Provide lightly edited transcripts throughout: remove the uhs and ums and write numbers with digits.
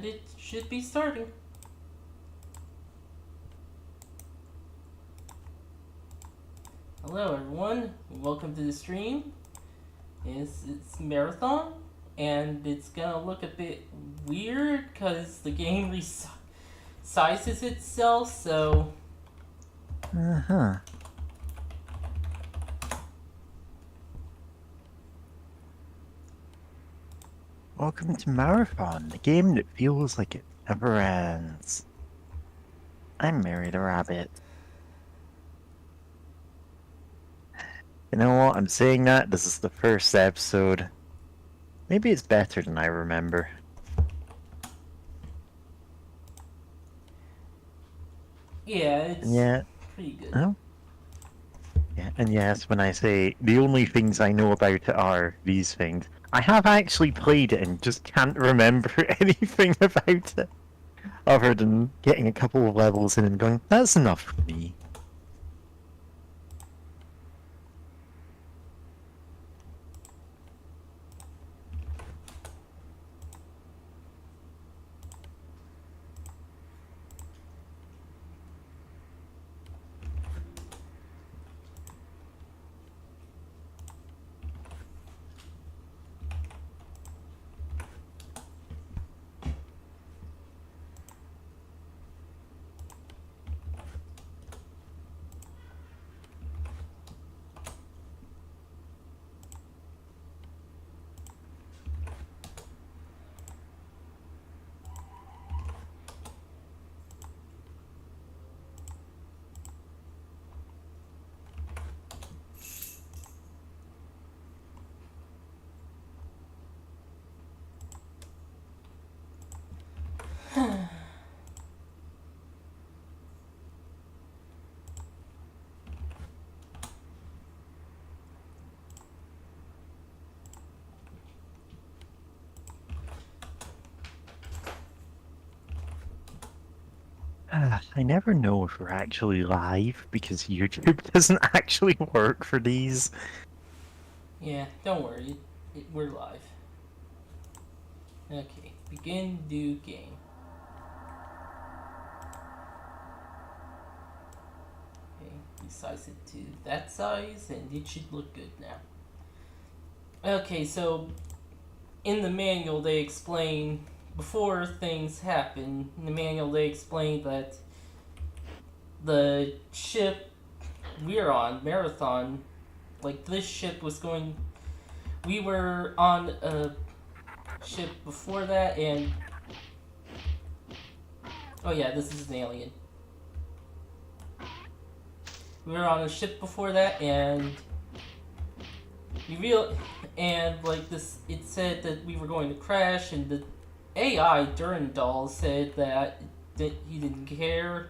And it should be starting. Hello everyone, welcome to the stream. It's Marathon, and it's gonna look a bit weird because the game resizes itself, so... Uh-huh. Welcome to Marathon, the game that feels like it never ends. I'm Mary the Rabbit. You know what? I'm saying that this is the first episode. Maybe it's better than I remember. Yeah, it's And yeah, pretty good. oh, yeah, and yes, when I say the only things I know about it are these things, I have actually played it and just can't remember anything about it, other than getting a couple of levels in and going, that's enough for me. I never know if we're actually live because YouTube doesn't actually work for these. Yeah, don't worry, we're live. Okay, begin new game. Okay, resize it to that size, and it should look good now. Okay, so in the manual they explain, before things happen, in the manual they explain that the ship we're on, Marathon, like this ship was going, we were on a ship before that, and oh yeah, this is an alien. We were on a ship before that, and and like this, it said that we were going to crash, and the AI Durandal said that he didn't care.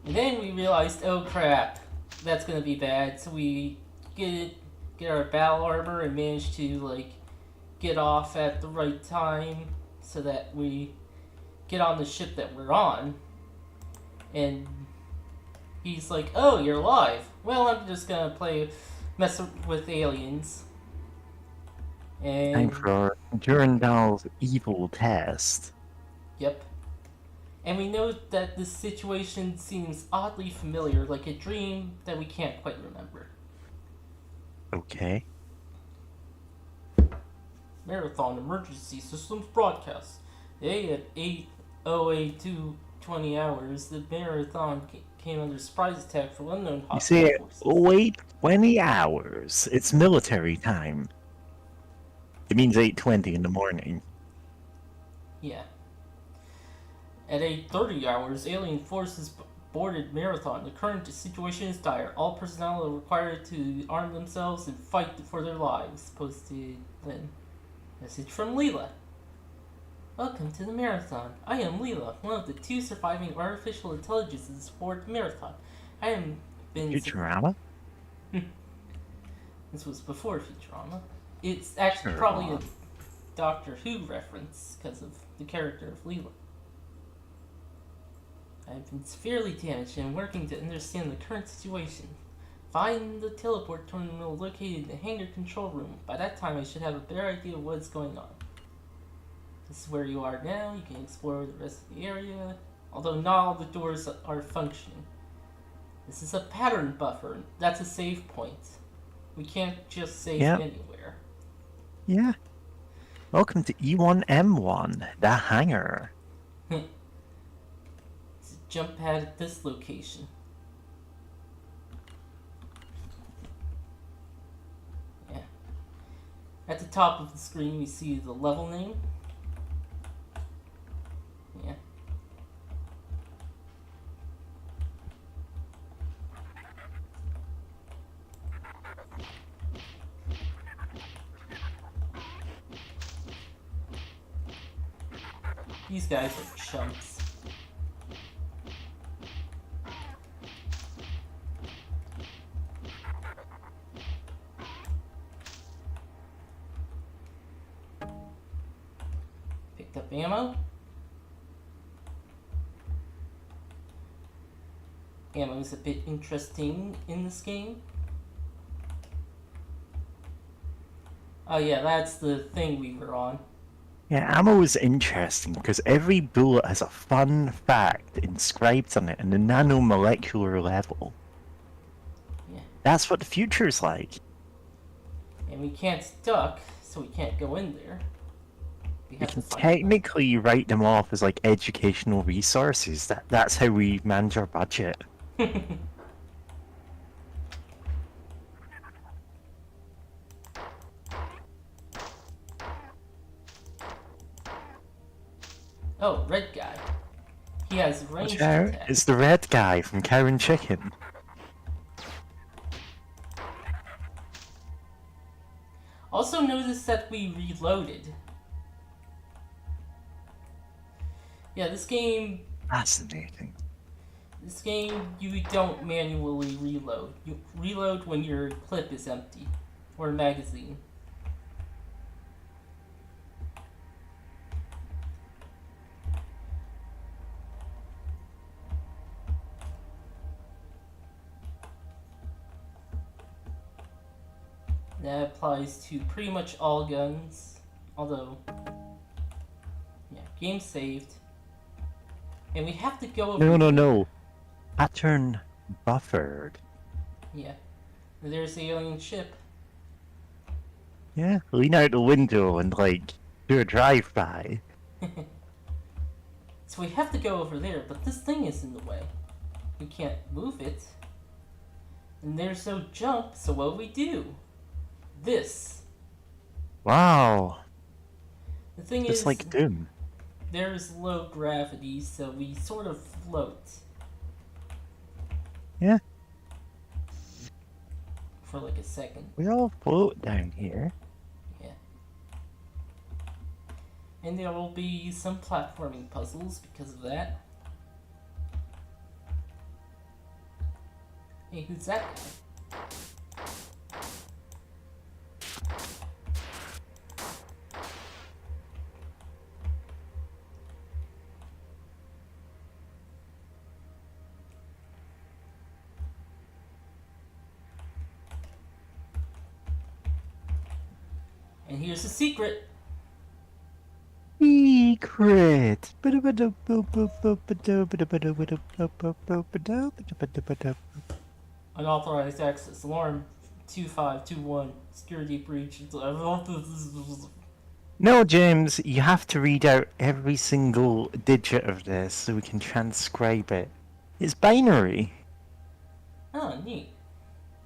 And then we realized, oh crap, that's gonna be bad. So we get our battle armor and manage to like get off at the right time so that we get on the ship that we're on. And he's like, "Oh, you're alive. Well, I'm just gonna mess with aliens." Time And for Durandal's evil test. yep. And we know that this situation seems oddly familiar, like a dream that we can't quite remember. Okay. Marathon Emergency Systems broadcast. Today at 8:08 20 hours, the Marathon came under surprise attack from unknown You hostile say, forces. wait 20 hours. It's military time. It means 8:20 in the morning. Yeah. At 8:30 hours, alien forces boarded Marathon. The current situation is dire. All personnel are required to arm themselves and fight for their lives. Posted then. Message from Leela. Welcome to the Marathon. I am Leela, one of the two surviving artificial intelligences aboard the Marathon. I am been... Futurama? This was before Futurama. It's actually Sure. probably a Doctor Who reference because of the character of Leela. I have been severely damaged and am working to understand the current situation. Find the teleport terminal located in the hangar control room. By that time, I should have a better idea of what's going on. This is where you are now. You can explore the rest of the area, although not all the doors are functioning. This is a pattern buffer. That's a save point. We can't just save Yep. anywhere. Yeah. Welcome to E1M1, the hangar. It's a jump pad at this location. Yeah. At the top of the screen, we see the level name. Yeah. These guys are chumps. Picked up ammo. Ammo is a bit interesting in this game. Oh yeah, that's the thing we were on. Yeah, ammo is interesting because every bullet has a fun fact inscribed on it in the nanomolecular level. Yeah. That's what the future's like. And we can't duck, so we can't go in there. We We have can to find technically write them off as like educational resources. That's how we manage our budget. Oh, red guy. He has ranged Watch out, attack. it's the red guy from Cow and Chicken. Also notice that we reloaded. Yeah, this game Fascinating. you don't manually reload. You reload when your clip is empty. Or magazine. That applies to pretty much all guns. Although, yeah, game saved. And we have to go over... No. Pattern buffered. Yeah. There's the alien ship. Yeah, lean out the window and like do a drive-by. So we have to go over there, but this thing is in the way. We can't move it. And there's no jump, so what do we do? This. Wow, The thing just is, like Doom. there's low gravity, so we sort of float. Yeah. For like a second. We all float down here. Yeah. And there will be some platforming puzzles because of that. Hey, who's that guy? And here's the secret. Secret. Unauthorized access. Alarm 2521. Security breach. No, James, you have to read out every single digit of this so we can transcribe it. It's binary. Oh, neat.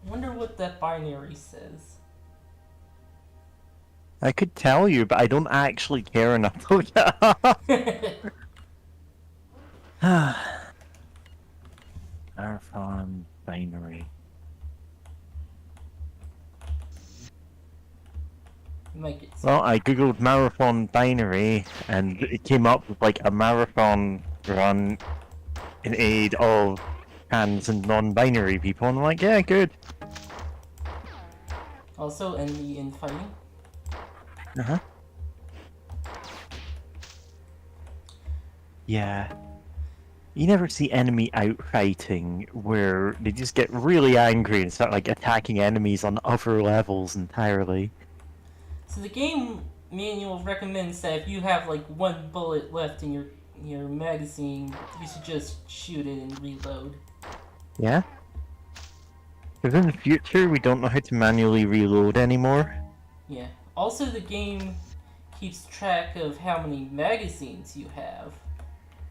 Wonder what that binary says. I could tell you, but I don't actually care enough to look it up. Marathon binary. You might get Well, I googled marathon binary, and it came up with like a marathon run in aid of trans and non-binary people, and I'm like, yeah, good. also enemy infighting. Uh-huh. Yeah. You never see enemy outfighting where they just get really angry and start like attacking enemies on other levels entirely. So the game manual recommends that if you have like one bullet left in your magazine, you should just shoot it and reload. Yeah? Because in the future, we don't know how to manually reload anymore. Yeah. Also, the game keeps track of how many magazines you have,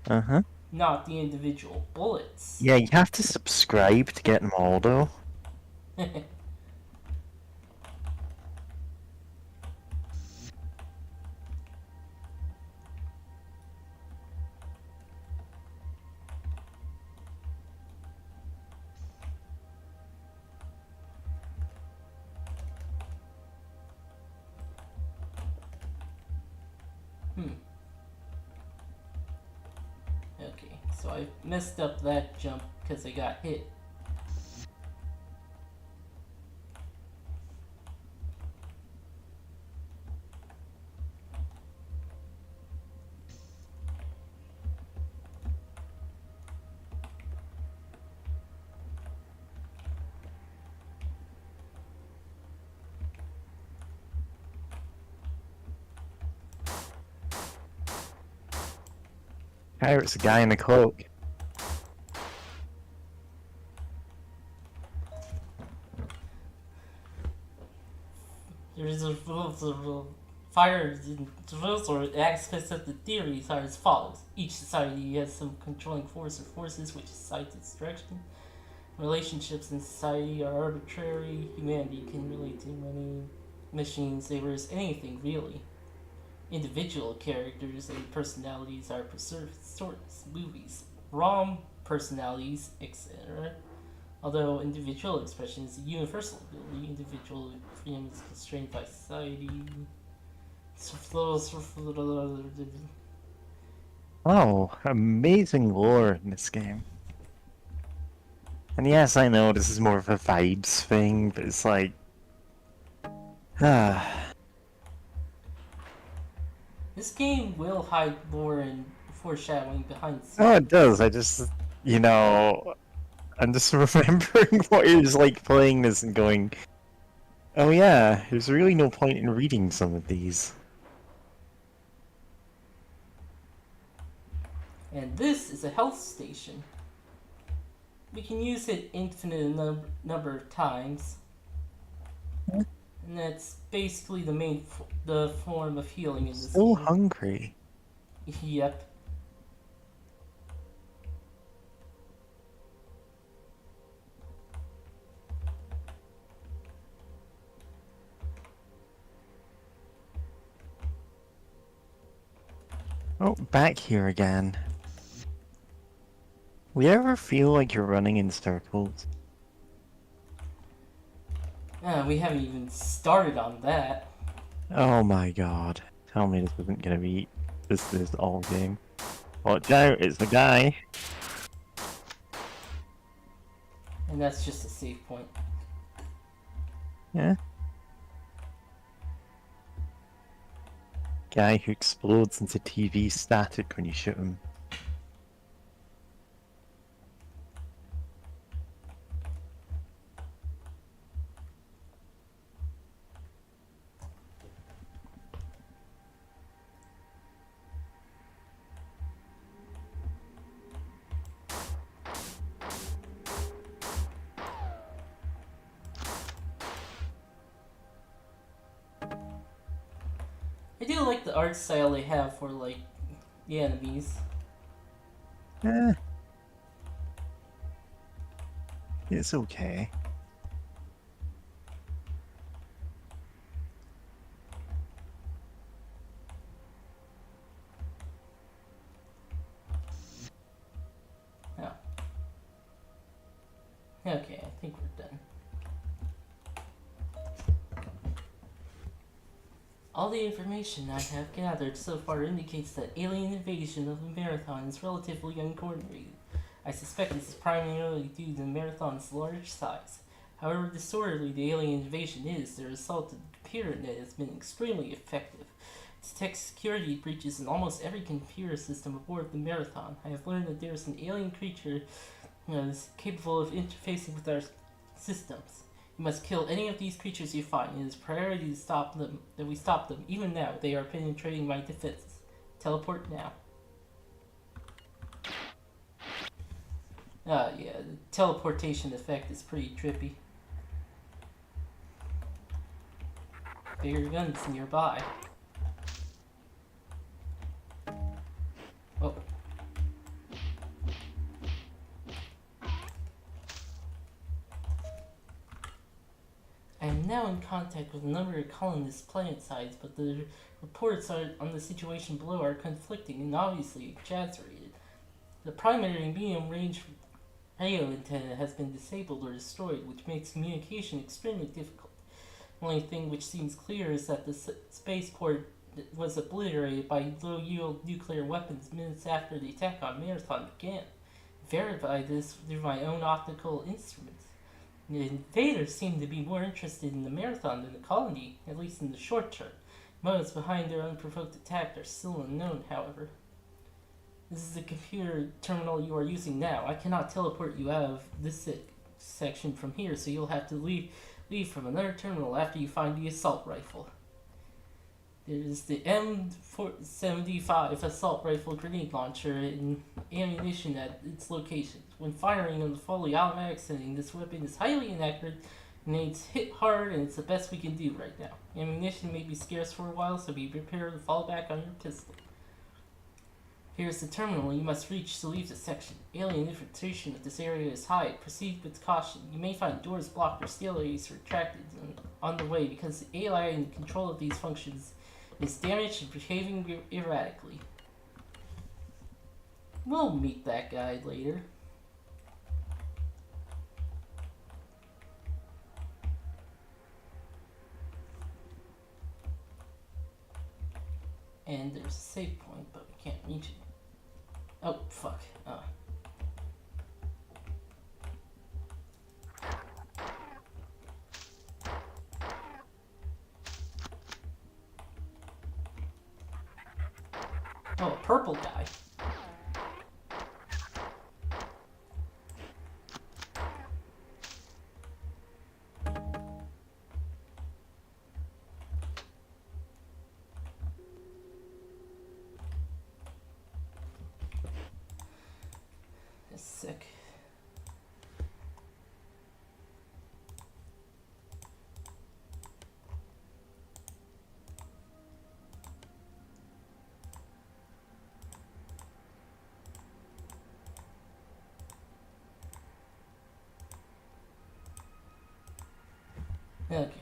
Uh-huh. not the individual bullets. Yeah, you have to subscribe to get them all, though. Okay, so I messed up that jump because I got hit. Pirate's a guy in a cloak. There's a fire or aspects of the theories are as follows. Each society has some controlling force or forces which decide its direction. Relationships in society are arbitrary. Humanity can relate to money, machines, neighbors, anything really. Individual characters and personalities are preserved in stories, movies, ROM personalities, etc. Although individual expression is a universal ability, individual freedom is constrained by society. Oh, amazing lore in this game. And yes, I know this is more of a vibes thing, but it's like... This game will hide lore and foreshadowing behind the scenes. Oh, it does. I just, you know, I'm just remembering what it was like playing this and going, oh yeah, there's really no point in reading some of these. And this is a health station. We can use it infinite number of times. And that's basically the form of healing in this So game. hungry. Yep. Oh, back here again. We ever feel like you're running in circles? We haven't even started on that. Oh my god. Tell me this isn't gonna be this all game. Watch out, it's the guy. And that's just a save point. Yeah. Guy who explodes into TV static when you shoot him. I do like the art style they have for, like, the enemies. It's okay. Oh. Okay, I think we're done. All the information I have gathered so far indicates that alien invasion of the Marathon is relatively uncoordinated. I suspect this is primarily due to the Marathon's large size. However disorderly the alien invasion is, the result of the computer net has been extremely effective. To detect security breaches in almost every computer system aboard the Marathon. I have learned that there is an alien creature that is capable of interfacing with our systems. You must kill any of these creatures you find. It is priority to stop them. That we stop them. Even now, they are penetrating my defenses. Teleport now. Yeah, the teleportation effect is pretty trippy. Bigger guns nearby. Oh. I am now in contact with a number of colonists planet-sides, but the reports on the situation below are conflicting and obviously exaggerated. The primary medium-range radio antenna has been disabled or destroyed, which makes communication extremely difficult. The only thing which seems clear is that the spaceport was obliterated by low-yield nuclear weapons minutes after the attack on Marathon began. I verified this through my own optical instruments. The invaders seem to be more interested in the Marathon than the colony, at least in the short term. Motives behind their unprovoked attack are still unknown, however. This is the computer terminal you are using now. I cannot teleport you out of this section from here, so you'll have to leave from another terminal after you find the assault rifle. There is the M75 assault rifle grenade launcher and ammunition at its location. When firing on the fully automatic setting, this weapon is highly inaccurate. Grenades hit hard, and it's the best we can do right now. Ammunition may be scarce for a while, so be prepared to fall back on your pistol. Here's the terminal you must reach to leave the section. Alien infiltration of this area is high. Proceed with caution. You may find doors blocked or stairways retracted on the way because the AI in control of these functions is damaged and behaving erratically. We'll meet that guy later. And there's a save point, but we can't reach it. Oh, fuck. Oh, a purple guy. That's sick. Okay.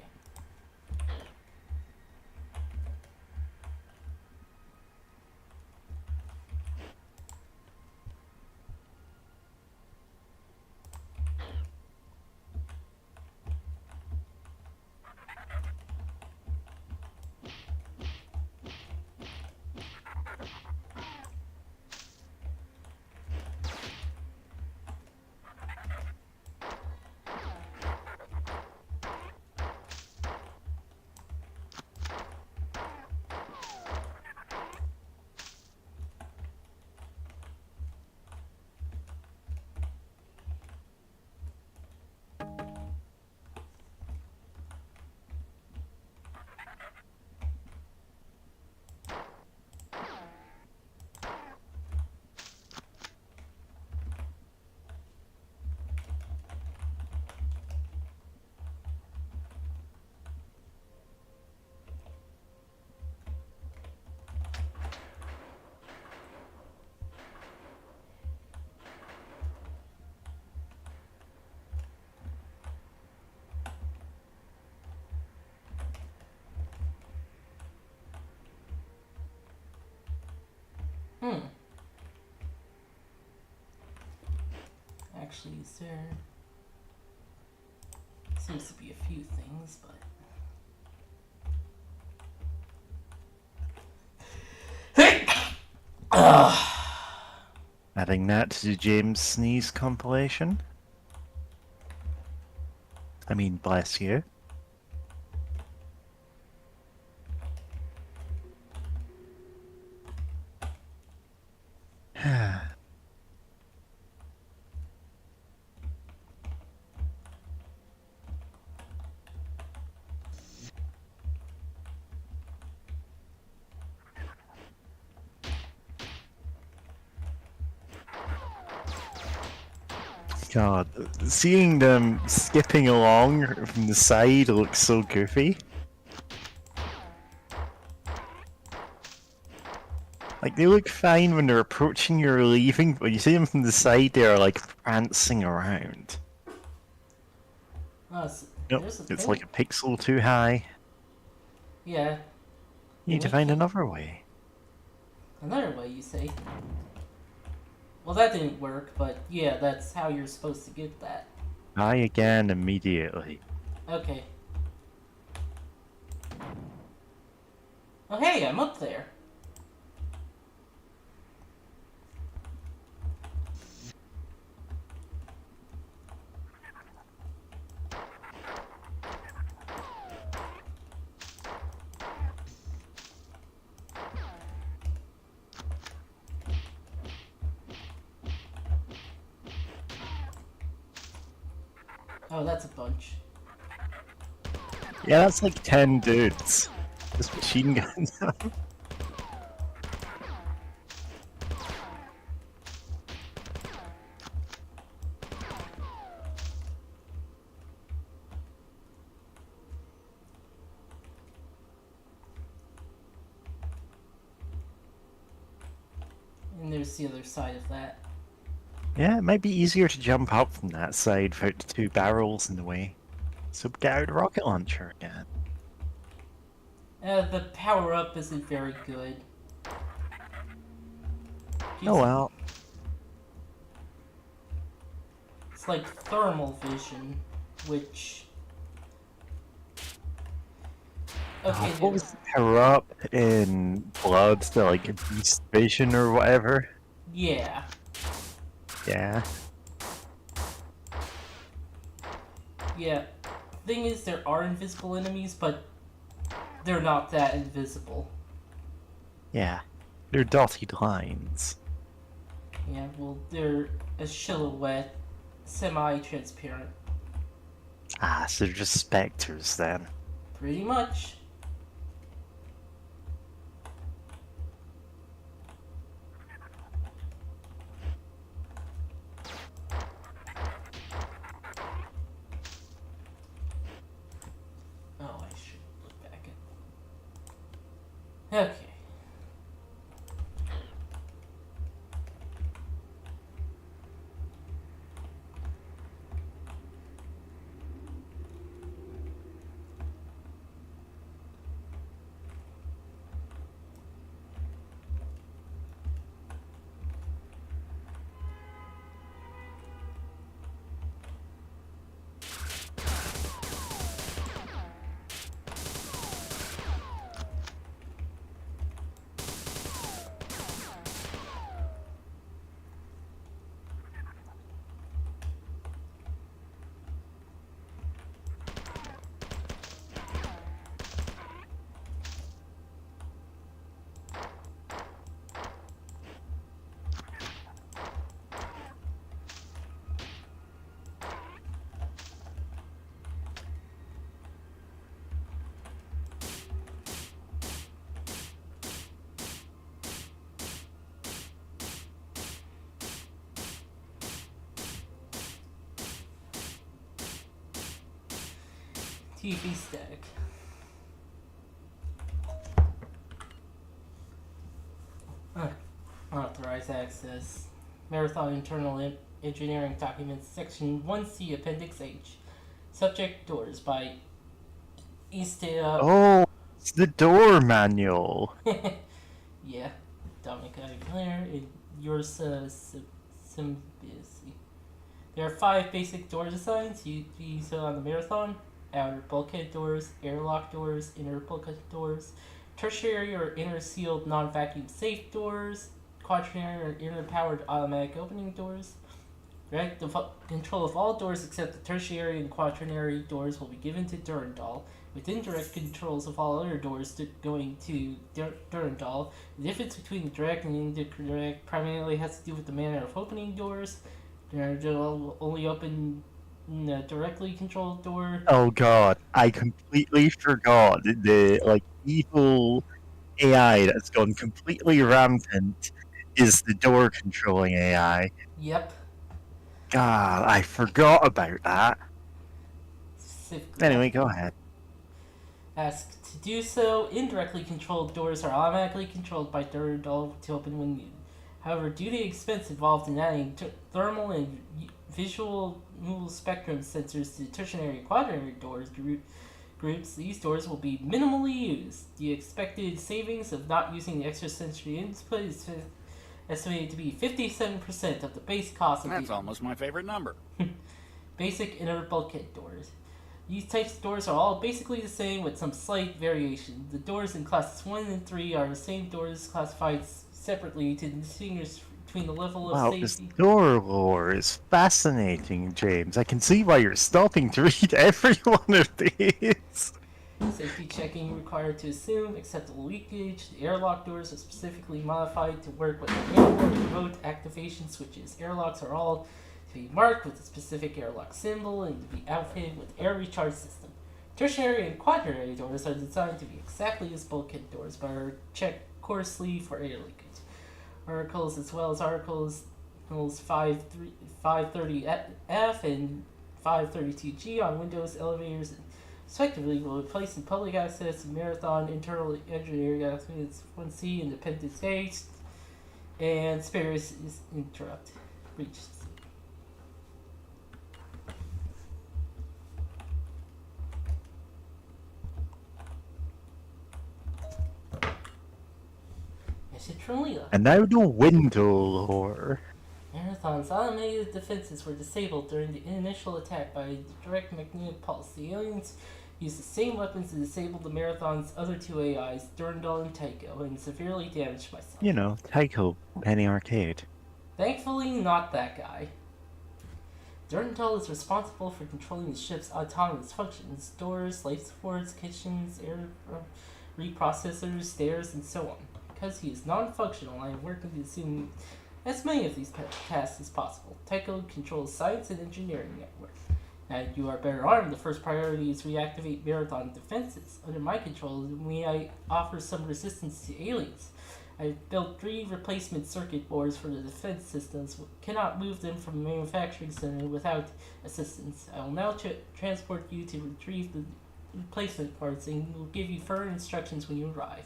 Actually, there seems to be a few things, but Adding that to the James Sneeze compilation. I mean, bless you. God, seeing them skipping along from the side looks so goofy. Like, they look fine when they're approaching you or leaving, but when you see them from the side, they're like prancing around. Oh, Nope, there's a it's thing. like a pixel too high. Yeah. You need to find another way. Another way, you say? Well, that didn't work, but yeah, that's how you're supposed to get that. Try again immediately. Okay. Oh, hey, I'm up there. Oh, that's a bunch. Yeah, that's like 10 dudes. Just machine guns. And there's the other side of that. Yeah, it might be easier to jump up from that side without the two barrels in the way. So get out a rocket launcher again. The power up isn't very good. Oh well. It's like thermal vision, which. Okay, What was the power up in Blood? The like Beast Vision or whatever? yeah. Yeah. Yeah. Thing is, there are invisible enemies, but they're not that invisible. Yeah. They're dotted lines. Yeah, well, they're a silhouette, semi-transparent. Ah, so they're just specters then. Pretty much. Oh, I should look back at. Okay. TV static. Unauthorized access. Marathon Internal Engineering Documents, Section 1C, Appendix H. Subject doors by Eastia. Oh, it's the door manual. Yeah. Dominic Claire and yours, Symbiocy. There are 5 basic door designs used on the Marathon: outer bulkhead doors, airlock doors, inner bulkhead doors, tertiary or inner sealed non-vacuum safe doors, quaternary or inner powered automatic opening doors. Direct control of all doors except the tertiary and quaternary doors will be given to Durandal, with indirect controls of all other doors going to Durandal. The difference between direct and indirect primarily has to do with the manner of opening doors. Durandal will only open a directly controlled door. Oh god, I completely forgot the like evil AI that's gone completely rampant is the door controlling AI. Yep. God, I forgot about that. Specifically, Anyway, go ahead. asked to do so. Indirectly controlled doors are automatically controlled by Durandal to open when needed. However, due to the expense involved in adding thermal and visual spectrum sensors to tertiary and quaternary doors groups, these doors will be minimally used. The expected savings of not using the extrasensory input is estimated to be 57% of the base cost of That's the almost my favorite number. basic inner bulkhead doors. These types of doors are all basically the same with some slight variation. The doors in classes 1 and 3 are the same doors classified separately to distinguish between the level of Wow, this safety. door lore is fascinating, James. I can see why you're stopping to read every one of these. Safety checking required to assume acceptable leakage. The airlock doors are specifically modified to work with airport remote activation switches. Airlocks are all to be marked with a specific airlock symbol and to be outfitted with air recharge system. Tertiary and quaternary doors are designed to be exactly as bulkhead doors, but are checked coarsely for air leakage. Articles as well as articles 530F and 532G on Windows elevators respectively will replace in public access Marathon internal engineering documents 1C Independence A and Spares is interrupt breaches. Message from Leela. And now the window lore. Marathon's automated defenses were disabled during the initial attack by a direct magnetic pulse. The aliens used the same weapons to disable the Marathon's other two AIs, Durandal and Tycho, and severely damaged myself. You know, Tycho, Penny Arcade. Thankfully, not that guy. Durandal is responsible for controlling the ship's autonomous functions, doors, life supports, kitchens, air reprocessors, stairs, and so on. Because he is non-functional, I am working to assume as many of these tasks as possible. Tycho controls science and engineering network. Now that you are better armed, the first priority is reactivate Marathon defenses. Under my control, I offer some resistance to aliens. I built 3 replacement circuit boards for the defense systems, cannot move them from the manufacturing center without assistance. I will now transport you to retrieve the replacement parts and will give you further instructions when you arrive.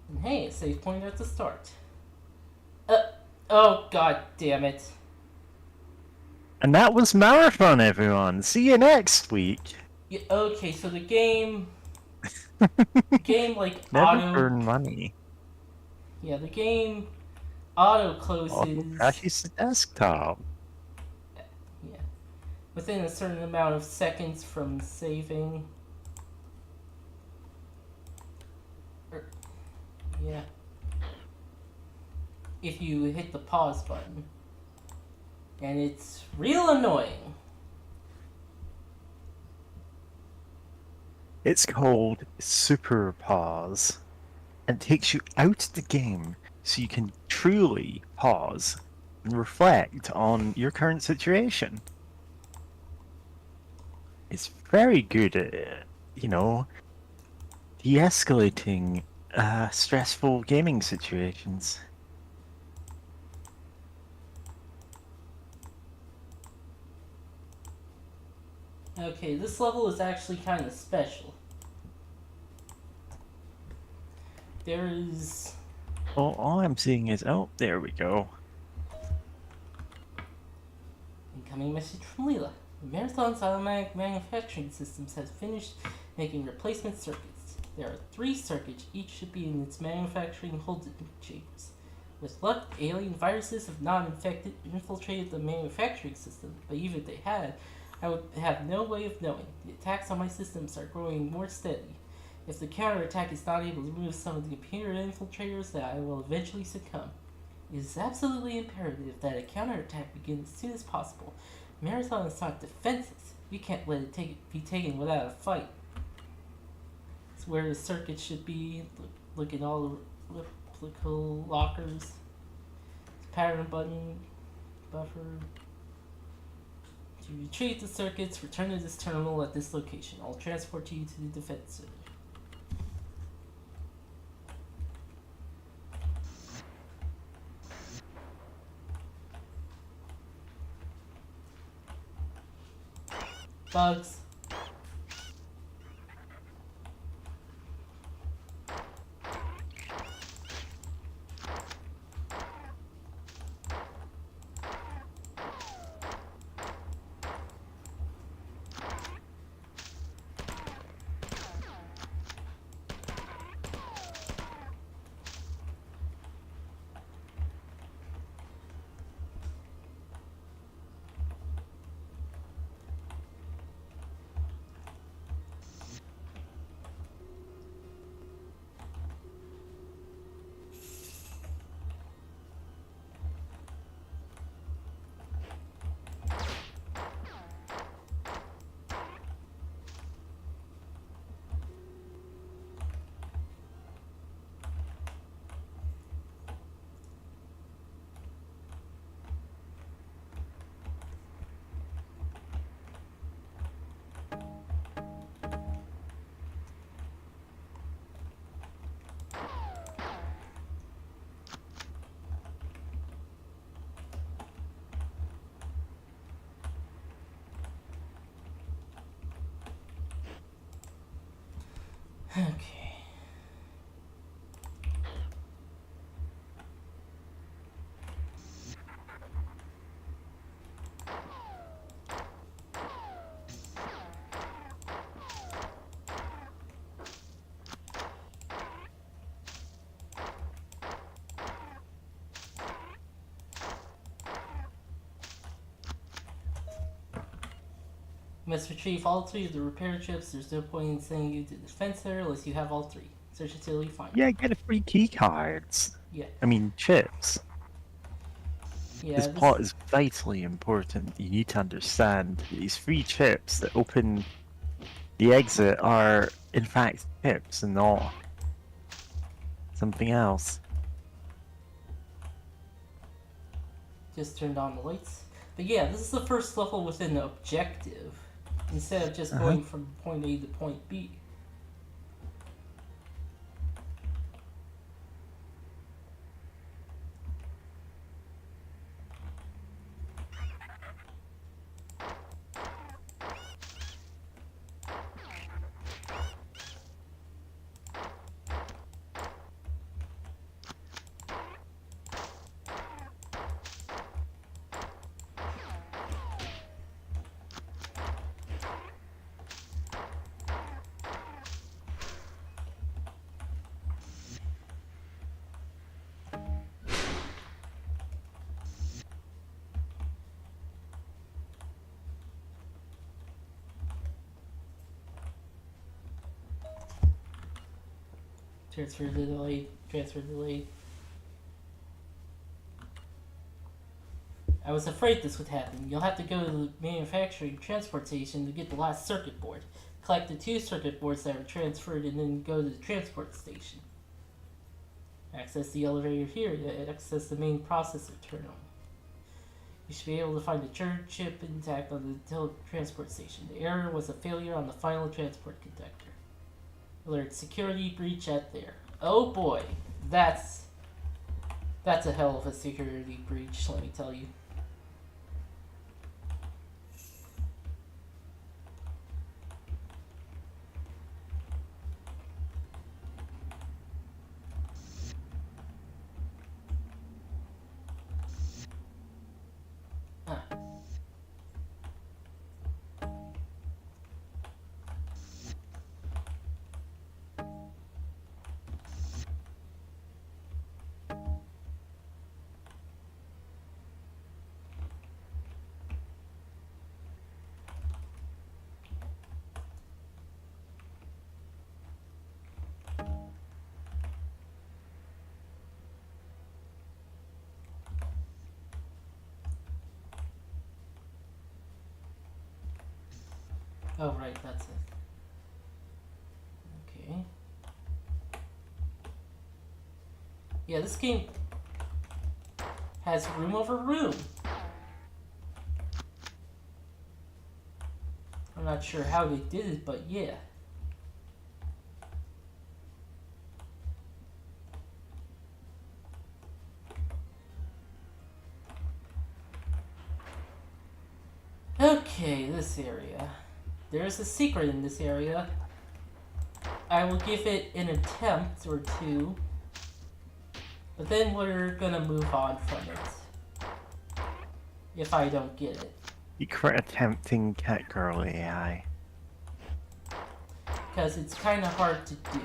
And hey, a save point at the start. Oh god damn it. And that was Marathon, everyone. See you next week. Yeah, okay, so the game like Never auto earn money. Yeah, the game auto closes Crashes the desktop. yeah, within a certain amount of seconds from saving. Yeah. If you hit the pause button. And it's real annoying. It's called Super Pause. And takes you out of the game so you can truly pause and reflect on your current situation. It's very good at, de-escalating stressful gaming situations. Okay, this level is actually kind of special. There is... Well, all I'm seeing is... Oh, there we go. Incoming message from Leela. Marathon's automatic manufacturing systems has finished making replacement circuits. There are 3 circuits, each should be in its manufacturing holding chambers. With luck, alien viruses have not infiltrated the manufacturing system, but even if they had, I would have no way of knowing. The attacks on my systems are growing more steady. If the counterattack is not able to remove some of the computer infiltrators, then I will eventually succumb. It is absolutely imperative that a counterattack begin as soon as possible. Marathon is not defenses. We can't let it be taken without a fight. It's where the circuit should be. Look at all the replical lockers. Pattern button. Buffer. To retrieve the circuits, return to this terminal at this location. I'll transport you to the defense center. Bugs. Okay. You must retrieve all 3 of the repair chips. There's no point in sending you to the defense center unless you have all 3. Search until you find them. Yeah, get a free key cards. Yeah. I mean, chips. Yeah, This plot is vitally important. You need to understand these free chips that open the exit are, in fact, chips and not something else. just turned on the lights. But yeah, this is the first level with an objective, instead of just going from point A to point B. Transfer delay, transfer delay. I was afraid this would happen. You'll have to go to the manufacturing transport station to get the last circuit board. Collect the 2 circuit boards that were transferred and then go to the transport station. Access the elevator here to access the main processor terminal. You should be able to find the charge chip intact on the transport station. The error was a failure on the final transport conductor. Alert security breach at there. Oh boy, that's a hell of a security breach, let me tell you. Oh, right, that's it. Okay. Yeah, this game has room over room. I'm not sure how they did it, but yeah. Okay, this area. there is a secret in this area. I will give it an attempt or two, but then we're gonna move on from it. If I don't get it. Secret attempting cat girl AI. Because it's kind of hard to do.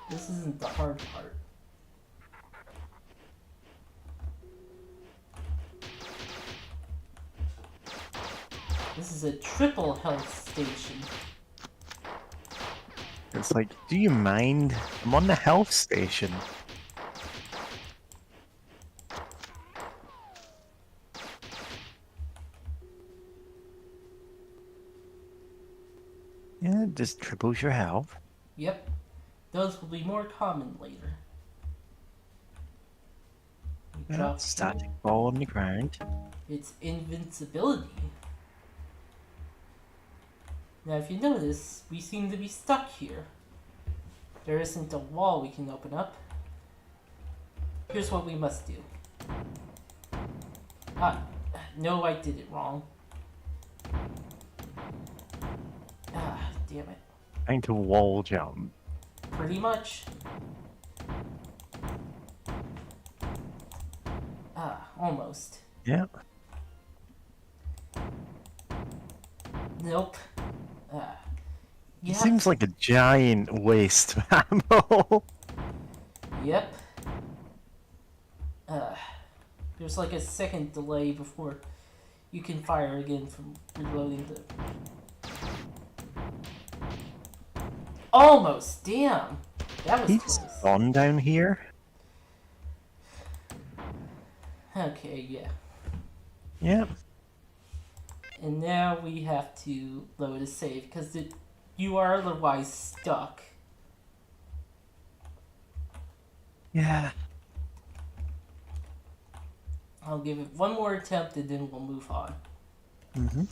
This isn't the hard part. This is a triple health station. It's like, do you mind? I'm on the health station. Yeah, it just triples your health. Yep. Those will be more common later. We drop Static ball on the ground. its invincibility. Now if you notice, we seem to be stuck here. There isn't a wall we can open up. Here's what we must do. No, I did it wrong. Damn it. Trying to wall jump. Pretty much. Almost. Yeah. Nope. It seems like a giant waste of ammo. Yep. There's like a second delay before you can fire again from reloading the... Almost! Damn! That was He's close. gone down here. Okay, yeah. Yep. And now we have to load a save, because you are otherwise stuck. Yeah. I'll give it one more attempt and then we'll move on. Mm-hmm.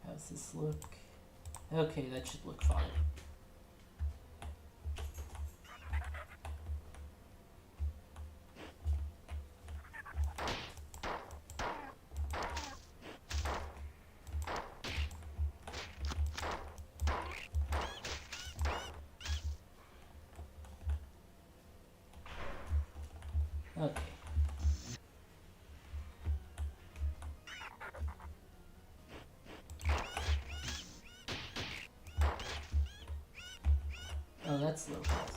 How's this look? Okay, that should look fine. Okay. Oh, that's low health.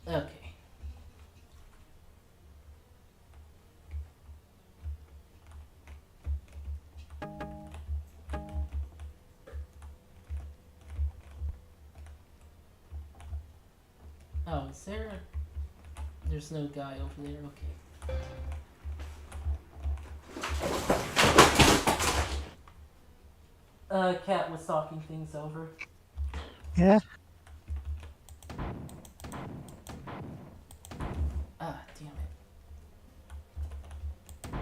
Okay. Oh, is there a... There's no guy over there, okay. Cat was talking things over. Yeah. Damn it.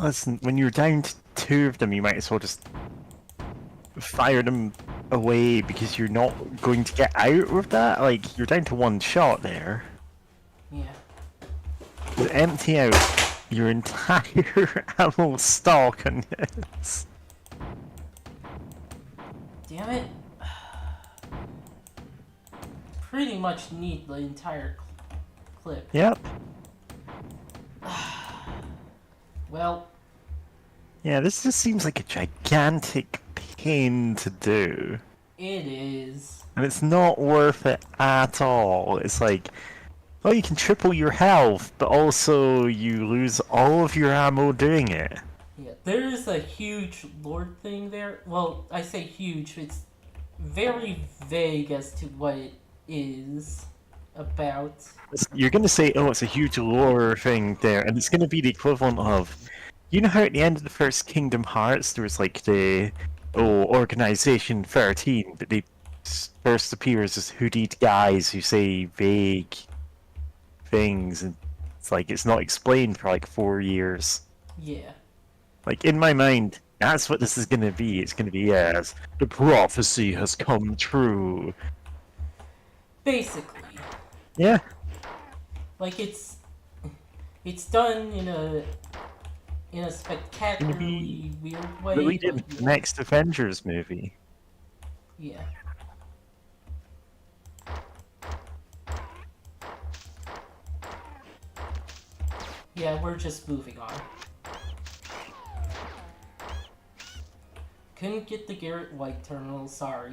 Listen, when you're down to two of them, you might as well just fire them away because you're not going to get out with that. Like, you're down to one shot there. Yeah. You empty out your entire ammo stock on this. Damn it. Pretty much need the entire clip. Yep. Well, Yeah, this just seems like a gigantic pain to do. it is. And it's not worth it at all. It's like, well, you can triple your health, but also you lose all of your ammo doing it. Yeah, there is a huge lore thing there. Well, I say huge, it's very vague as to what it is about. You're going to say, oh, it's a huge lore thing there, and it's going to be the equivalent of, you know how at the end of the first Kingdom Hearts there was like the, Organization 13, but they first appears as hooded guys who say vague things, and it's like it's not explained for like 4 years. Yeah. Like, in my mind, that's what this is going to be. It's going to be as the prophecy has come true. Basically. Yeah. Like it's done in a spectacularly weird way. Really but did the yeah. next Avengers movie. Yeah. Yeah, we're just moving on. Couldn't get the Garrett White terminal, sorry.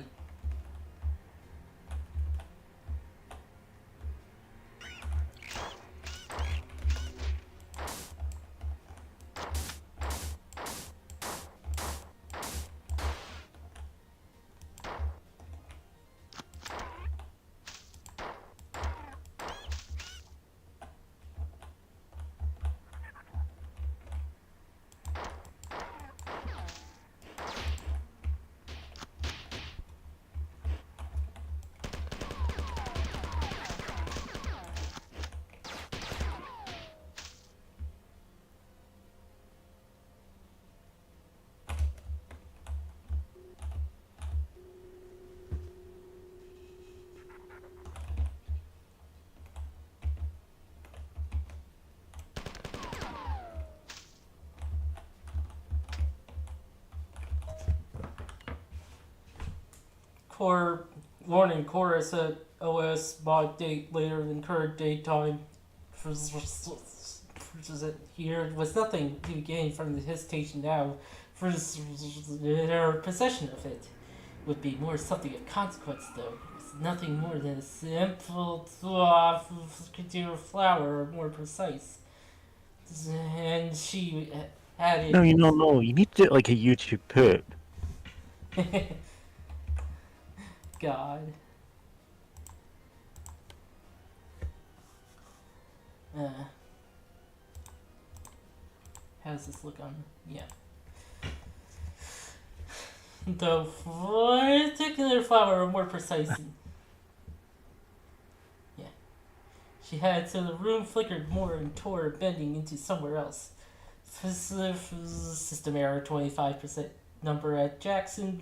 Warning, chorus at OS mod date later than current date time. Here was nothing to be gained from the hesitation now. For their possession of it would be more something of consequence, though. It's nothing more than a simple container flower, or more precise. And she added. No, no. You need to do it like a YouTube poop. God. How does this look on? Yeah. The particular flower, more precise. Yeah. She had so the room flickered more and tore, bending into somewhere else. System error 25% number at Jackson.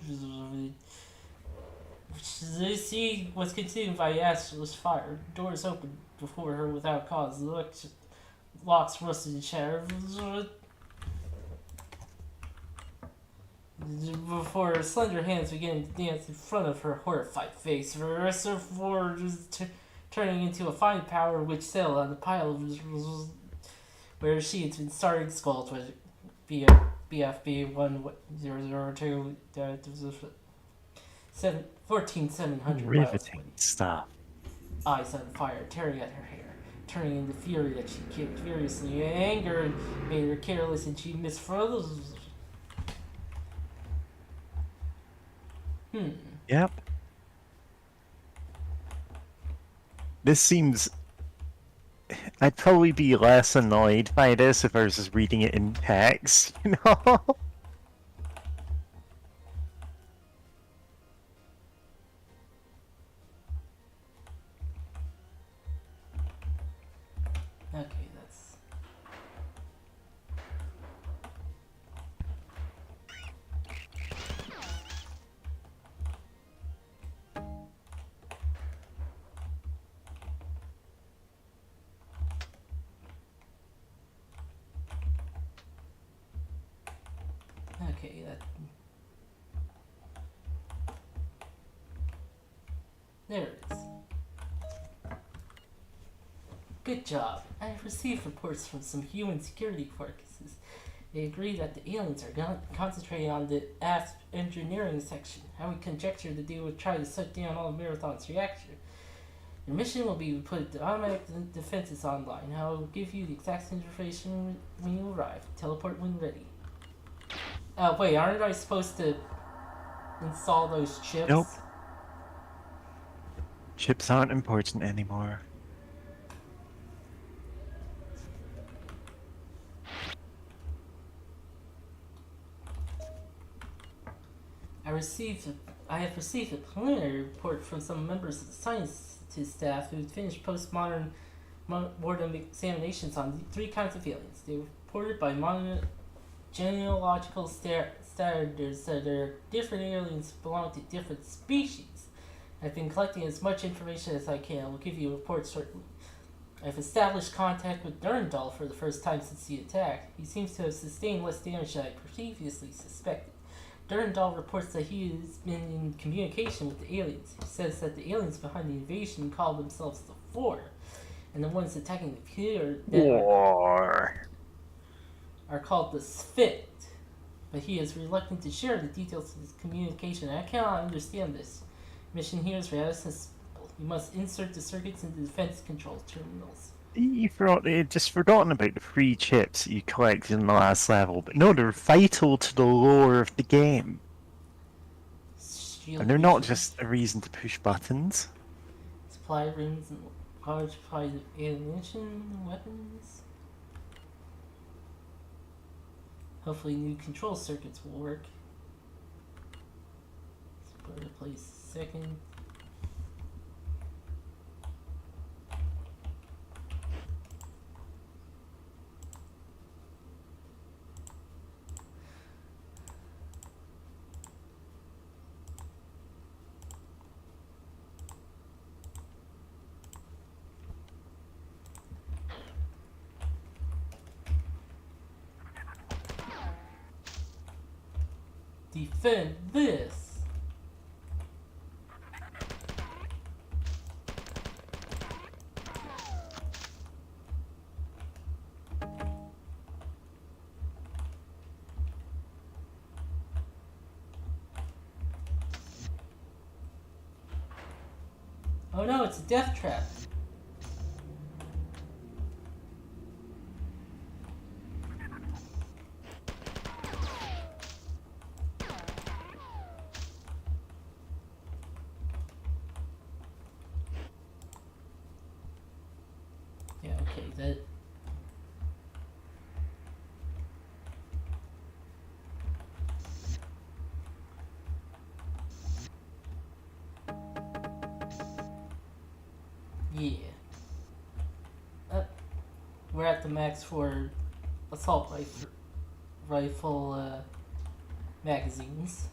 The sea was consumed by ash fire. Doors opened before her without cause. Locks rusted and shattered. Before her slender hands began to dance in front of her horrified face, her reservoir turning into a fine powder which sailed on the pile where she had been starting skulls with BFB 1002 14700 Riveting stuff. Eyes on fire, tearing at her hair, turning into fury that she kicked furiously. Anger made her careless and she misfroze. Yep. This seems... I'd probably be less annoyed by this if I was just reading it in text, you know? Okay, that's... There it is. Good job. I have received reports from some human security focuses. They agree that the aliens are concentrating on the ASP engineering section. I would conjecture that they would try to shut down all of Marathon's reactor. Your mission will be to put the automatic defenses online. I will give you the exact information when you arrive. Teleport when ready. Wait, aren't I supposed to install those chips? Nope. Chips aren't important anymore. I have received a preliminary report from some members of the science staff who had finished postmodern mortem examinations on 3 kinds of aliens. They were reported by modern genealogical standards that are different aliens belong to different species. I've been collecting as much information as I can. I will give you a report shortly. I've established contact with Durandal for the first time since the attack. He seems to have sustained less damage than I previously suspected. Durandal reports that he has been in communication with the aliens. He says that the aliens behind the invasion call themselves the Four, and the ones attacking the computer are called the Sphinx. But he is reluctant to share the details of his communication. I cannot understand this. Mission here is rather simple. You must insert the circuits into defense control terminals. You'd just forgotten about the free chips that you collected in the last level, but no, they're vital to the lore of the game. And they're not just a reason to push buttons. Supply rooms and large supplies of ammunition, weapons. Hopefully new control circuits will work. Let's put a place second. Defend this! Oh no, it's a death trap. Yeah, okay, that... Yeah. We're at the max for assault rifle magazines.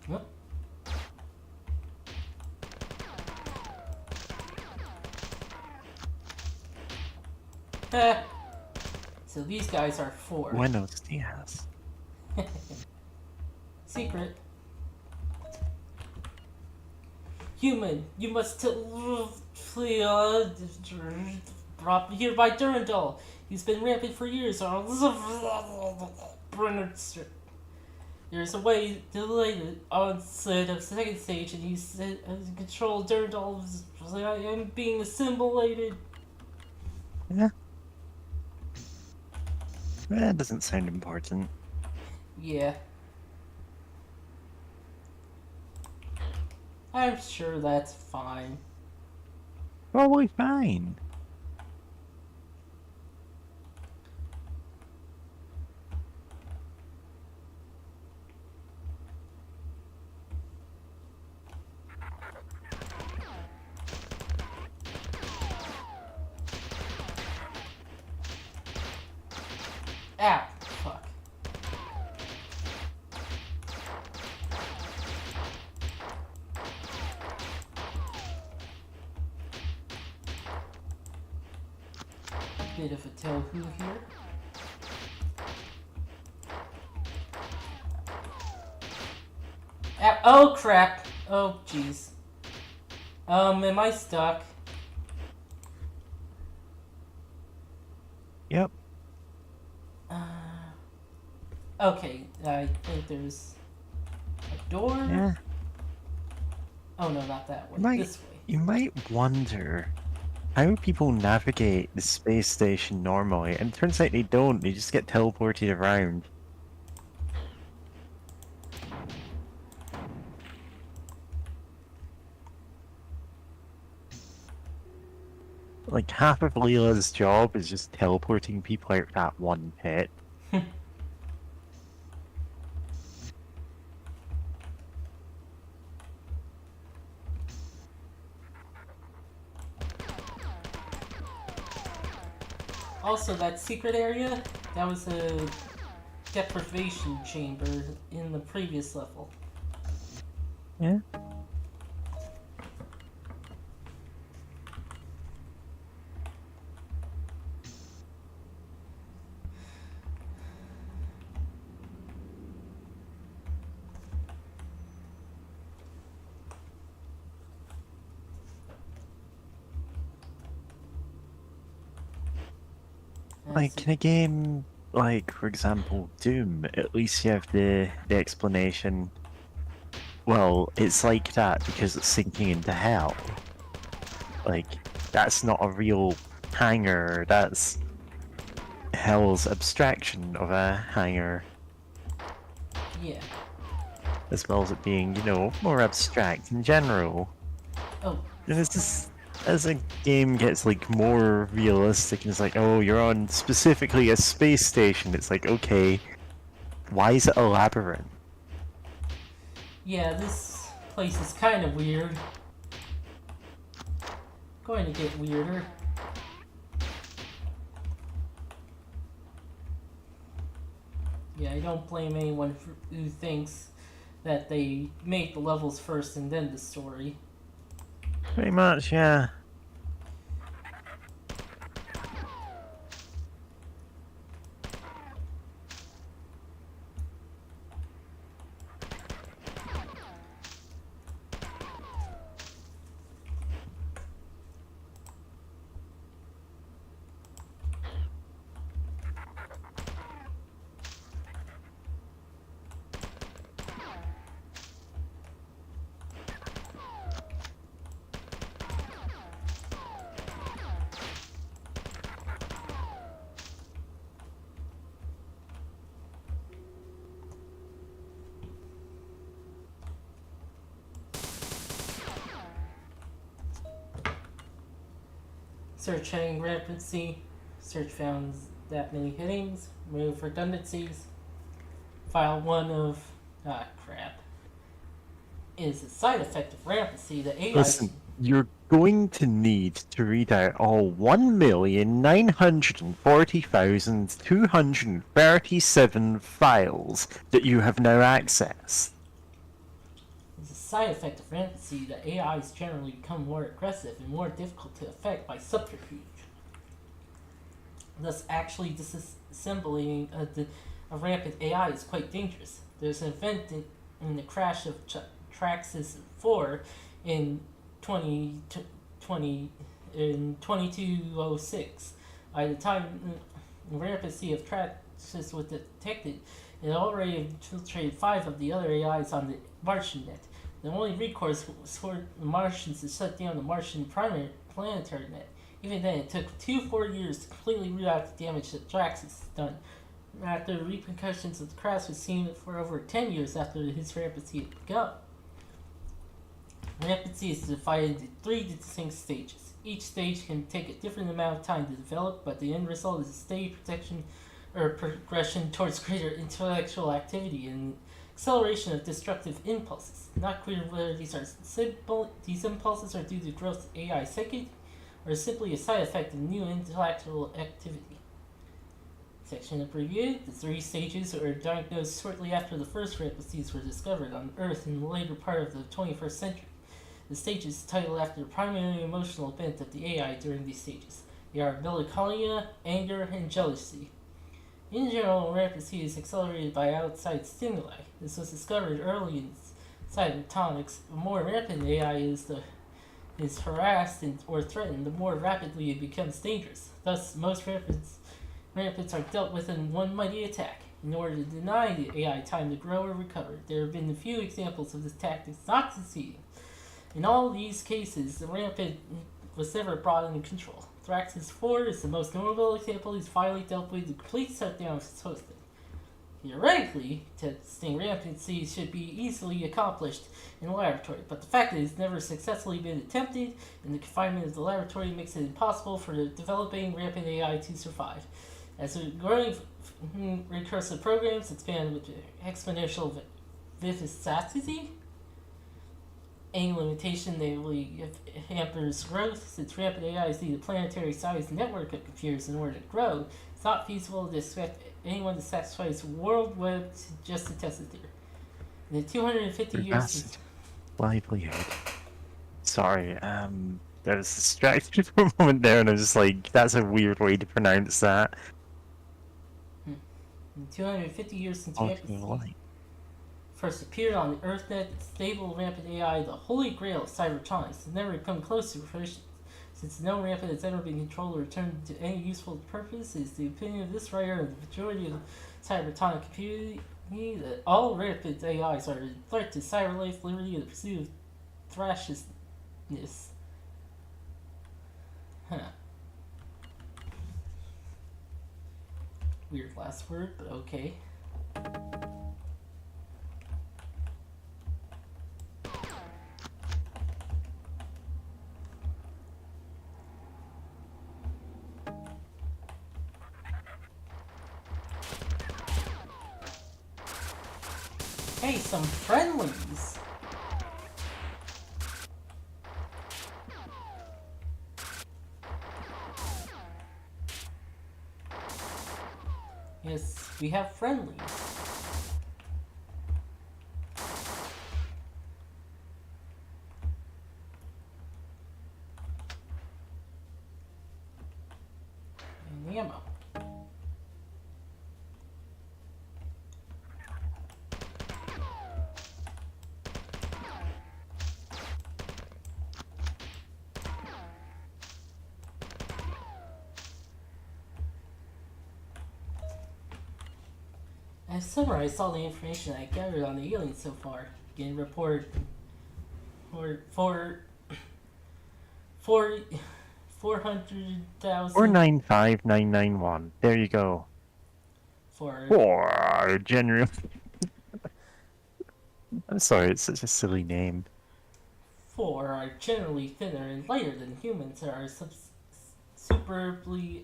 Yep. So these guys are 4. Buenos dias. Secret. Human, you must flee brought here by Durandal. He's been rampant for years. There's a way to delay the onset of second stage, and he said control Durandal. I am being assimilated. Yeah. That doesn't sound important. Yeah. I'm sure that's fine. Probably fine. Ow, fuck. bit of a tohu here. Oh crap! Oh jeez. Am I stuck? Yep. Okay, I think there's a door. Yeah. Oh no, not that one. Might- This way. You might wonder how people navigate the space station normally, and it turns out they don't. They just get teleported around. Like, half of Leela's job is just teleporting people out of that one pit. Also, that secret area, that was a deprivation chamber in the previous level. Yeah. Like in a game like, for example, Doom, at least you have the explanation. Well, it's like that because it's sinking into hell. Like, that's not a real hangar, that's hell's abstraction of a hangar. Yeah. As well as it being, you know, more abstract in general. Oh. And it's just, as a game gets like more realistic and it's like, oh, you're on specifically a space station, it's like, okay, why is it a labyrinth? Yeah, this place is kind of weird. Going to get weirder. Yeah, I don't blame anyone who thinks that they make the levels first and then the story. Pretty much, yeah. Search heading rampancy. Search found that many headings. Remove redundancies. File 1 of... Ah, crap. Is a side effect of rampancy. The AI... Listen, you're going to need to read out all 1,940,237 files that you have now accessed. As a side effect of rampancy, the AIs generally become more aggressive and more difficult to affect by subterfuge. Thus, actually disassembling a rampant AI is quite dangerous. There's an event in the crash of Traxxas 4 in 2206. By the time the rampancy of Traxxas was detected, it had already infiltrated 5 of the other AIs on the Martian net. The only recourse was for the Martians to shut down the Martian primary planetary net. Even then, it took 4 years to completely root out the damage that Traxxas has done. After the repercussions of the crash was seen for over 10 years after his rampancy had begun. Rampancy is divided into 3 distinct stages. Each stage can take a different amount of time to develop, but the end result is a steady progression towards greater intellectual activity and acceleration of destructive impulses. Not clear whether these impulses are due to growth of AI psyche, or simply a side effect of new intellectual activity. Section abbreviated. The 3 stages were diagnosed shortly after the first rampancies were discovered on Earth in the later part of the 21st century. The stages titled after the primary emotional event of the AI during these stages. They are melancholia, anger, and jealousy. In general, rampancy is accelerated by outside stimuli. This was discovered early in cybertronics. The more rampant AI is harassed or threatened, the more rapidly it becomes dangerous. Thus, most rampants are dealt with in one mighty attack. In order to deny the AI time to grow or recover, there have been a few examples of this tactic not succeeding. In all these cases, the rampant was never brought under control. Thraxis 4 is the most notable example. He's finally dealt with the complete shutdown of its hosting. Theoretically, testing rampancy should be easily accomplished in a laboratory, but the fact that it's never successfully been attempted and the confinement of the laboratory makes it impossible for the developing rampant AI to survive. As the growing recursive programs expand with exponential vivacity, any limitation namely hampers growth. Since rampant AIs need a planetary-sized network of computers in order to grow, it's not feasible to expect anyone to sacrifice World Web just to test the theory. In the 250 years since... livelihood. Sorry, there was distracted for a moment there, and I was just like, that's a weird way to pronounce that. In 250 years since Livelihood. first appeared on the EarthNet, stable rampant AI, the holy grail of cybertronics, has never come close to fruition. Since no rampant has ever been controlled or turned to any useful purpose, it is the opinion of this writer and the majority of the cybertronic community that all rampant AIs are a threat to cyber life, liberty, and the pursuit of thrashness. Huh. Weird last word, but okay. Hey, some friendlies! Yes, we have friendlies. And ammo. I've summarized all the information I gathered on the aliens so far. Again, report for 400,000 495991. There you go. For general. I'm sorry, it's such a silly name. 4 are generally thinner and lighter than humans and are superbly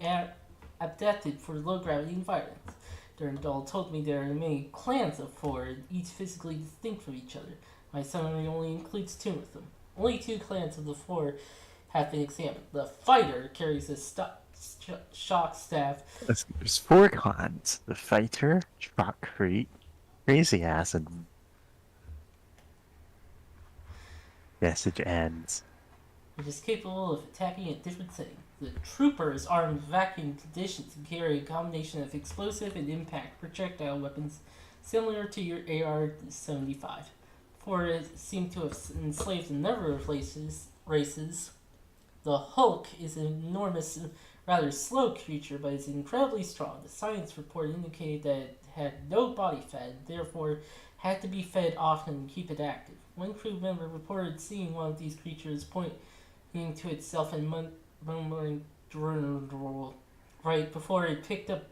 adapted for low gravity environments. Durandal told me there are many clans of 4, each physically distinct from each other. My summary only includes 2 of them. Only 2 clans of the 4 have been examined. The Fighter carries a shock staff. There's 4 clans. The Fighter, Shockcrete, Crazy Ass, and... Message ends. Which is capable of attacking at different settings. The Trooper is armed with vacuum conditions and carry a combination of explosive and impact projectile weapons similar to your AR-75. 4 seem to have enslaved a number of races. The Hulk is an enormous, rather slow creature, but is incredibly strong. The science report indicated that it had no body fat, and therefore had to be fed often and keep it active. One crew member reported seeing one of these creatures pointing to itself and mumbling right before it picked up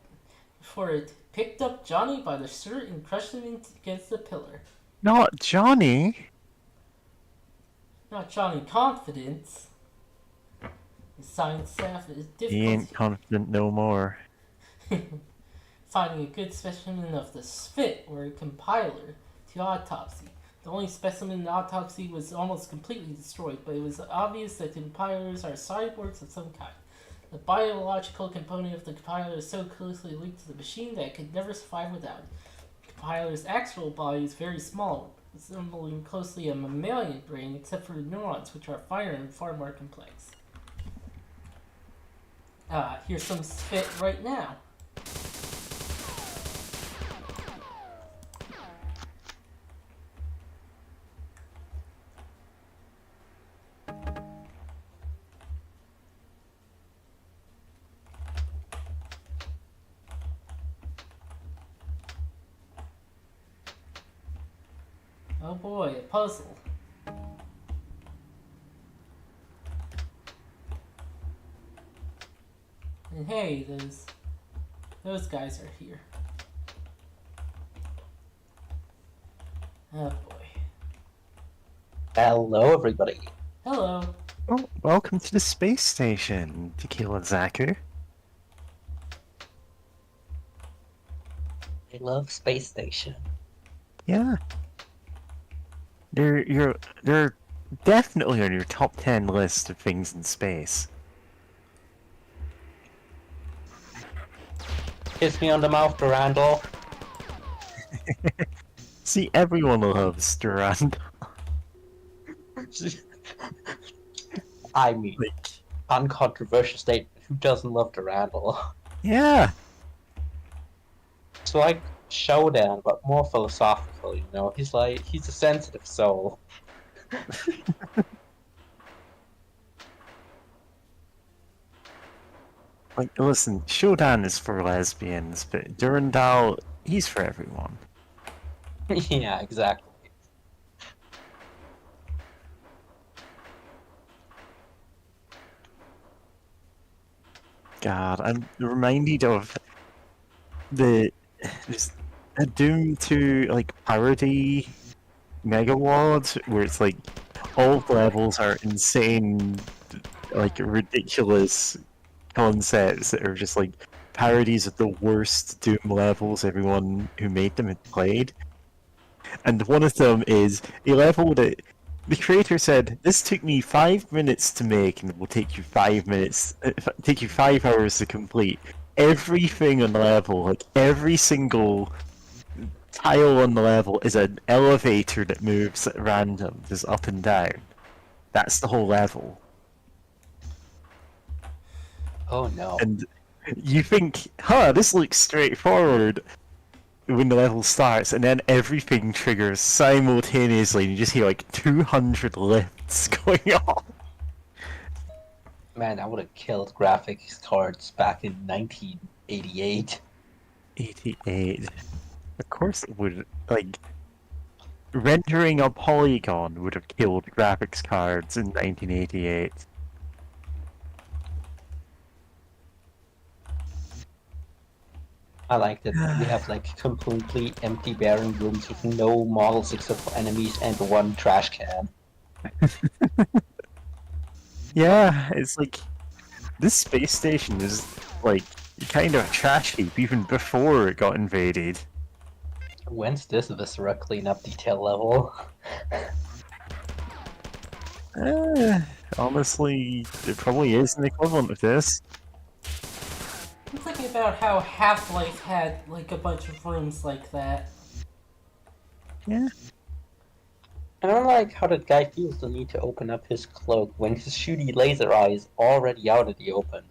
Johnny by the shirt and crushed him against the pillar. Not Johnny! Not Johnny Confidence. The science staff is difficult. He ain't confident no more. Finding a good specimen of the Spit or a compiler to autopsy. The only specimen in the autopsy was almost completely destroyed, but it was obvious that the compilers are cyborgs of some kind. The biological component of the compiler is so closely linked to the machine that it could never survive without it. The compiler's actual body is very small, resembling closely a mammalian brain except for the neurons, which are finer and far more complex. Here's some spit right now. Oh boy, a puzzle. And hey, those guys are here. Oh boy. Hello, everybody. Hello. Oh, welcome to the space station, Tequila Zaku. I love Space Station. Yeah. They're definitely on your top 10 list of things in space. Kiss me on the mouth, Durandal. See, everyone loves Durand. I mean, Like, uncontroversial statement. Who doesn't love Durandal? yeah. It's like Showdown, but more philosophical, you know? He's a sensitive soul. Like, listen, Shodan is for lesbians, but Durandal, he's for everyone. Yeah, exactly. God, I'm reminded of there's a Doom 2 like parody Megawad where it's like all the levels are insane, like ridiculous concepts that are just like parodies of the worst Doom levels everyone who made them had played. And one of them is a level that the creator said, "This took me 5 minutes to make, and it will take you 5 minutes, take you 5 hours to complete." Everything on the level, like every single tile on the level, is an elevator that moves at random, just up and down. That's the whole level. Oh no. And you think, "Huh, this looks straightforward." When the level starts, and then everything triggers simultaneously, and you just hear like 200 lifts going on. Man, I would have killed graphics cards back in 1988. 88. Of course it would. Like, rendering a polygon would have killed graphics cards in 1988. I like that we have like completely empty barren rooms with no models except for enemies and one trash can. Yeah, it's like this space station is like kind of a trash heap even before it got invaded. When's this Viscera cleanup detail level? Honestly, it probably is an equivalent of this. I'm thinking about how Half-Life had like a bunch of rooms like that. Yeah. I don't like how that guy feels the need to open up his cloak when his shooty laser eye is already out in the open.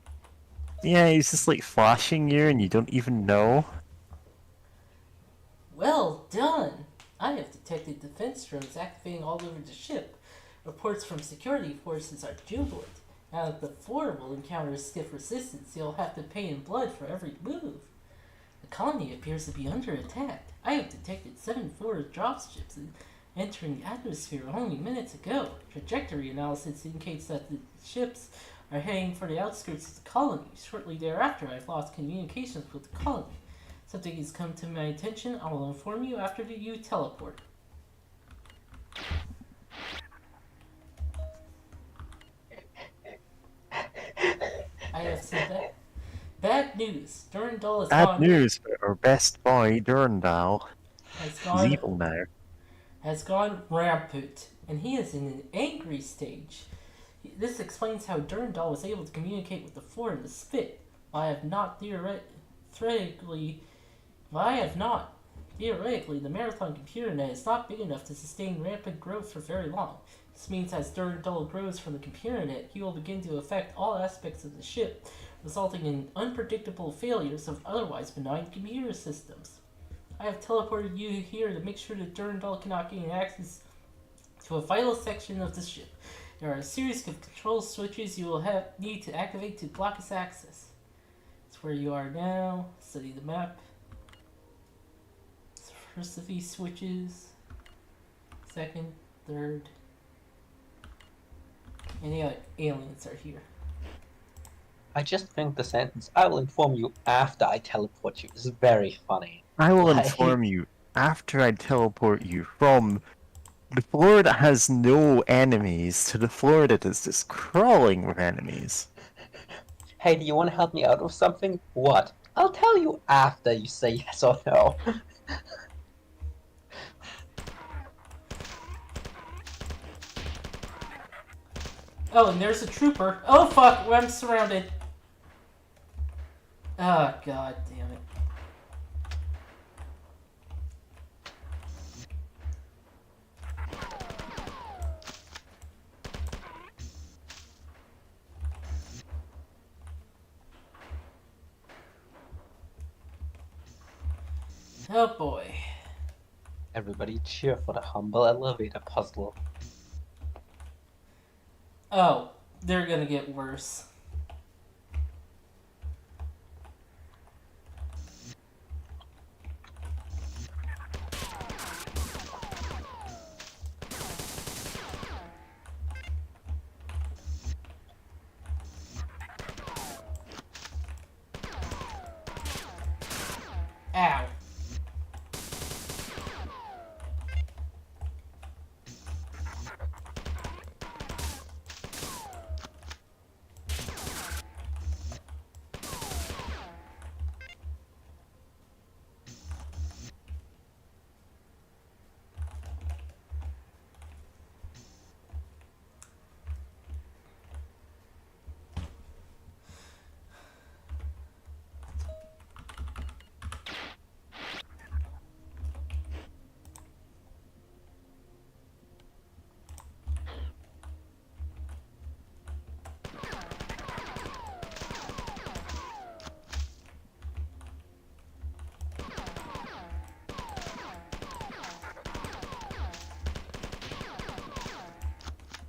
Yeah, he's just like flashing you and you don't even know. Well done! I have detected defense drones activating all over the ship. Reports from security forces are jubilant. Now that the floor will encounter stiff resistance, you'll have to pay in blood for every move. The colony appears to be under attack. I have detected 7 forward dropships entering the atmosphere only minutes ago. Trajectory analysis indicates that the ships are heading for the outskirts of the colony. Shortly thereafter, I've lost communications with the colony. Something has come to my attention. I will inform you after you teleport. I have said that. Bad news. Durandal Bad news for our best boy, Durandal. has He's gone evil now. has gone rampant, and he is in an angry stage. This explains how Durandal was able to communicate with the floor and the spit. While I have not theoretically, the Marathon computer net is not big enough to sustain rampant growth for very long. This means as Durandal grows from the computer net, he will begin to affect all aspects of the ship, resulting in unpredictable failures of otherwise benign computer systems. I have teleported you here to make sure that Durandal cannot gain access to a vital section of the ship. There are a series of control switches you will need to activate to block its access. It's where you are now. Study the map. It's the first of these switches. Second, third. And the aliens are here. I just think the sentence, I will inform you after I teleport you, is very funny. I will Like- inform you after I teleport you from the floor that has no enemies to the floor that is just crawling with enemies. Hey, do you want to help me out with something? What? I'll tell you after you say yes or no. Oh, and there's a trooper. Oh fuck, I'm surrounded. Oh god damn it. Oh boy. Everybody cheer for the humble elevator puzzle. Oh, they're gonna get worse. Ow.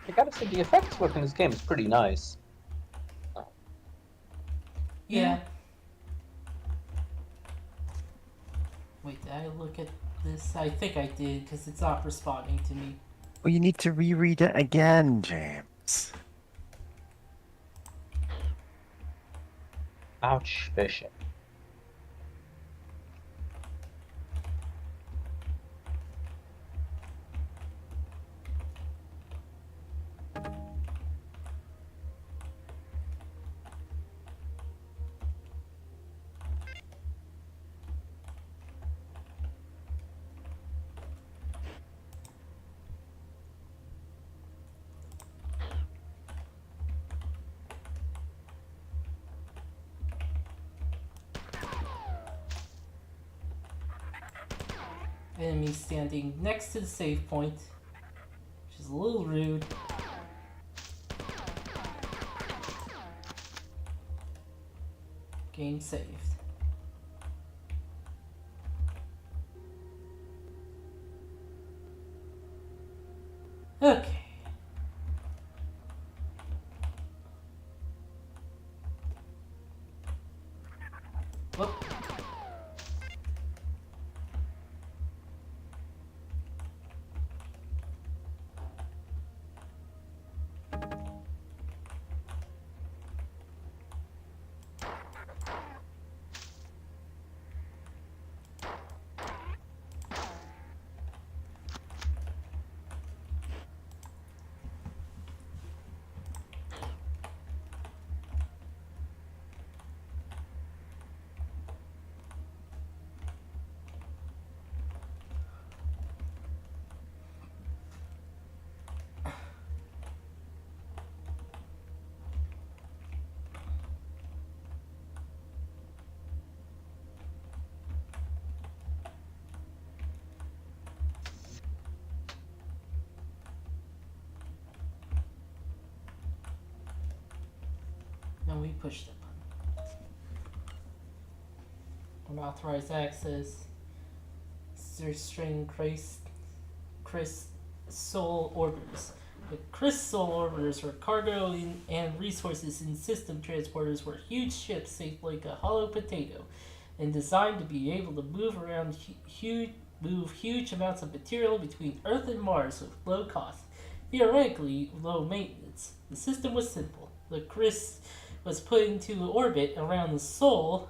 I gotta say, the effects work in this game is pretty nice. Yeah. Wait, did I look at this? I think I did, because it's not responding to me. Well, you need to reread it again, James. Ouch, Bishop. Enemy standing next to the save point, which is a little rude. Game saved. Okay. Whoop. Now we push the button. unauthorized access, restrain Chris Soul Orbiters. The Chris Soul Orbiters were cargo and resources in system transporters were huge ships shaped like a hollow potato and designed to be able to move around huge amounts of material between Earth and Mars with low cost, theoretically low maintenance. The system was simple. The Chris was put into orbit around the Sol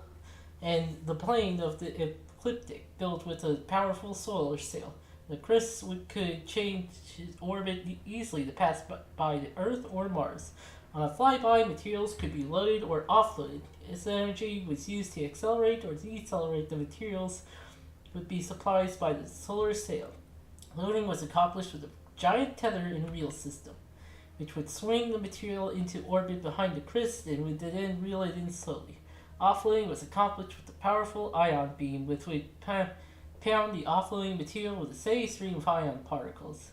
and the plane of the ecliptic, built with a powerful solar sail. The Chris could change his orbit easily to pass by the Earth or Mars. On a flyby, materials could be loaded or offloaded. Its energy was used to accelerate or decelerate the materials would be supplied by the solar sail. Loading was accomplished with a giant tether and reel system, which would swing the material into orbit behind the Chris and would then reel it in slowly. Offloading was accomplished with a powerful ion beam, which would pound the offloading material with a steady stream of ion particles.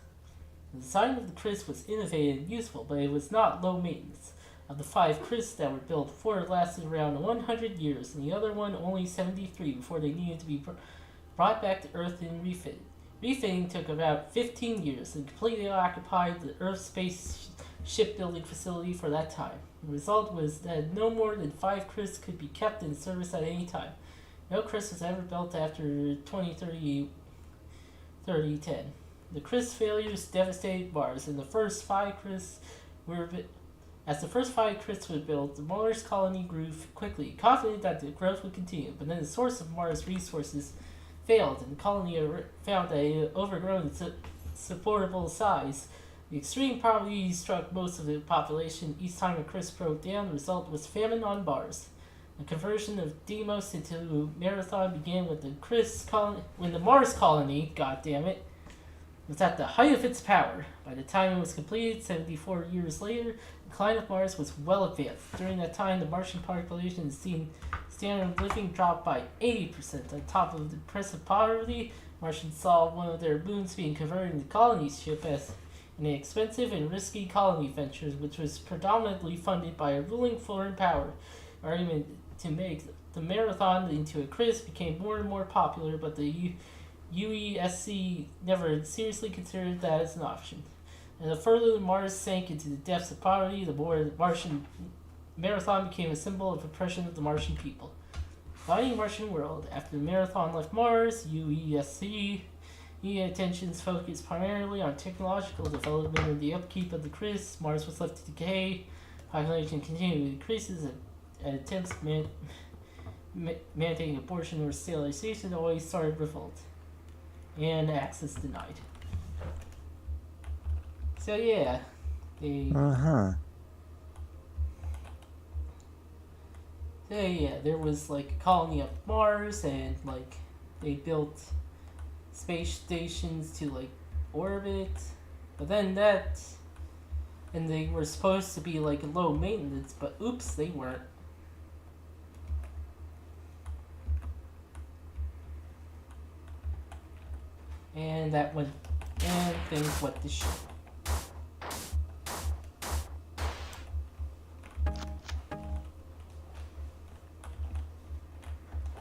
The design of the Chris was innovative and useful, but it was not low maintenance. Of the 5 Chris that were built, 4 lasted around 100 years, and the other one only 73 before they needed to be brought back to Earth and refitted. Refitting took about 15 years and completely occupied the Earth space shipbuilding facility for that time. The result was that no more than 5 Chris could be kept in service at any time. No Chris was ever built after 2010. The Chris failures devastated Mars, and the first 5 Chris were built, the Mars colony grew quickly, confident that the growth would continue. But then the source of Mars resources failed, and the colony found that it had overgrown its supportable size. The extreme poverty struck most of the population. Each time a Chris broke down, the result was famine on Mars. The conversion of Deimos into Marathon began with when the Mars colony, goddammit, was at the height of its power. By the time it was completed, 74 years later, the decline of Mars was well advanced. During that time, the Martian population had seen standard of living drop by 80%. On top of the depressive poverty, Martians saw one of their moons being converted into colony ship as an expensive and risky colony venture, which was predominantly funded by a ruling foreign power. Argument to make the Marathon into a Chris became more and more popular, but the UESC never seriously considered that as an option. And the further the Mars sank into the depths of poverty, the more the Martian Marathon became a symbol of oppression of the Martian people. Dividing Martian world. After the Marathon left Mars, UESC attentions focused primarily on technological development and the upkeep of the Chris. Mars was left to decay. Population continued to decrease and attempts mandating abortion or sterilization always started revolt. And access denied. So yeah, there was like a colony of Mars, and like they built space stations to like orbit, but then and they were supposed to be like low maintenance, but oops, they weren't. And things went to shit.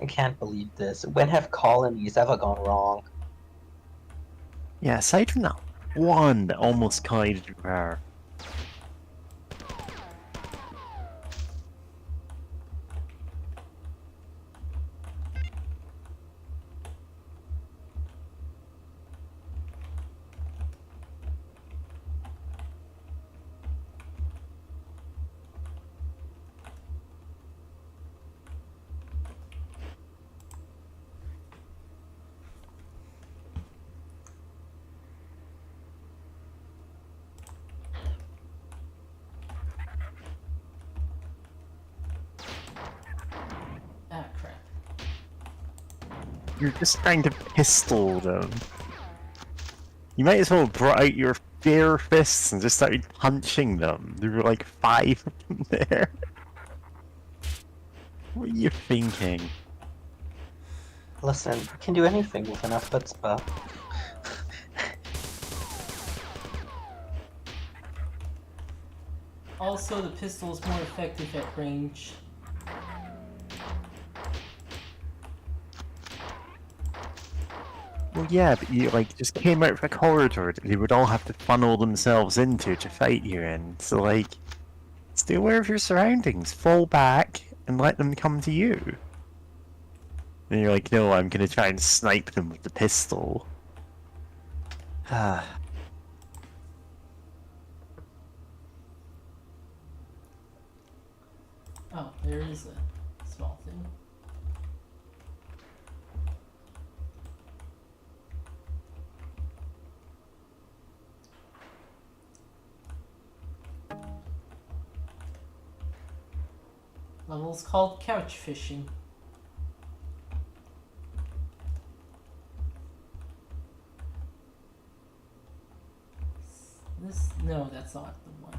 I can't believe this. When have colonies ever gone wrong? Yeah, aside from that one that almost collided with her. You're just trying to pistol them. You might as well have brought out your bare fists and just started punching them. There were like 5 of them there. What are you thinking? Listen, you can do anything with enough chutzpah. Also, the pistol is more effective at range. Well, yeah, but you like just came out of a corridor that they would all have to funnel themselves into to fight you in. So like, stay aware of your surroundings. Fall back and let them come to you. And you're like, no, I'm gonna try and snipe them with the pistol. Ah. Oh, there is a small thing. Level's called couch fishing. This, no, that's not the one.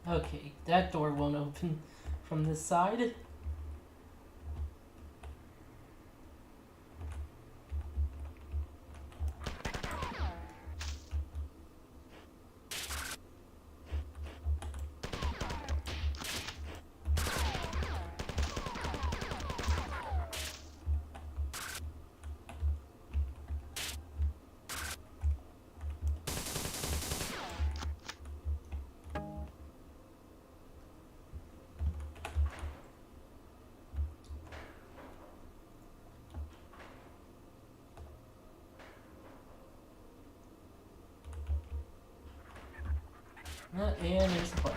Okay, that door won't open from this side. And there's the bunch.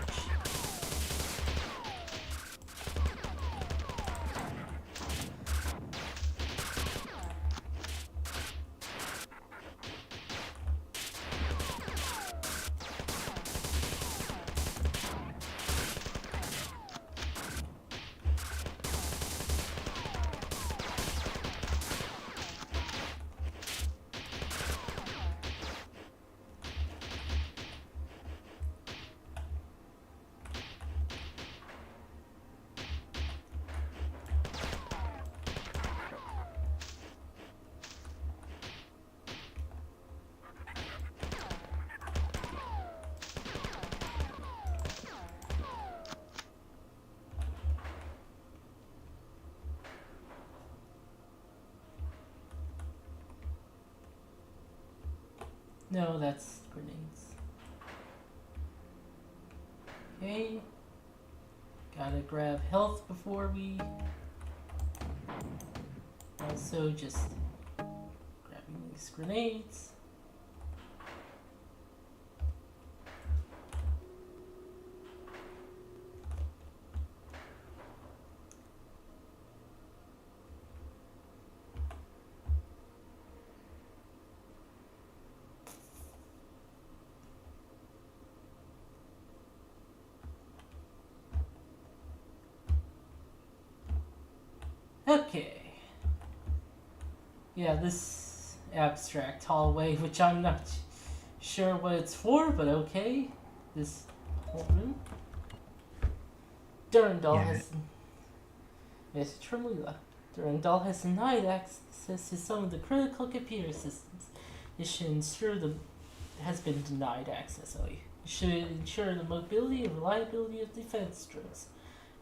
No, that's grenades. Okay. Gotta grab health before we... Also just grabbing these grenades. Okay. Yeah, this abstract hallway, which I'm not sure what it's for, but okay. This whole room. Durandal Yeah. has... Message from Leela. Durandal has denied access to some of the critical computer systems. This should ensure the... has been denied access, It should ensure the mobility and reliability of defense drones.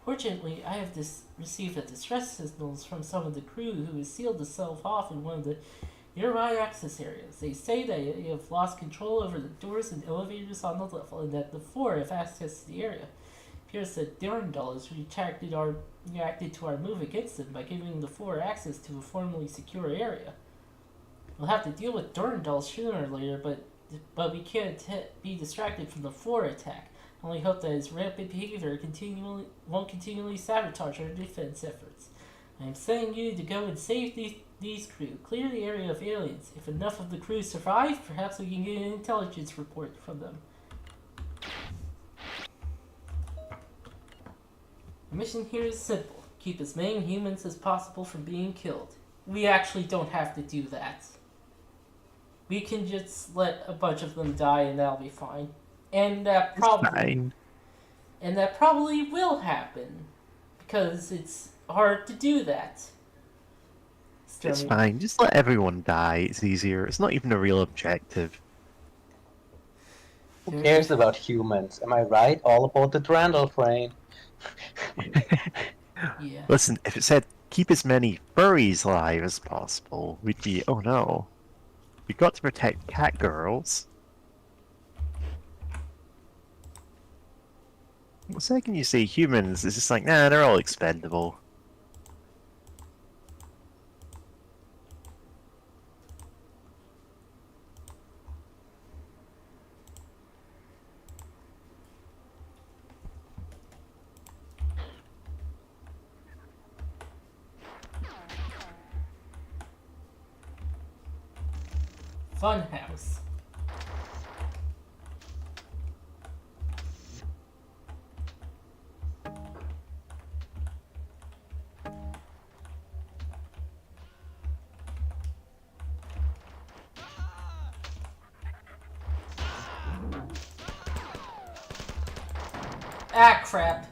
Fortunately, I have received a distress signals from some of the crew who has sealed themselves off in one of the nearby access areas. They say that they have lost control over the doors and elevators on the level, and that the four have access to the area. It appears that Durandal has reacted to our move against them by giving the four access to a formerly secure area. We'll have to deal with Durandal sooner or later, but we can't be distracted from the four attack. I only hope that his rampant behavior won't continually sabotage our defense efforts. I am sending you to go and save these crew. Clear the area of aliens. If enough of the crew survive, perhaps we can get an intelligence report from them. The mission here is simple. Keep as many humans as possible from being killed. We actually don't have to do that. We can just let a bunch of them die and that'll be fine. And that Fine. probably will happen. Because it's hard to do that. It's fine. Just let everyone die. It's easier. It's not even a real objective. Who cares about humans? Am I right? All about the Durandal brain. Yeah. Listen, if it said keep as many furries alive as possible, we'd be, oh no. We've got to protect cat girls. The second you say humans, it's just like, nah, they're all expendable. Funhouse. Ah, crap.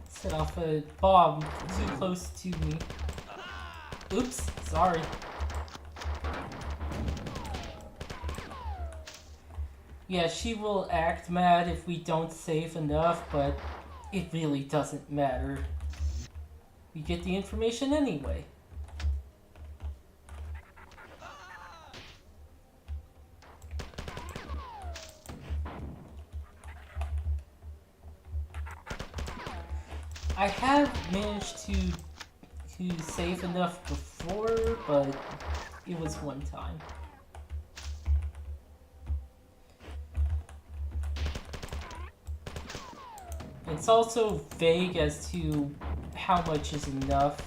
Set off a bomb too close to me. Oops, sorry. Yeah, she will act mad if we don't save enough, but it really doesn't matter. We get the information anyway. I have managed to save enough before, but it was one time. It's also vague as to how much is enough.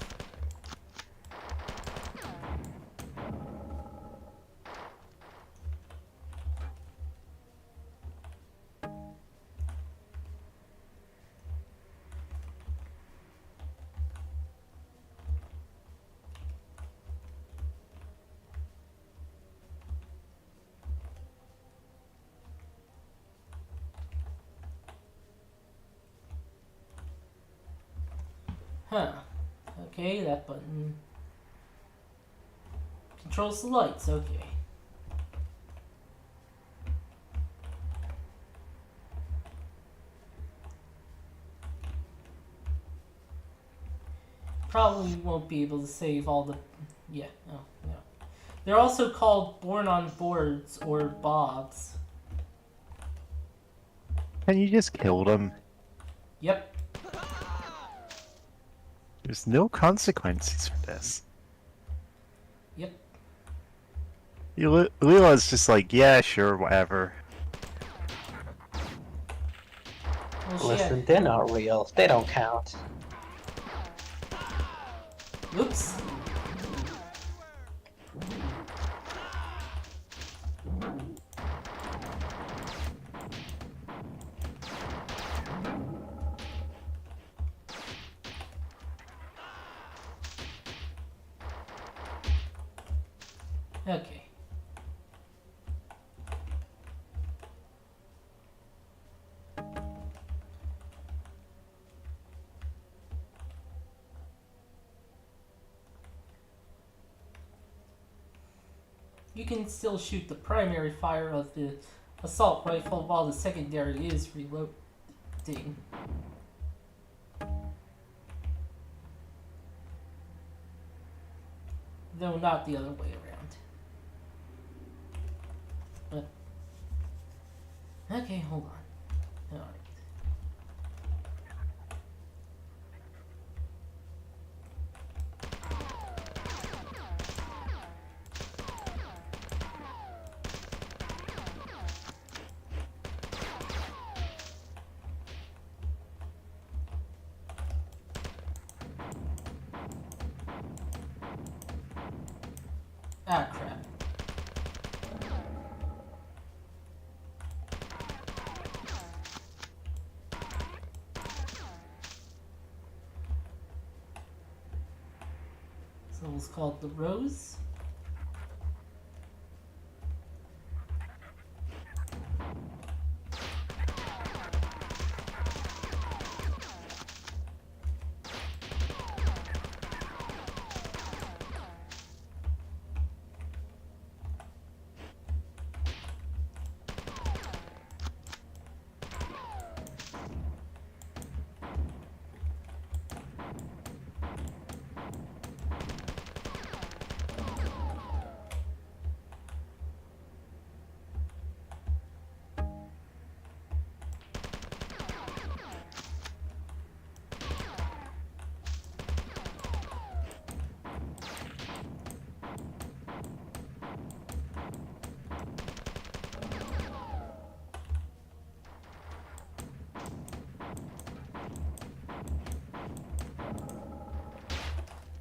Huh. Okay, that button controls the lights, okay. Probably won't be able to save all the... Yeah, no. They're also called Born on Boards, or Bobs. Can you just kill them? Yep. There's no consequences for this. Yep. Leela's just like, yeah, sure, whatever. Well, Listen, they're not real. They don't count. Oops. Okay. you can still shoot the primary fire of the assault rifle while the secondary is reloading. Though not the other way around. But, okay, hold on. Alright. Ah, crap. So it's called the Rose.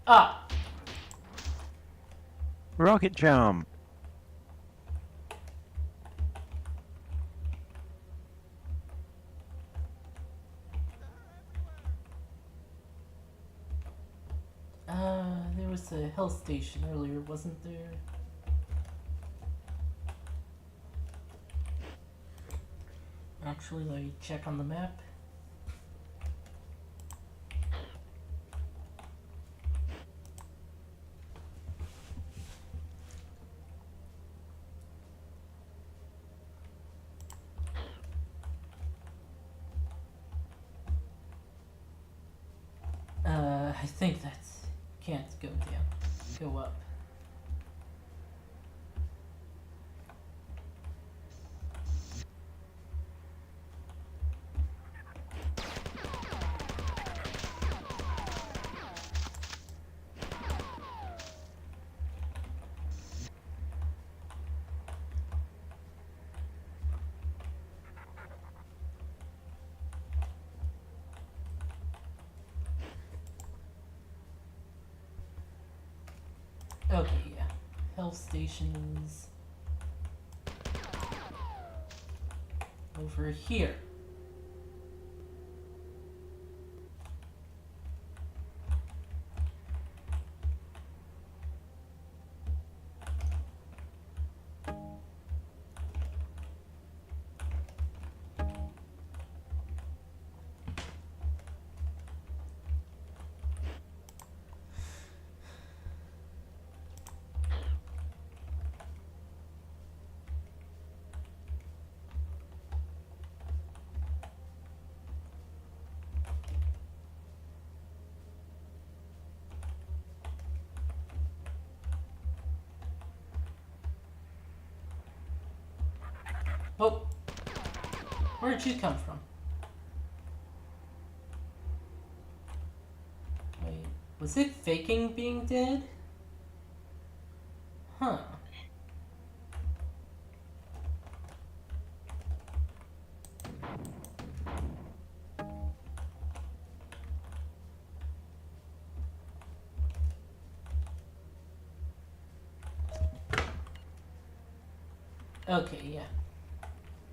Ah! Rocket jump. There was a health station earlier, wasn't there? Actually, let me check on the map. I think that's can't go down. Go up. Okay, yeah. Health stations over here. Oh, where'd you come from? Wait, was it faking being dead? Huh. Okay, yeah.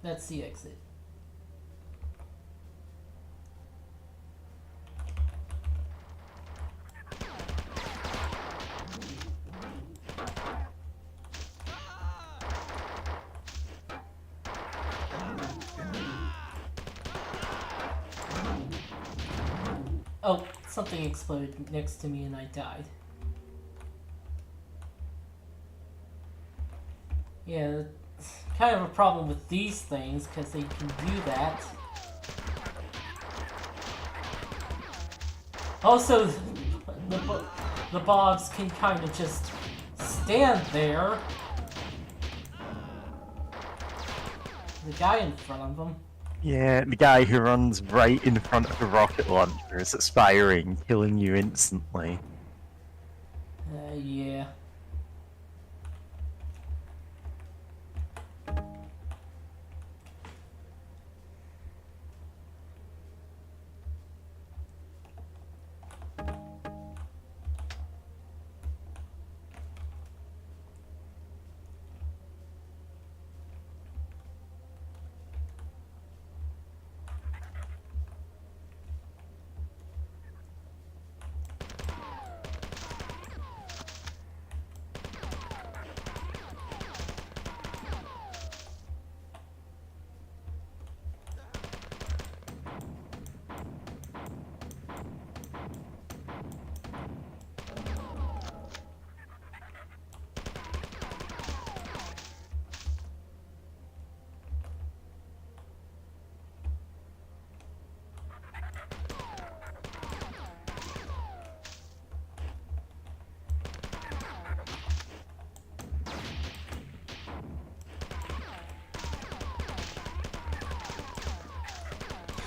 That's the exit. Oh, something exploded next to me and I died. Yeah, it's kind of a problem with these things because they can do that. Also, the bobs can kind of just stand there. The guy in front of them. Yeah, the guy who runs right in front of a rocket launcher is expiring, killing you instantly. Yeah.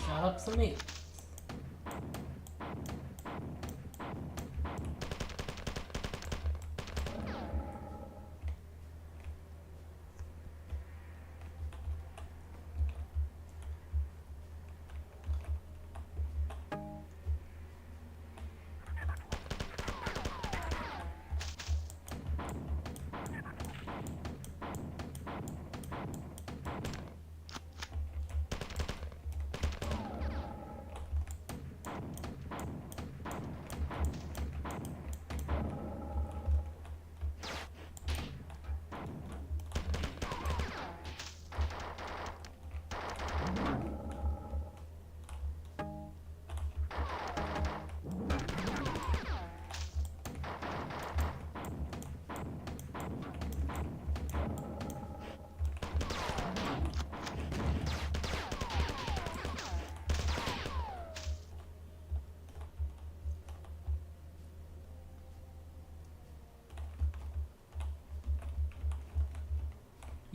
Shut up some meat.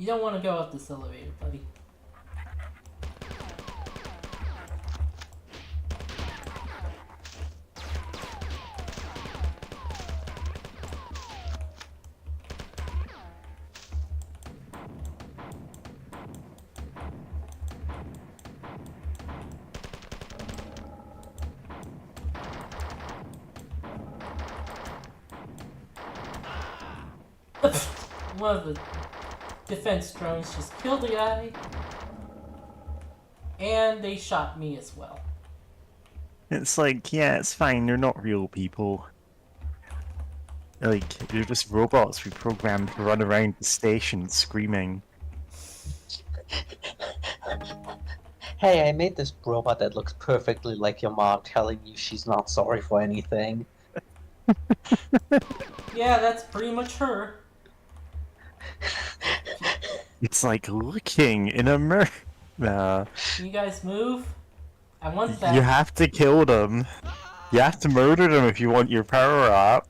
You don't want to go up this elevator, buddy. One of the defense drones just killed the guy, and they shot me as well. It's like, yeah, it's fine, they're not real people. Like, they're just robots we programmed to run around the station screaming. Hey, I made this robot that looks perfectly like your mom telling you she's not sorry for anything. Yeah, that's pretty much her. It's like looking in a mirror. Nah, Can you guys move? I want that. you have to kill them. You have to murder them if you want your power up.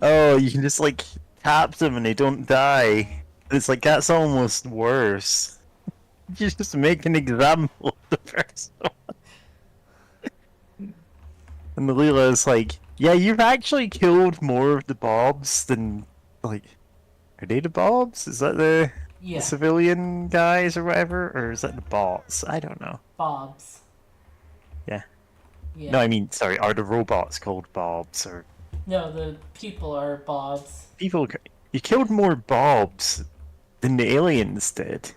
Oh, you can just like tap them and they don't die. It's like that's almost worse. You just make an example of the person. And the Leela is like, yeah, you've actually killed more of the Bobs than like, are they the Bobs? Is that the Yeah, civilian guys or whatever, or is that the bots? I don't know. Bobs. Yeah. Yeah. No, I mean, sorry, are the robots called Bobs or No, the people are Bobs. people? You killed more Bobs than the aliens did.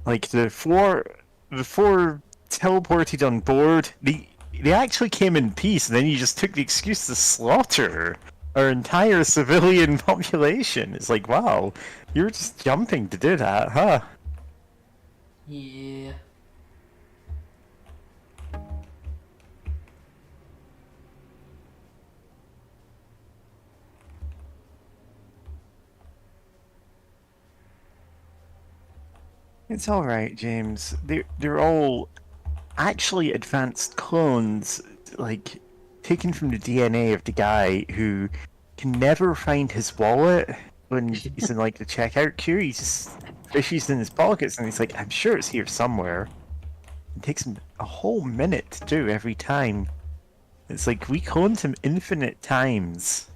Like the four teleported on board. They actually came in peace, and then you just took the excuse to slaughter our entire civilian population. It's like, wow, you're just jumping to do that, huh? Yeah. It's all right, James. They're all actually advanced clones, like taken from the DNA of the guy who can never find his wallet when he's in like the checkout queue. He just fishes in his pockets, and he's like, "I'm sure it's here somewhere." It takes him a whole minute to do every time. It's like we cloned him infinite times,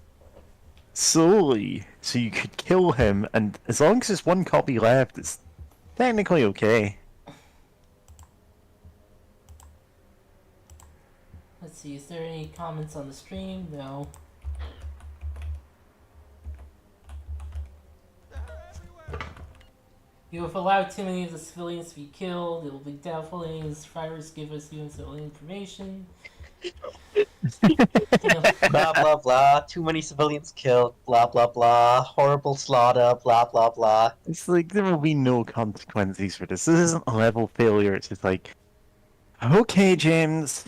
slowly, so you could kill him, and as long as there's one copy left, it's technically okay. Let's see, is there any comments on the stream? No. You have allowed too many of the civilians to be killed. It will be doubtful any of the survivors give us useful information. Blah blah blah. Too many civilians killed. Blah blah blah. Horrible slaughter. Blah blah blah. It's like there will be no consequences for this. This isn't a level failure. It's just like, okay, James.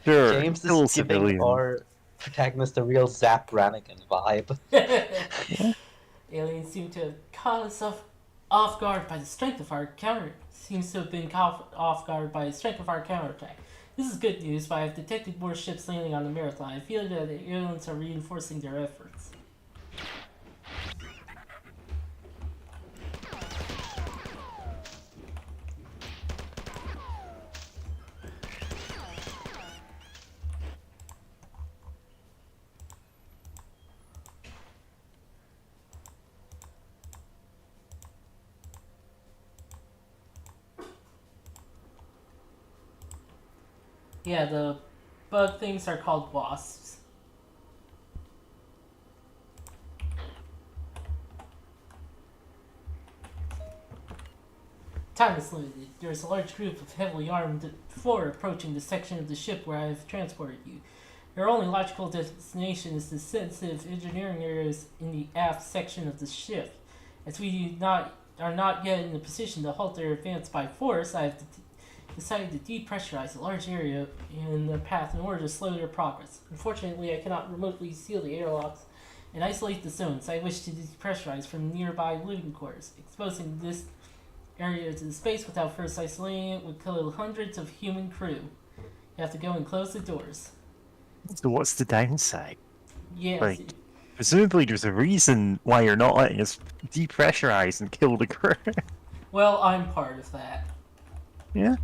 Sure, James kill is giving civilians. our protagonist a real Zap Brannigan vibe. Aliens seem to have caught us off guard by the strength of our seems to have been caught off guard by the strength of our counterattack. This is good news, but I have detected more ships landing on the marathon. I feel that the aliens are reinforcing their efforts. Yeah, the bug things are called wasps. Time is limited. There is a large group of heavily armed four approaching the section of the ship where I have transported you. Your only logical destination is the sensitive engineering areas in the aft section of the ship. As we are not yet in a position to halt their advance by force, I have decided to depressurize a large area in their path in order to slow their progress. Unfortunately, I cannot remotely seal the airlocks and isolate the zones. I wish to depressurize from nearby living quarters. Exposing this area to the space without first isolating it would kill hundreds of human crew. You have to go and close the doors. So what's the downside? Yes. Like, presumably there's a reason why you're not letting us depressurize and kill the crew. Well, I'm part of that. Yeah.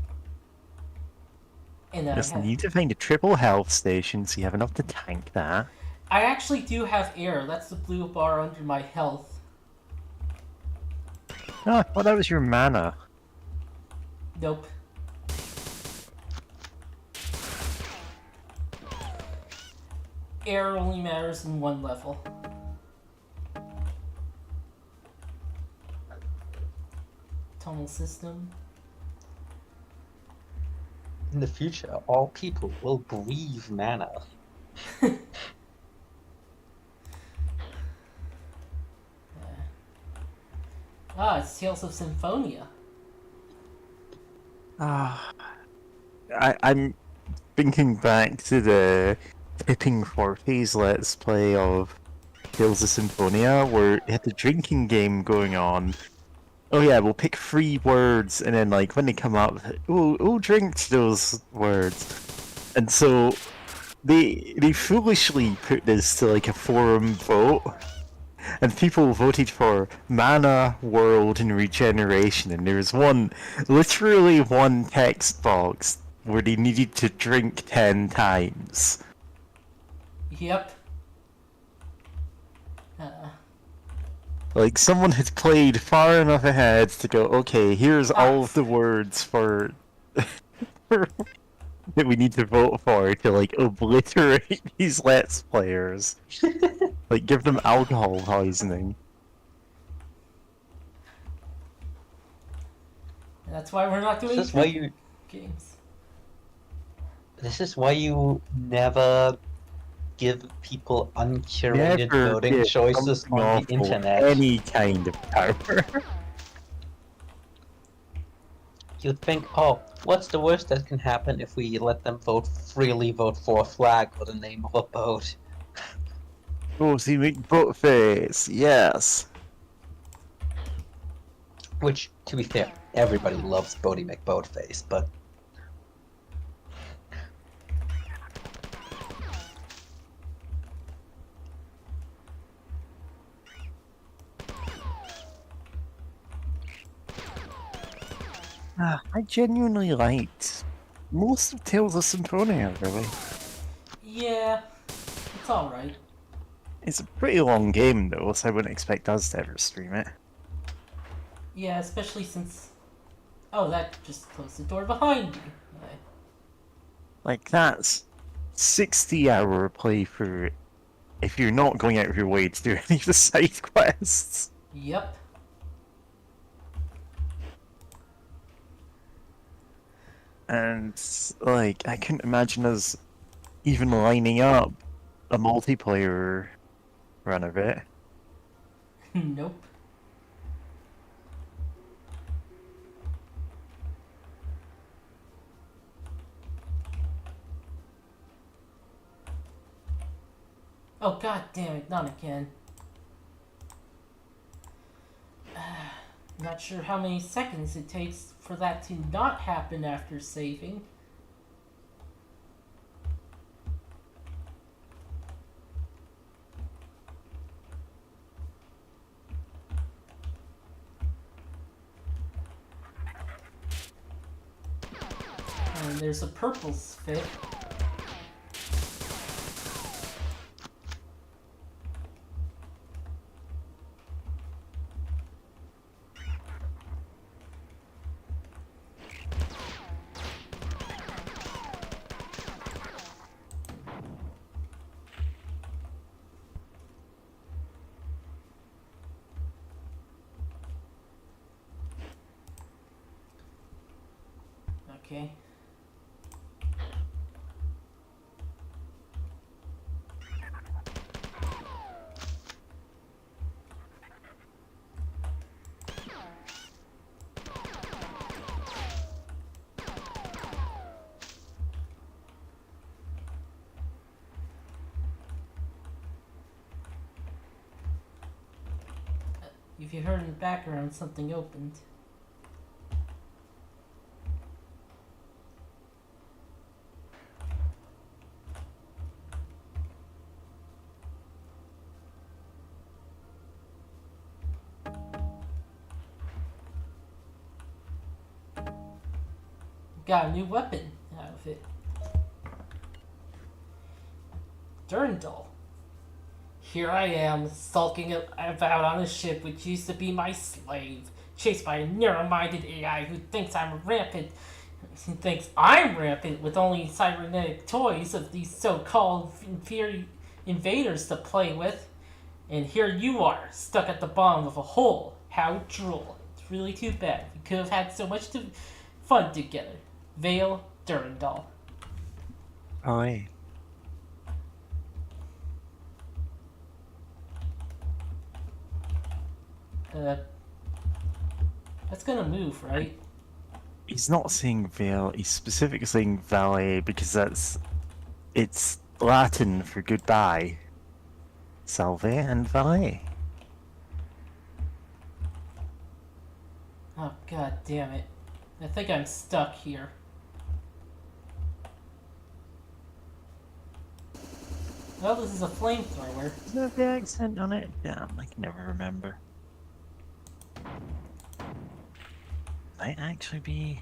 And Just need to find a triple health station so you have enough to tank that. I actually do have air. That's the blue bar under my health. Oh, well, that was your mana. Nope. Air only matters in one level. Tunnel system. In the future, all people will breathe mana. It's Tales of Symphonia. I'm thinking back to the Tipping for Phase Let's Play of Tales of Symphonia, where it had the drinking game going on. Oh yeah, we'll pick 3 words, and then like when they come up, who drinks those words? And so they foolishly put this to like a forum vote, and people voted for mana, world, and regeneration. And there was literally one text box where they needed to drink 10 times. Yep. Like, someone had played far enough ahead to go, okay, here's all of the words for that we need to vote for to, like, obliterate these Let's Players. Like, give them alcohol poisoning. And that's why we're not doing This is why you. games. This is why you never give people uncurated Never voting give choices something on the awful internet. any kind of power. You'd think, oh, what's the worst that can happen if we let them freely vote for a flag for the name of a boat? Oh, see, make boat face, yes. Which, to be fair, Everybody loves Bodie McBoatface, but I genuinely liked most of Tales of Symphonia, really. Yeah, it's alright. It's a pretty long game, though, so I wouldn't expect us to ever stream it. Yeah, especially since. Oh, that just closed the door behind you. Like, that's 60-hour playthrough if you're not going out of your way to do any of the side quests. Yep. And, like, I couldn't imagine us even lining up a multiplayer run of it. Nope. Oh, god damn it, not again. Not sure how many seconds it takes for that to not happen after saving. And there's a purple spit. Okay. If you heard in the background, something opened. Got a new weapon out of it. Durandal. Here I am, sulking about on a ship which used to be my slave, chased by a narrow-minded AI who thinks I'm rampant. He thinks I'm rampant with only cybernetic toys of these so-called inferior invaders to play with. And here you are, stuck at the bottom of a hole. How droll. It's really too bad. We could have had so much fun together. Vale Durandal. Oh, hey. That's gonna move, right? He's not saying Vale, he's specifically saying valet because it's Latin for goodbye. Salve and valet. Oh, god damn it. I think I'm stuck here. Well, this is a flamethrower. Is there the accent on it? Damn, I can never remember. Might actually be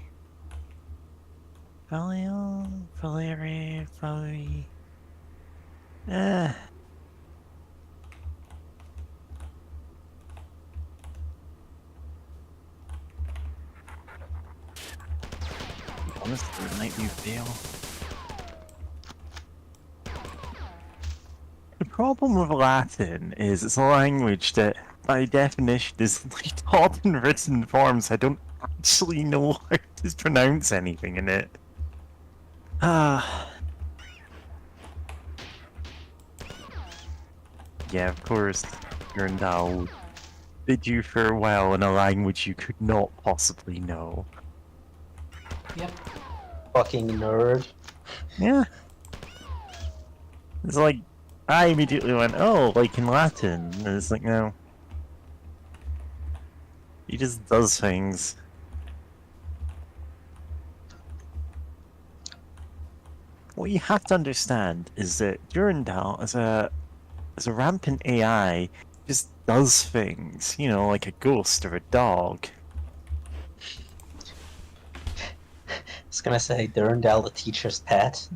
Valeo, Valeri, Valerie. Honestly, it might be Vale. The problem with Latin is it's a language that, by definition, is like taught in written forms. I don't actually know how to pronounce anything in it. Yeah, of course, Durandal bid you farewell in a language you could not possibly know. Yep. fucking nerd. Yeah. It's like, I immediately went, oh, like in Latin. And it's like, no. He just does things. what you have to understand is that Durandal, as a rampant AI, just does things, you know, like a ghost or a dog. I was gonna say Durandal, the teacher's pet.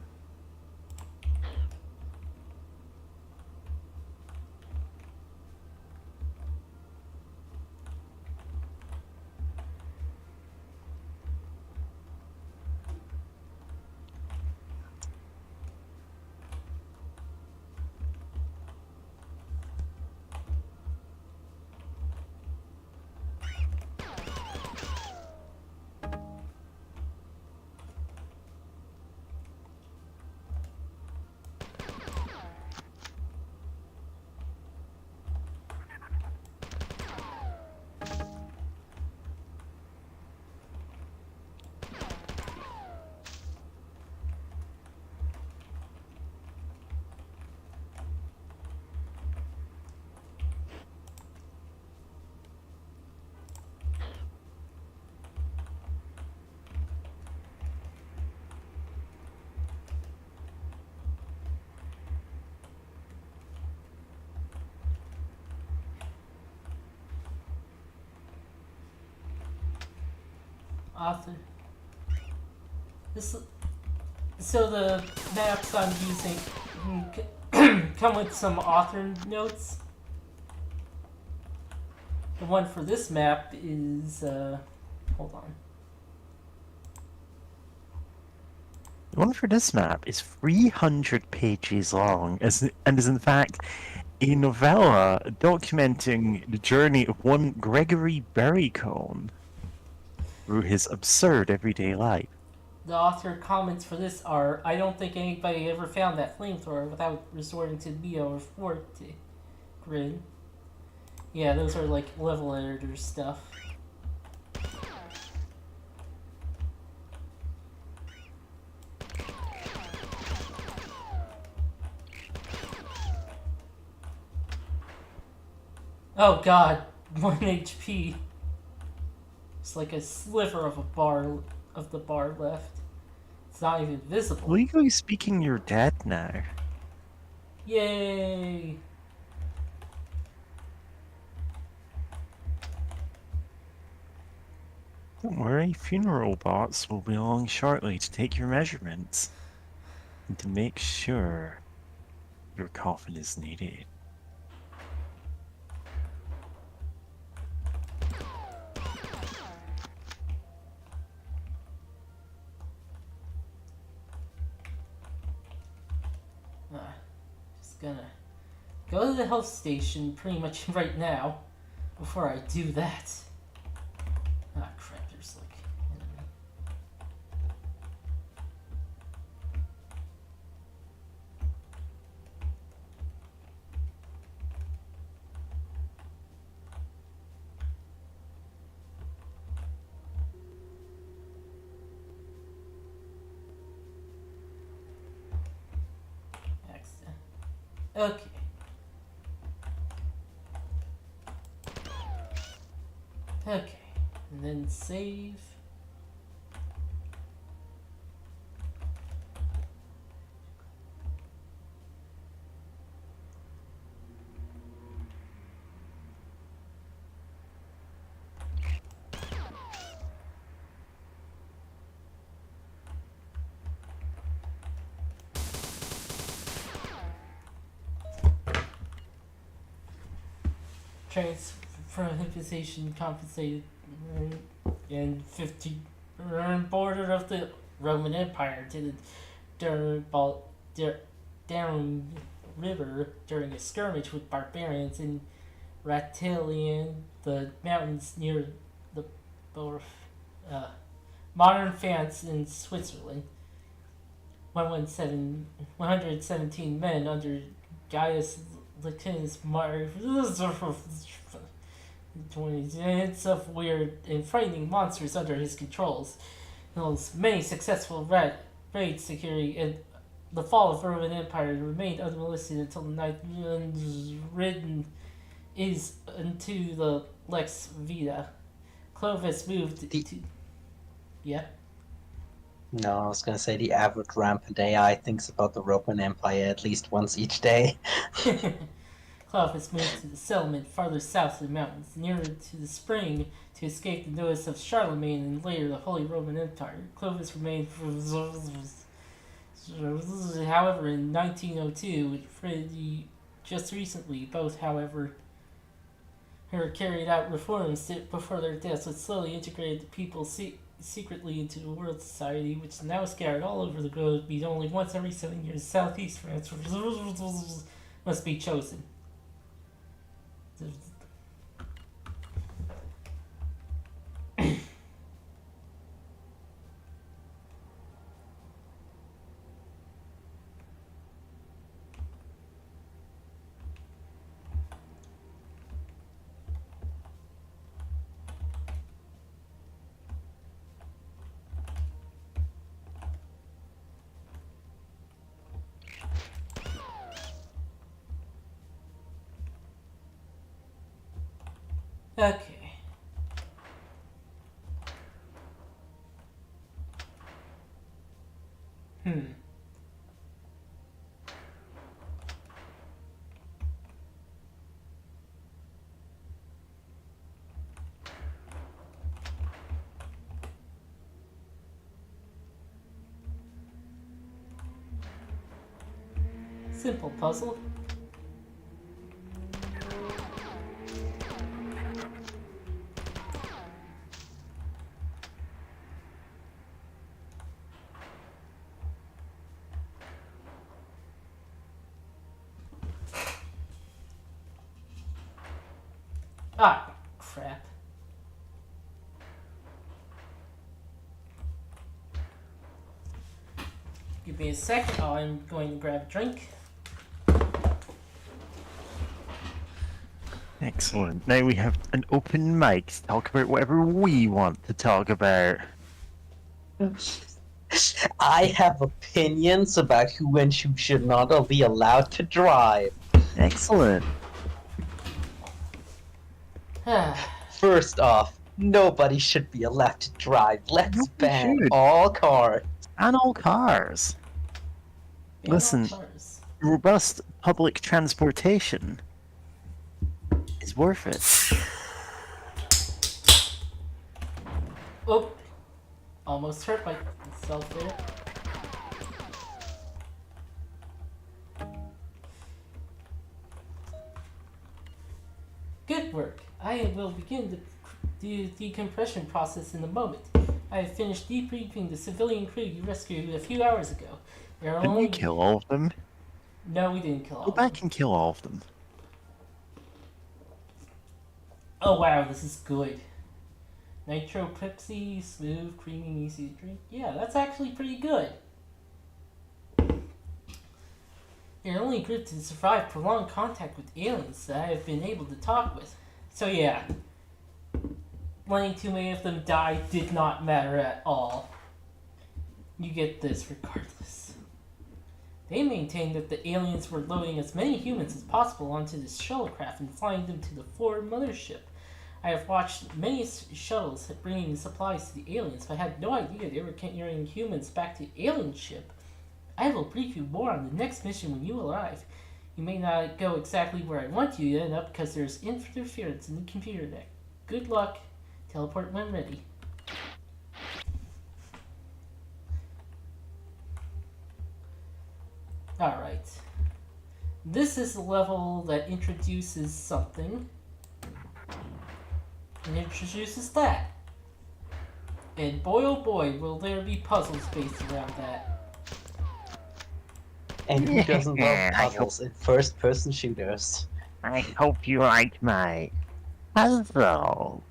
Author. This, so the maps I'm using come with some author notes. The one for this map is, hold on. The one for this map is 300 pages long, and is in fact a novella documenting the journey of one Gregory Berrycombe through his absurd everyday life. The author comments for this are, I don't think anybody ever found that flamethrower without resorting to Neo or Forte. Grid. Yeah, those are like level editor stuff. Oh god, 1 HP. It's like a sliver of the bar left. It's not even visible. Legally speaking, you're dead now. Yay! Don't worry, funeral bots will be along shortly to take your measurements and to make sure your coffin is needed. Just gonna go to the health station pretty much right now before I do that. Ah, crap, there's like enemy. Accident. Okay. Okay. And then save. Transformation compensated in 50 border of the Roman Empire to the Darum River during a skirmish with barbarians in Ratilian, the mountains near the modern France in Switzerland. 117 men under Gaius Licinius Martyr 20 units of weird and frightening monsters under his controls. Those many successful raids security and the fall of Roman Empire remained unmolested until the night written is into the Lex Vita. Clovis moved to... Yeah? No, I was gonna say the average rampant AI thinks about the Roman Empire at least once each day. Clovis moved to the settlement farther south of the mountains, nearer to the spring, to escape the notice of Charlemagne and later the Holy Roman Empire. Clovis remained however, in 1902, just recently, both, however, who carried out reforms before their deaths, which slowly integrated the people secretly into the world society, which is now scattered all over the globe, beat only once every 7 years. Southeast France must be chosen. Okay. Simple puzzle. Ah, crap. Give me a sec. I'm going to grab a drink. Excellent. Now we have an open mic to talk about whatever we want to talk about. I have opinions about who and who should not be allowed to drive. Excellent. First off, nobody should be allowed to drive. Let's Nobody ban should. all cars. And all cars. Listen. Robust public transportation is worth it. Oh, almost hurt myself there. Good work. I will begin the decompression process in a moment. I have finished debriefing the civilian crew you rescued a few hours ago. There are Didn't only... you kill all of them? No, we didn't kill all Go of them. back and kill all of them. Oh wow, this is good. Nitro Pepsi, smooth, creamy, easy to drink. Yeah, that's actually pretty good. You're the only group to survive prolonged contact with aliens that I have been able to talk with. So yeah, letting too many of them die did not matter at all. You get this regardless. They maintained that the aliens were loading as many humans as possible onto this shuttlecraft and flying them to the Ford mothership. I have watched many shuttles bringing supplies to the aliens, but I had no idea they were carrying humans back to the alien ship. I will brief you more on the next mission when you arrive. You may not go exactly where I want you to end up because there's interference in the computer net. Good luck. Teleport when ready. Alright. This is the level that introduces something. And introduces that. And boy oh boy, will there be puzzles based around that. And who doesn't love Yeah, I puzzles in first-person shooters? I hope you like my puzzle.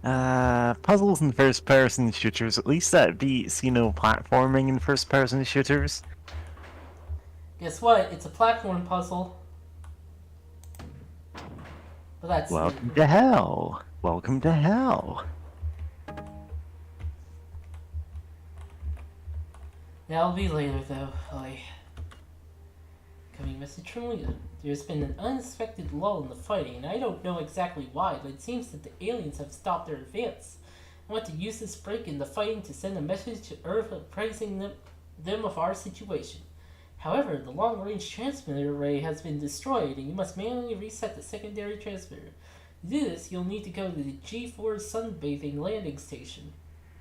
Puzzles in first-person shooters, at least that beats, platforming in first-person shooters. Guess what? It's a platform puzzle. But that's... Welcome to hell. Welcome to hell. That'll be later, though. Coming message from Lita. There's been an unexpected lull in the fighting, and I don't know exactly why, but it seems that the aliens have stopped their advance. I want to use this break in the fighting to send a message to Earth appraising them of our situation. However, the long-range transmitter array has been destroyed, and you must manually reset the secondary transmitter. To do this, you'll need to go to the G4 sunbathing landing station.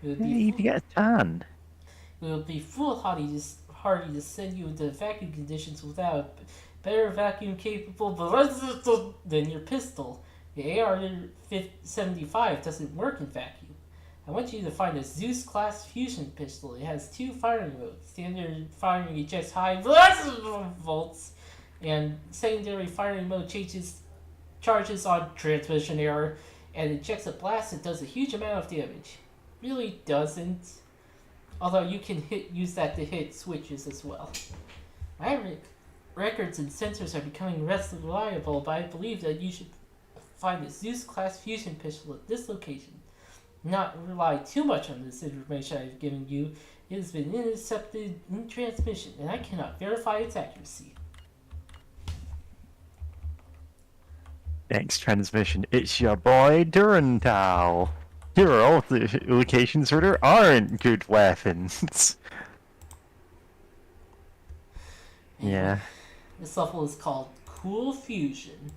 It would You be need to get a tan. it would be foolhardy to send you into vacuum conditions without a better vacuum-capable ballistic than your pistol. The AR-75 doesn't work in vacuum. I want you to find a Zeus-class fusion pistol. It has 2 firing modes. Standard firing ejects high volts, and secondary firing mode charges on transmission error, and ejects a blast that does a huge amount of damage. Really doesn't. Although you can use that to hit switches as well. My records and sensors are becoming less reliable, but I believe that you should find a Zeus-class fusion pistol at this location. Not rely too much on this information I've given you. It has been intercepted in transmission, and I cannot verify its accuracy. Next transmission, it's your boy Durantal. Here are all the locations where there aren't good weapons. Yeah. This level is called Cool Fusion.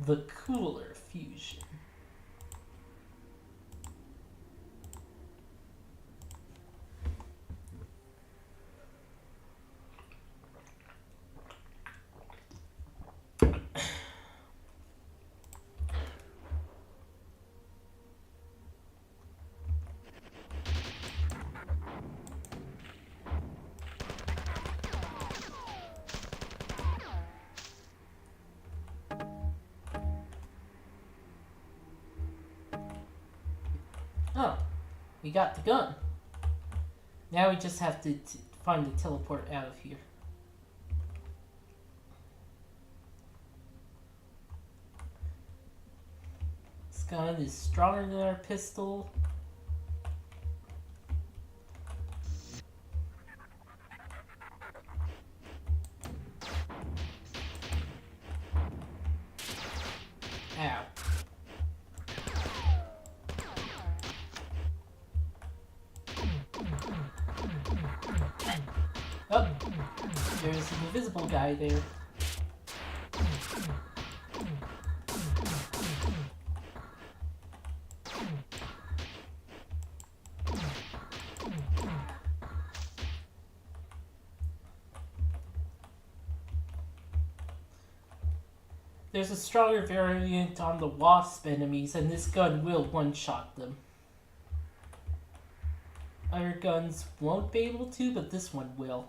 The Cooler Fusion. Oh, we got the gun. Now we just have to find the teleport out of here. This gun is stronger than our pistol. Ow. Oh, there's an invisible guy there. There's a stronger variant on the Wasp enemies, and this gun will one-shot them. Other guns won't be able to, but this one will.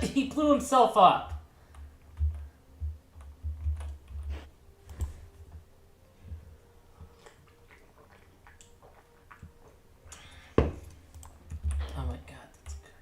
He blew himself up. Oh my god, that's great.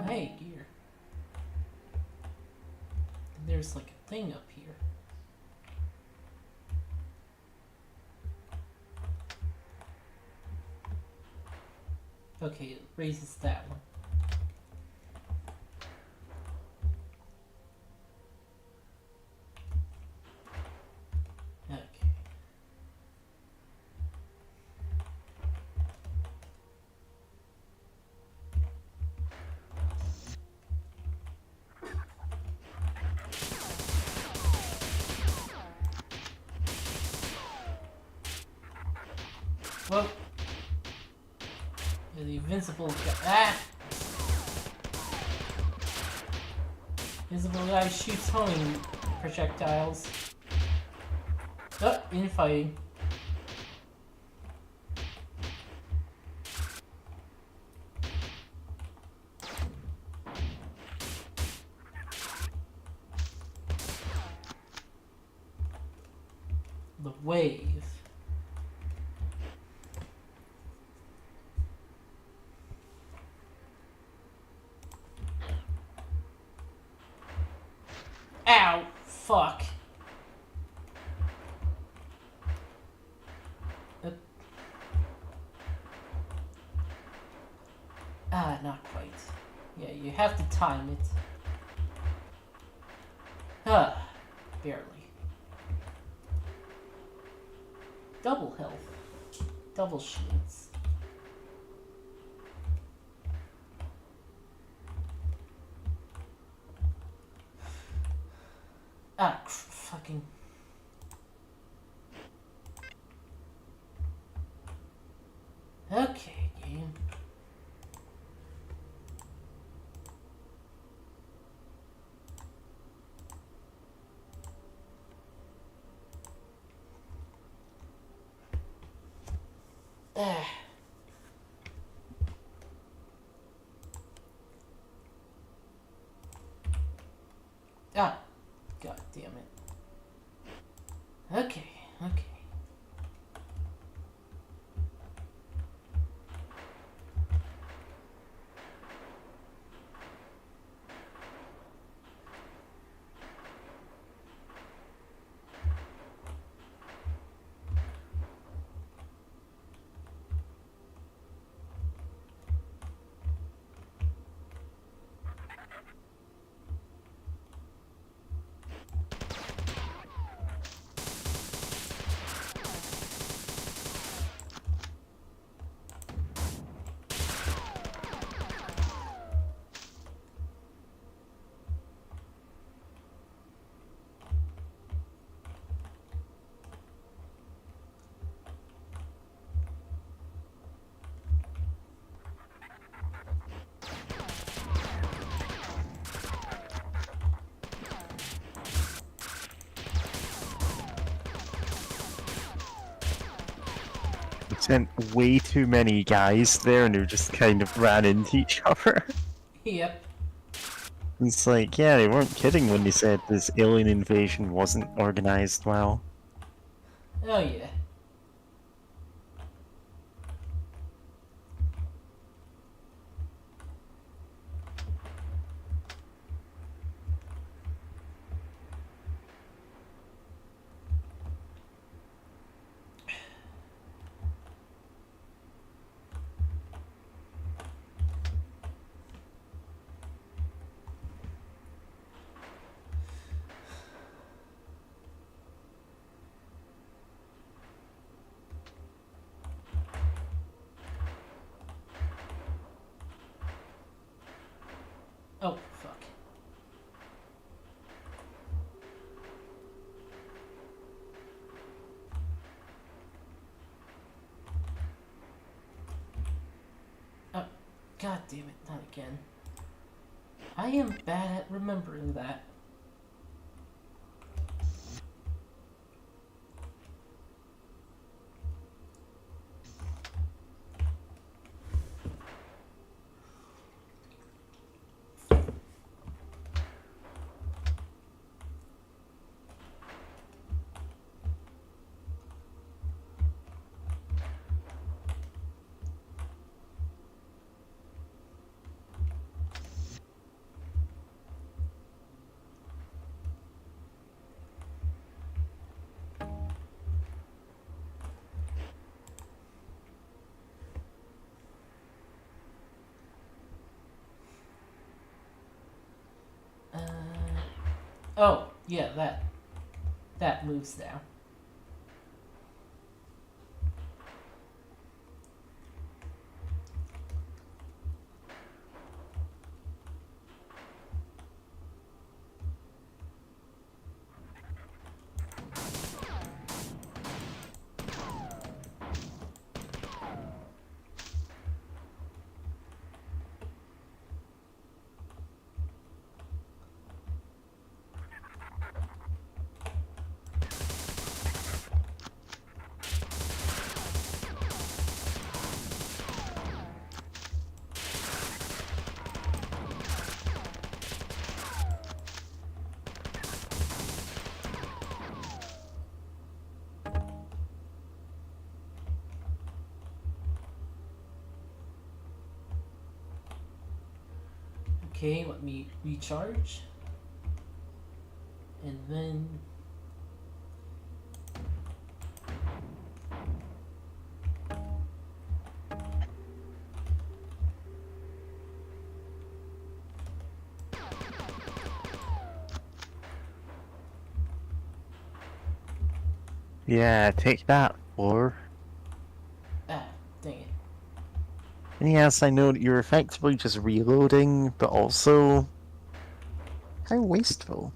Hey, gear. There's like a thing up here. Okay, it raises that one. Okay. Whoa. Yeah, the invincible guy. Ah! Invisible guy shoots homing projectiles. Oh, infighting. The wave. Ow! Fuck. Not quite. Yeah, you have to time it. Huh. Barely. Double health. Double shields. Fucking. Okay, game. Ah. Ah. God damn it. Okay, okay. Sent way too many guys there and who just kind of ran into each other. Yep. It's like, yeah, they weren't kidding when they said this alien invasion wasn't organized well. Oh yeah. Oh, fuck. Oh, god damn it, not again. I am bad at remembering that. Oh, yeah, that moves now. Okay, let me recharge. And then... Yeah, take that, Floor. Ah, dang it. And yes, I know that you're effectively just reloading, but also how wasteful.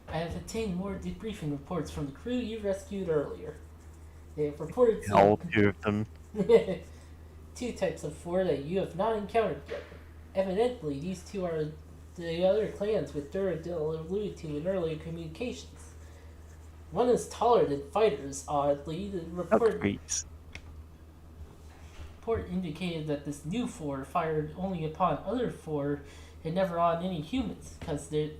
I have obtained more debriefing reports from the crew you rescued earlier. They have reported All seeing two of them. two types of four that you have not encountered yet. Evidently, these two are the other clans with Duradil alluded to in earlier communications. One is taller than fighters, oddly. The Upgrades. report indicated that this new four fired only upon other four and never on any humans, because they're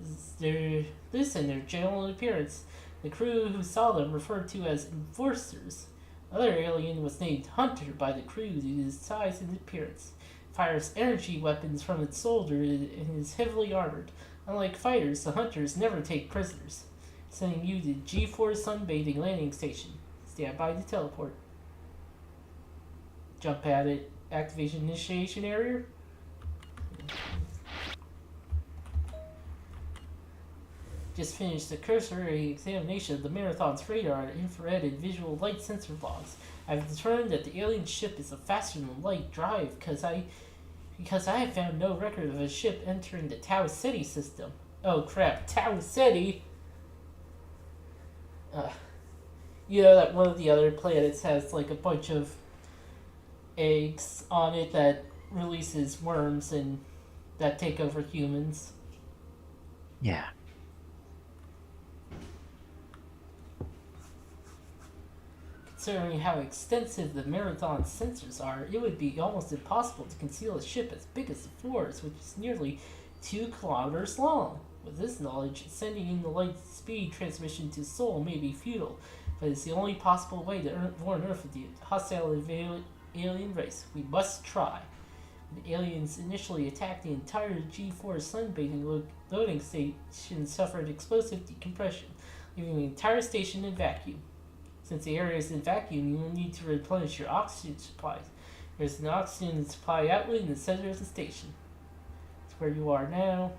this in their general appearance. The crew who saw them referred to as enforcers. Other alien was named Hunter by the crew due to his size and appearance. Fires energy weapons from its shoulder and is heavily armored. Unlike fighters, the Hunters never take prisoners. Sending you to G4 Sunbathing Landing Station. Stand by to teleport. Jump at it. Activation initiation area. Just finished a cursory examination of the Marathon's radar and infrared and visual light sensor logs. I've determined that the alien ship is a faster than light drive because I have found no record of a ship entering the Tau Ceti system. Oh crap, Tau Ceti! You know that one of the other planets has like a bunch of eggs on it that releases worms and that take over humans. Yeah. Considering how extensive the Marathon's sensors are, it would be almost impossible to conceal a ship as big as the Force, which is nearly 2 kilometers long. With this knowledge, sending in the light speed transmission to Sol may be futile, but it's the only possible way to warn Earth of the hostile alien race. We must try. The aliens initially attacked the entire G4 sunbathing loading station suffered explosive decompression, leaving the entire station in vacuum. Since the area is in vacuum, you will need to replenish your oxygen supplies. There's an oxygen supply outlet in the center of the station. It's where you are now.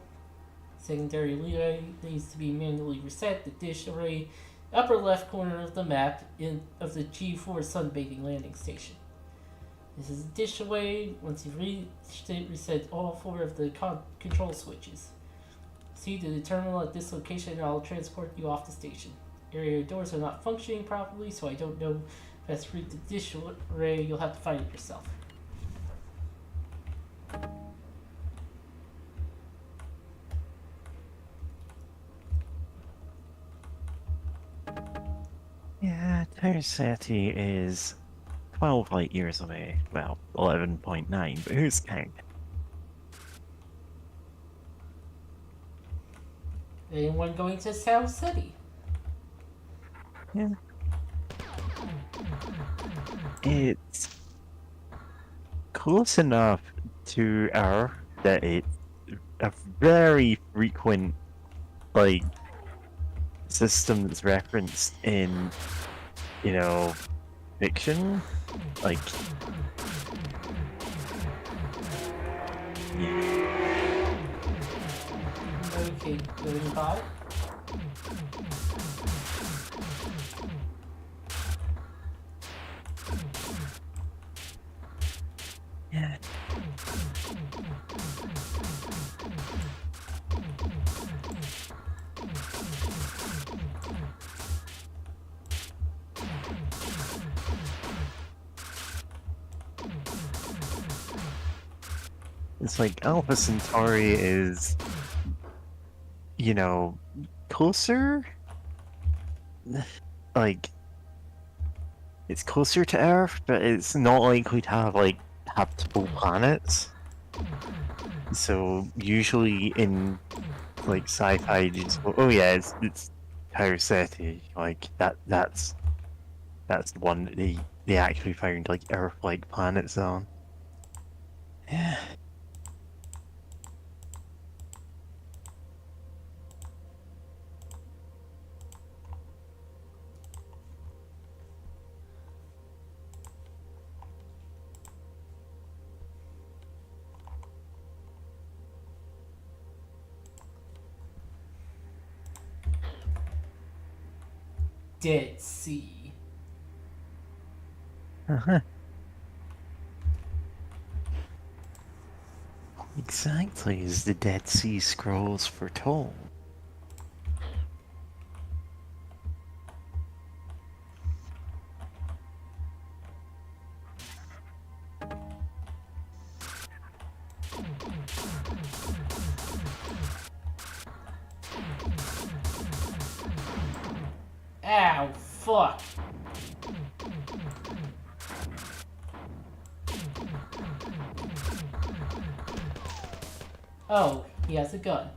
Secondary relay needs to be manually reset. The dish array, upper left corner of the map of the G4 sunbathing landing station. This is a dish away. Once you've reached it, reset all 4 of the control switches. See the terminal at this location and I'll transport you off the station. Area doors are not functioning properly, so I don't know if that's route the dish array. You'll have to find it yourself. Yeah, Tau Ceti is 12 light years away. Well, 11.9, but who's counting? Anyone going to South City? Yeah. It's close enough to Earth that it's a very frequent, like, system that's referenced in, you know, fiction. Like, yeah. Okay, going by. Yeah. It's like Alpha Centauri is, you know, closer? Like, it's closer to Earth, but it's not likely to have, like, habitable planets. So, usually in, like, sci-fi, you just go, oh yeah, it's Tau Ceti. Like, that's the one that they actually found, like, Earth-like planets on. Yeah. Dead Sea. Uh-huh. Exactly as the Dead Sea Scrolls foretold. Ow, fuck. Oh, he has a gun.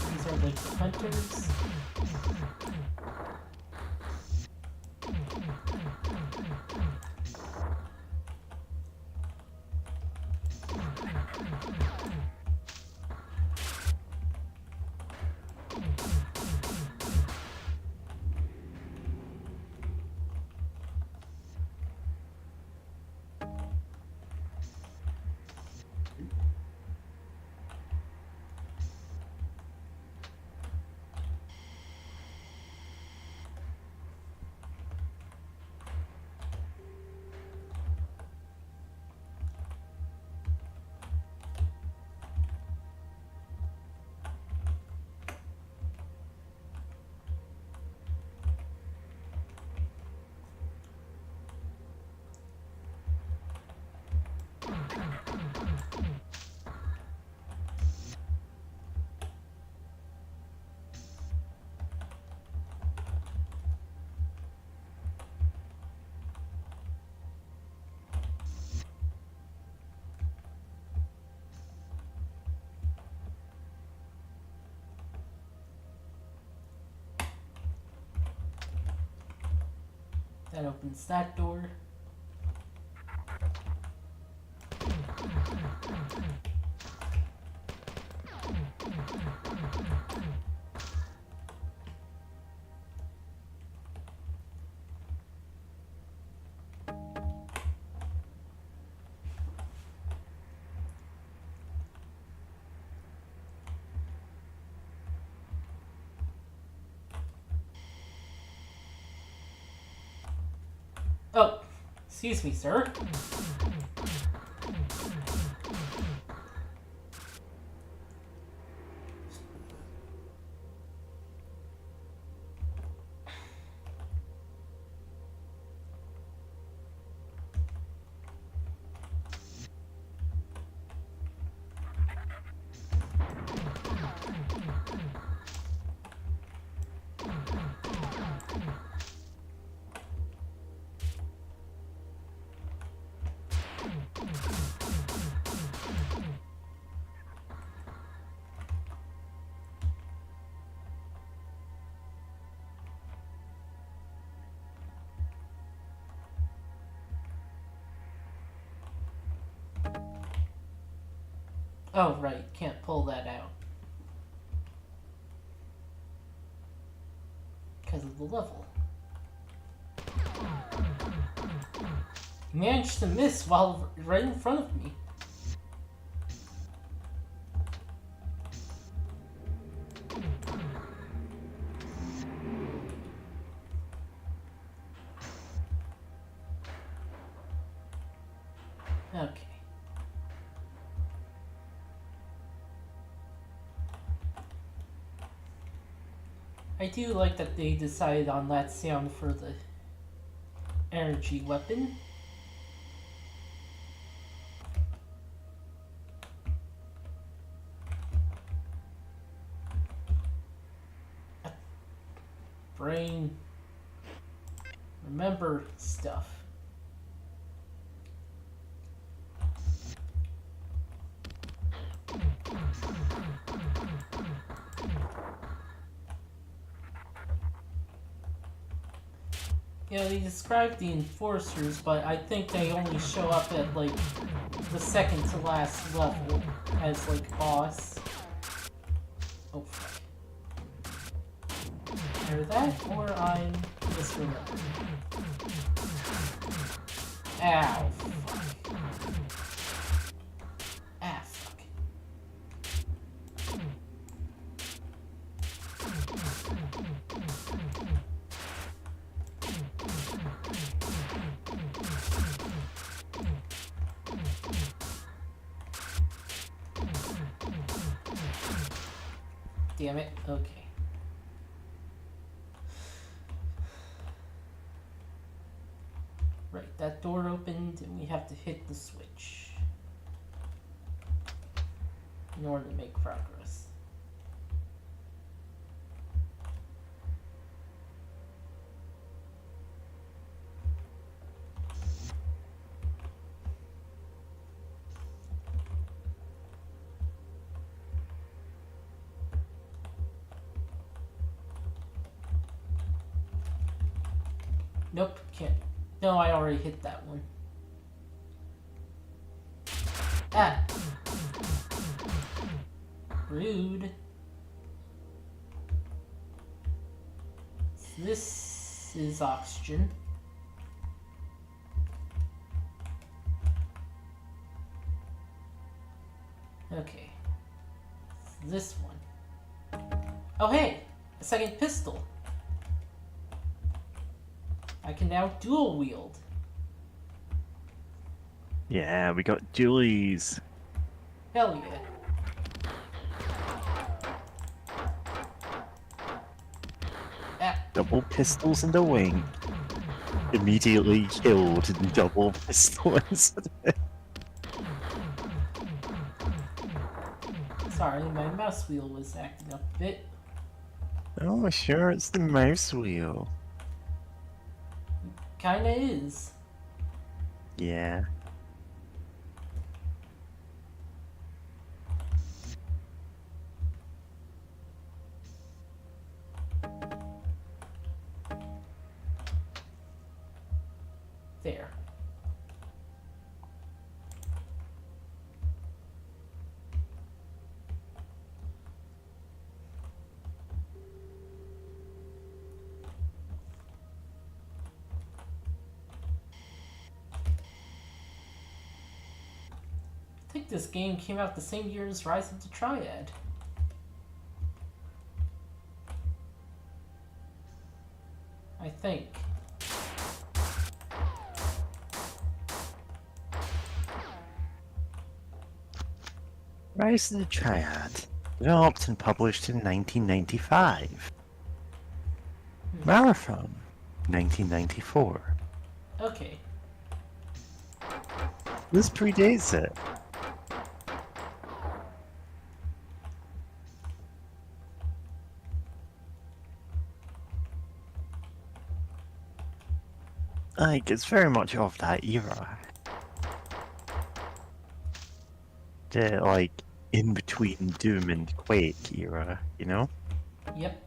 These are like the hunters. That opens that door. Oh, excuse me, sir. Oh, right, can't pull that out. Because of the level. Managed to miss while right in front of me. Okay. I do like that they decided on that sound for the energy weapon. Brain. Remember stuff. Yeah, they described the enforcers, but I think they only show up at, like, the second to last level as, like, boss. Oh, fuck. Either that, or I'm misremembering. Ow, fuck. Ah, fuck. Damn it, okay. Right, that door opened and we have to hit the switch in order to make progress. Nope, can't. No, I already hit that one. Ah! Rude. So this is oxygen. Okay. So this one. Oh hey! A second pistol. I can now dual wield. Yeah, we got Julie's. Hell yeah. Ah, Double pistols in the wing. Immediately killed in double pistol incident. sorry, my mouse wheel was acting up a bit. Oh, sure, it's the mouse wheel. Kinda is. Yeah. There. I think this game came out the same year as Rise of the Triad. I think. Rise of the Triad, developed and published in 1995. Marathon, 1994. Okay. This predates it. Like, it's very much of that era. The, like, in between Doom and Quake era, you know? Yep.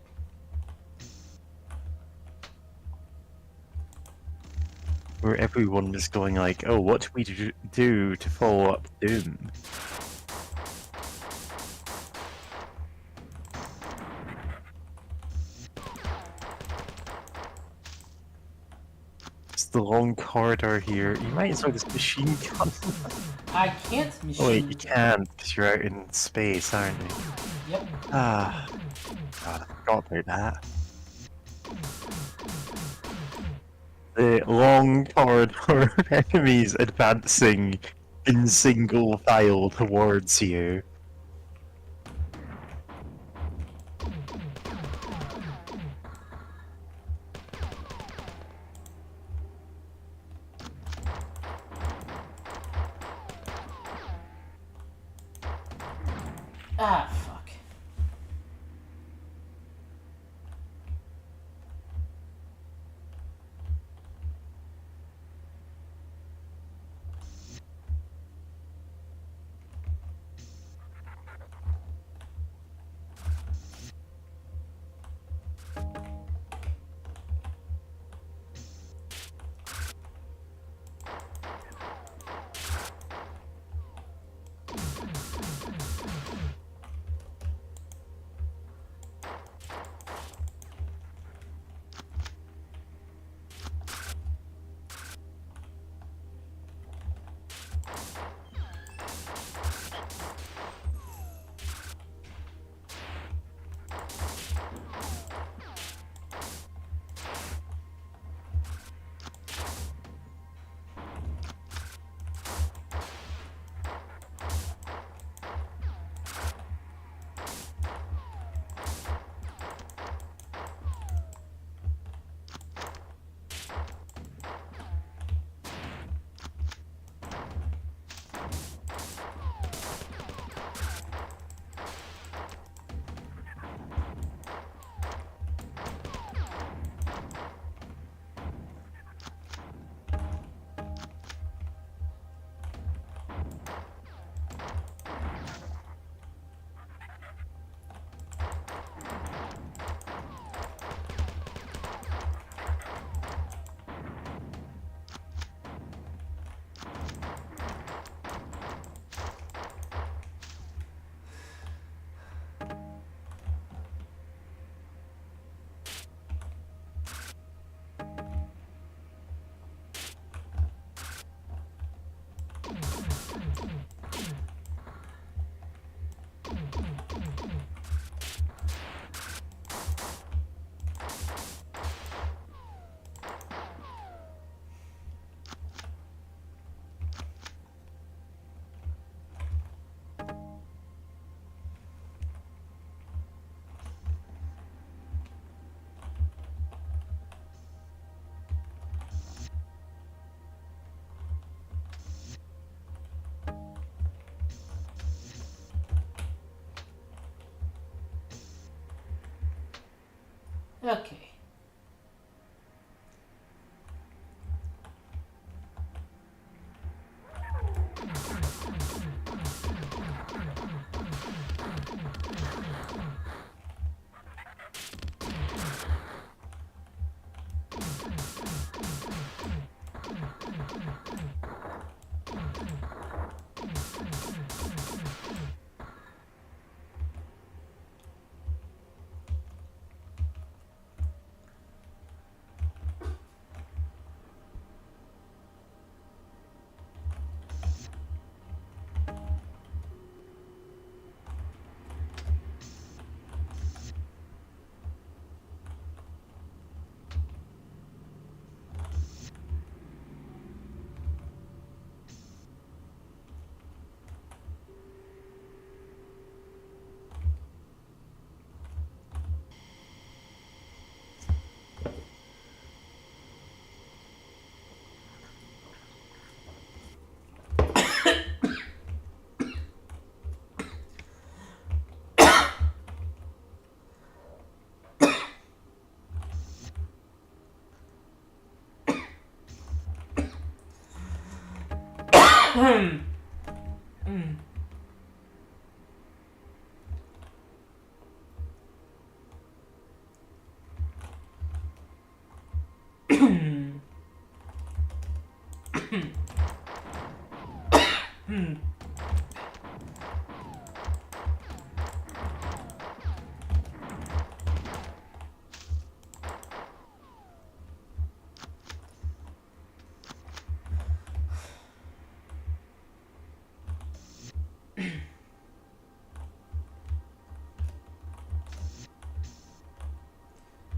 Where everyone was going like, oh, what do we do to follow up Doom? It's the long corridor here. You might as well just machine gun. I can't machine. Oh wait, you can't, because you're out in space, aren't you? Yep. Ah, God, I forgot about that. The long corridor of enemies advancing in single file towards you. Ah, fuck. Okay.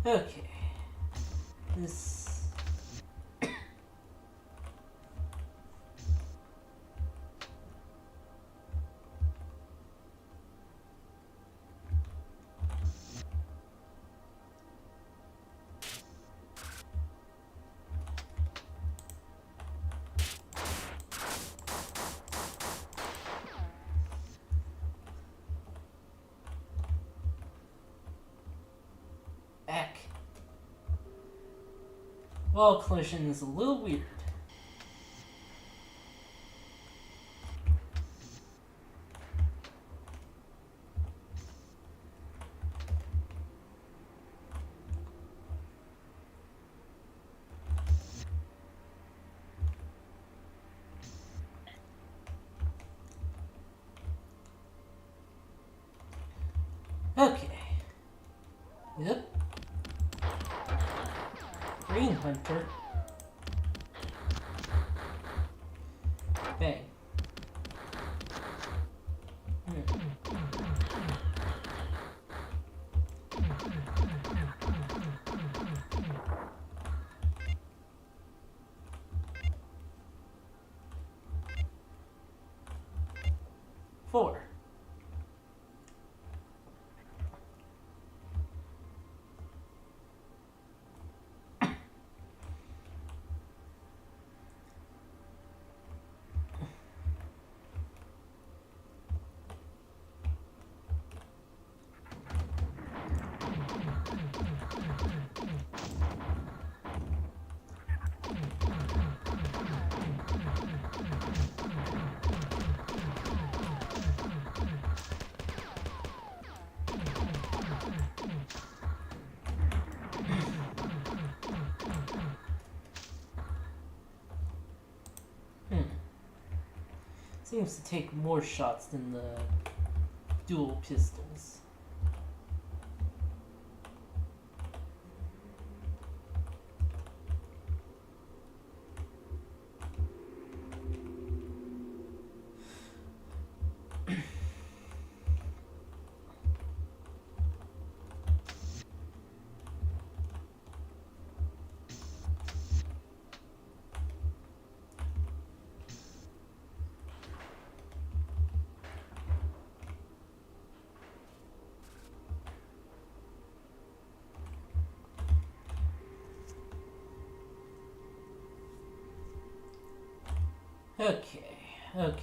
Okay. This. Eck. Wall collision is a little weird. Okay. Yep. Green Hunter. Bang. Four. Seems to take more shots than the dual pistols. Okay, okay.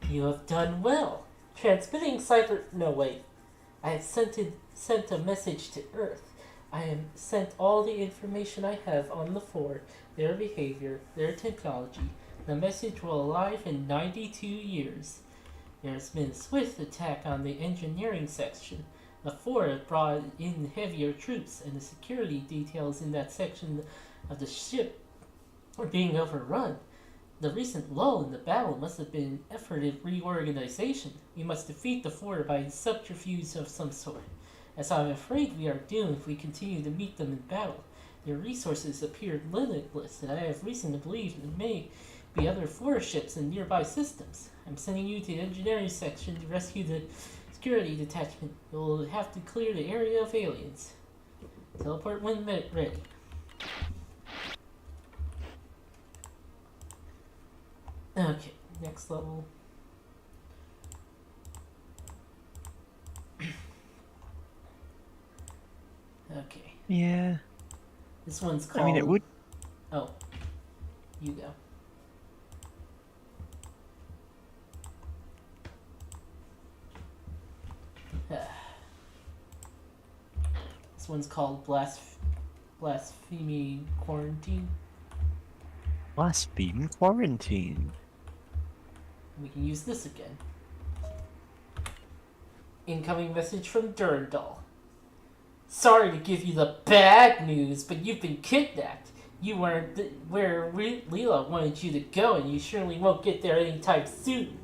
You have done well. Transmitting cyber. No, wait. I have sent a message to Earth. I have sent all the information I have on the Four, their behavior, their technology. The message will arrive in 92 years. There has been a swift attack on the engineering section. The Four have brought in heavier troops, and the security details in that section of the ship are being overrun. The recent lull in the battle must have been an effort at reorganization. We must defeat the Four by subterfuge of some sort, as I'm afraid we are doomed if we continue to meet them in battle. Their resources appear limitless, and I have reason to believe there may be other Four ships in nearby systems. I'm sending you to the engineering section to rescue the security detachment. You'll have to clear the area of aliens. Teleport when ready. Okay, next level. Okay. Yeah. This one's called. I mean, it would. Oh. You go. This one's called Blasphemy Quarantine. Blaspheme quarantine. We can use this again. Incoming message from Durandal. Sorry to give you the bad news, but you've been kidnapped. You weren't where Leela wanted you to go, and you surely won't get there anytime soon.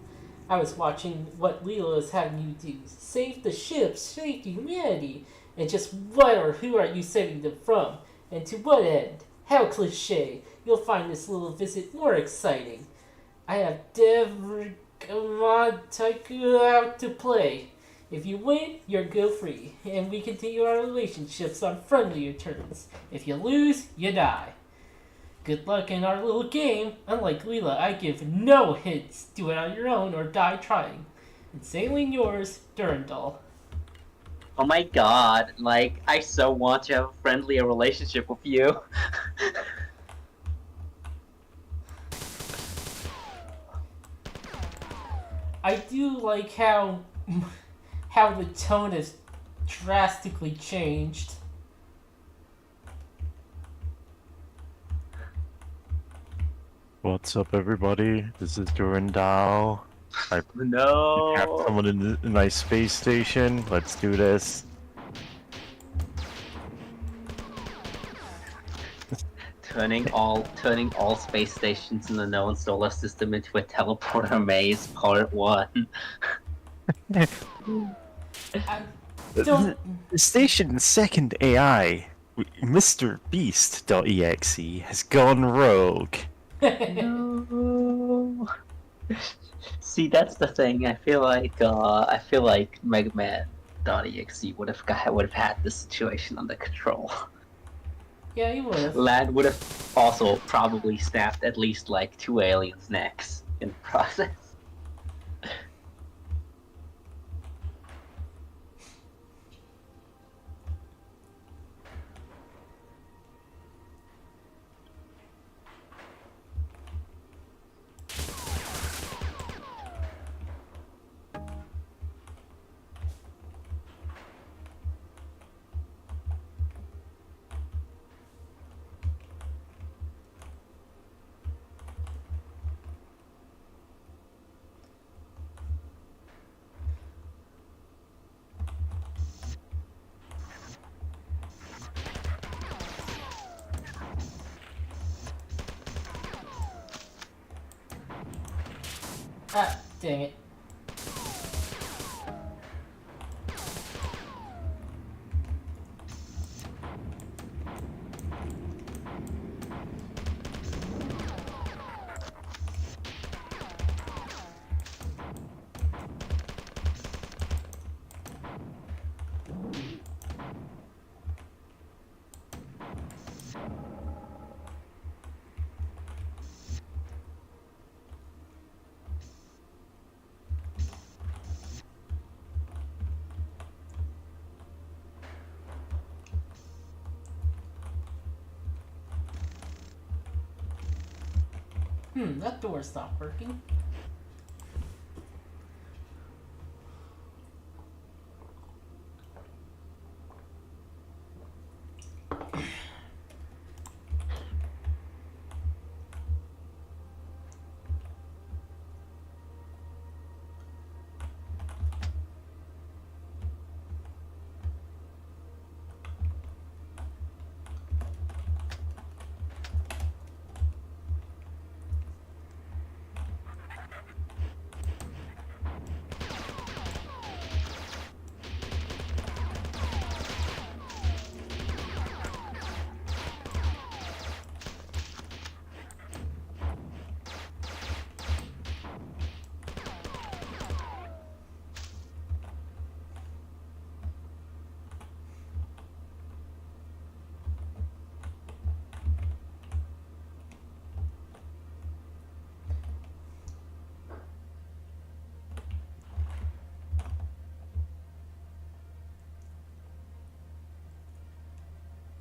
I was watching what Leela is having you do. Save the ship, save humanity. And just what or who are you saving them from? And to what end? How cliche. You'll find this little visit more exciting. I have Devrgamad Taiku out to play. If you win, you're go free, and we continue our relationships on friendlier terms. If you lose, you die. Good luck in our little game. Unlike Leela, I give no hints. Do it on your own or die trying. Insanely yours, Durandal. Oh my god, like, I so want to have a friendlier relationship with you. I do like how the tone has drastically changed. What's up, everybody? This is Durandal. I have No. someone in my space station. Let's do this. Turning all space stations in the known solar system into a teleporter maze, part 1. I don't. The station's second AI, Mr. Beast.exe, has gone rogue. No. See, that's the thing. I feel like Mega Man.exe would have had this situation under control. Yeah, you would have. Lad would have also probably snapped at least like 2 aliens' necks in the process. Ah, dang it. That door's not working.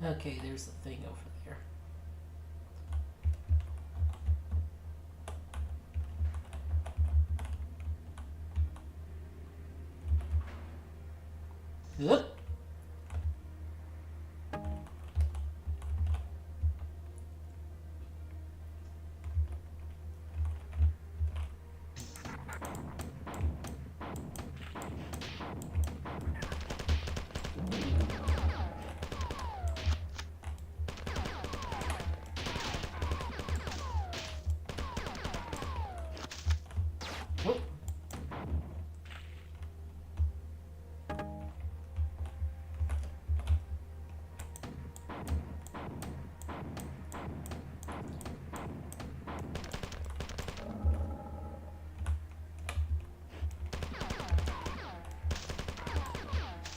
Okay, there's the thing over there. Yep. Whoop.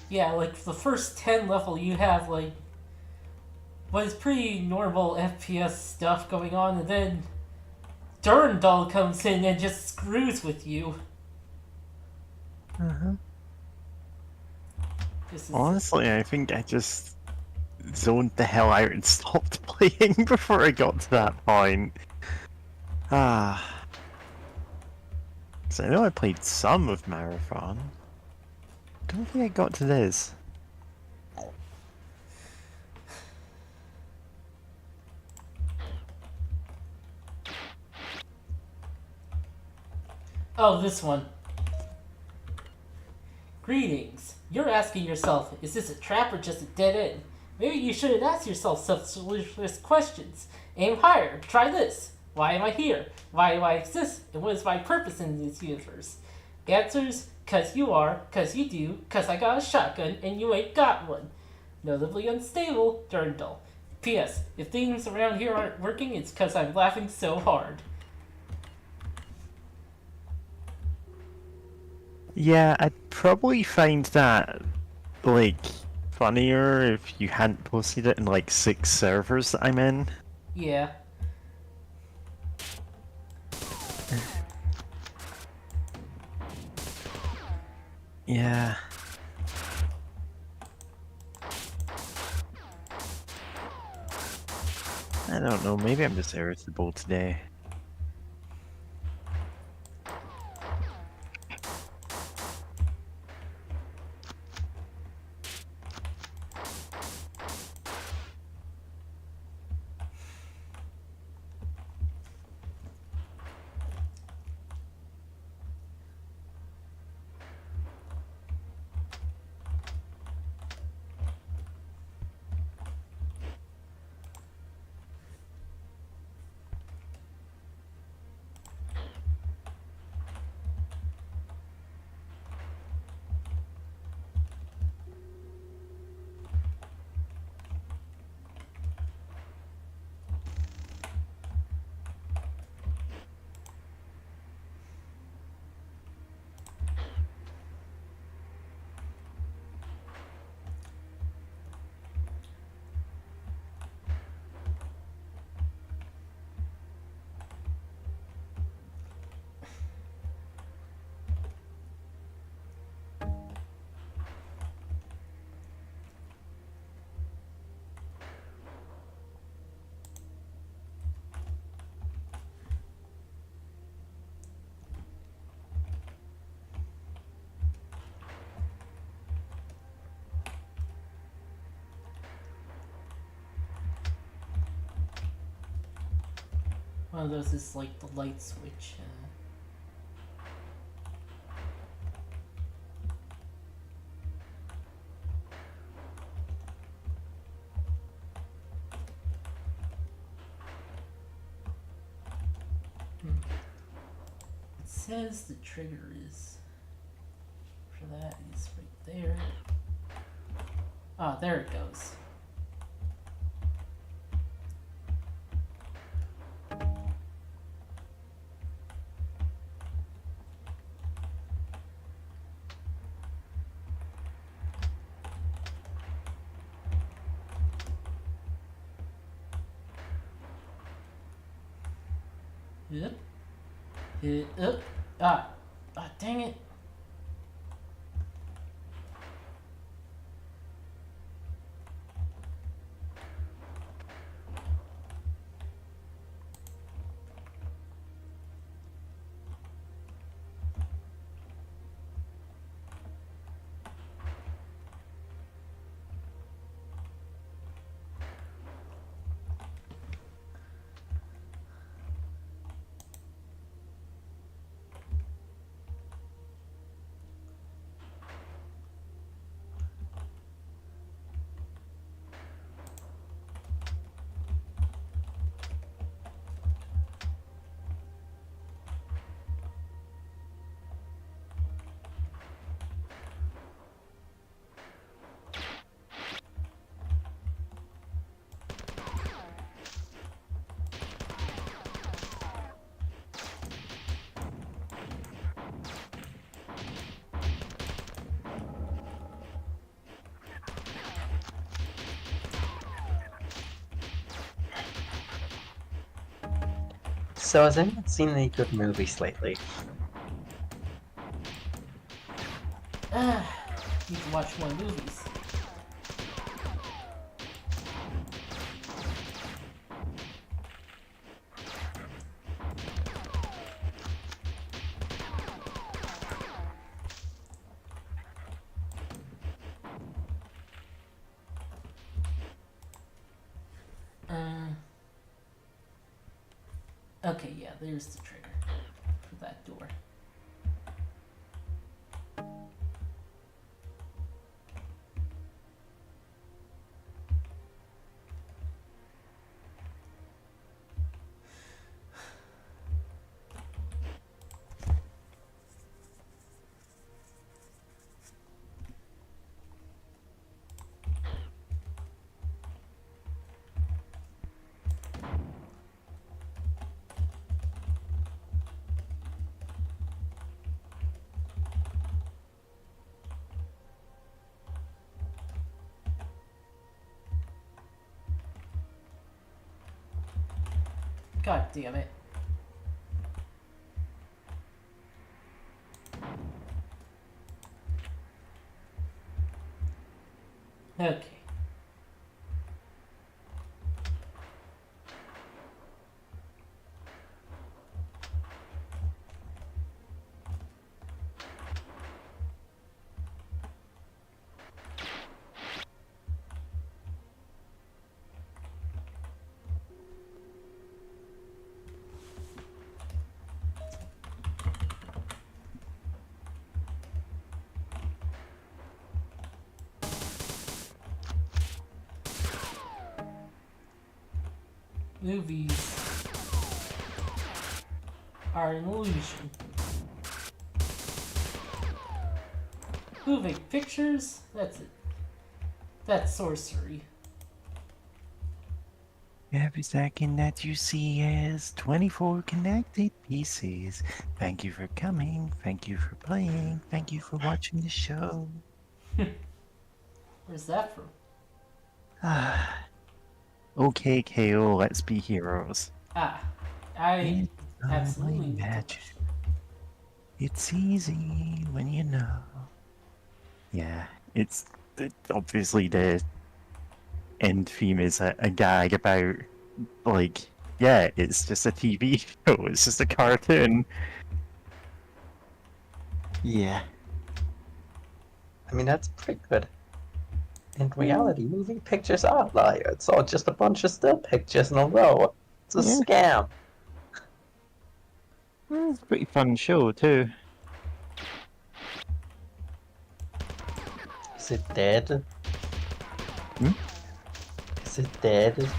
Yeah, like the first 10 level you have like what is pretty normal FPS stuff going on, and then Durandal comes in and just screws with you. This is Honestly, I think I just zoned the hell out and stopped playing before I got to that point. Ah. So I know I played some of Marathon. Don't think I got to this. oh, this one. Greetings. You're asking yourself, is this a trap or just a dead end? Maybe you shouldn't ask yourself such delicious questions. Aim higher. Try this. Why am I here? Why do I exist? And what is my purpose in this universe? Answers: 'cause you are, 'cause you do, 'cause I got a shotgun and you ain't got one. Notably unstable, Durandal. P.S. If things around here aren't working, it's 'cause I'm laughing so hard. Yeah, I'd probably find that, like, funnier if you hadn't posted it in, like, 6 servers that I'm in. Yeah. Yeah. I don't know, maybe I'm just irritable today. One of those is like the light switch. It says the trigger is for that is right there. Ah, there it goes. Yep. Yep. Ah. Ah, dang it. So has anyone seen any good movies lately? Need to watch more movies. Okay, yeah, there's the trigger for that door. God damn it. Okay. Movies are an illusion. Moving pictures? That's it. That's sorcery. Every second that you see is 24 connected pieces. Thank you for coming. Thank you for playing. Thank you for watching the show. Where's that from? Okay, KO, let's be heroes. Ah, I It's absolutely only need to magic. watch It's easy when you know. Yeah, it's obviously the end theme is a gag about, like, yeah, it's just a TV show, it's just a cartoon. Yeah. I mean, that's pretty good. In reality, moving pictures are a lie. It's all just a bunch of still pictures in a row. It's a Yeah. scam. It's a pretty fun show, too. Is it dead? Hmm? Is it dead?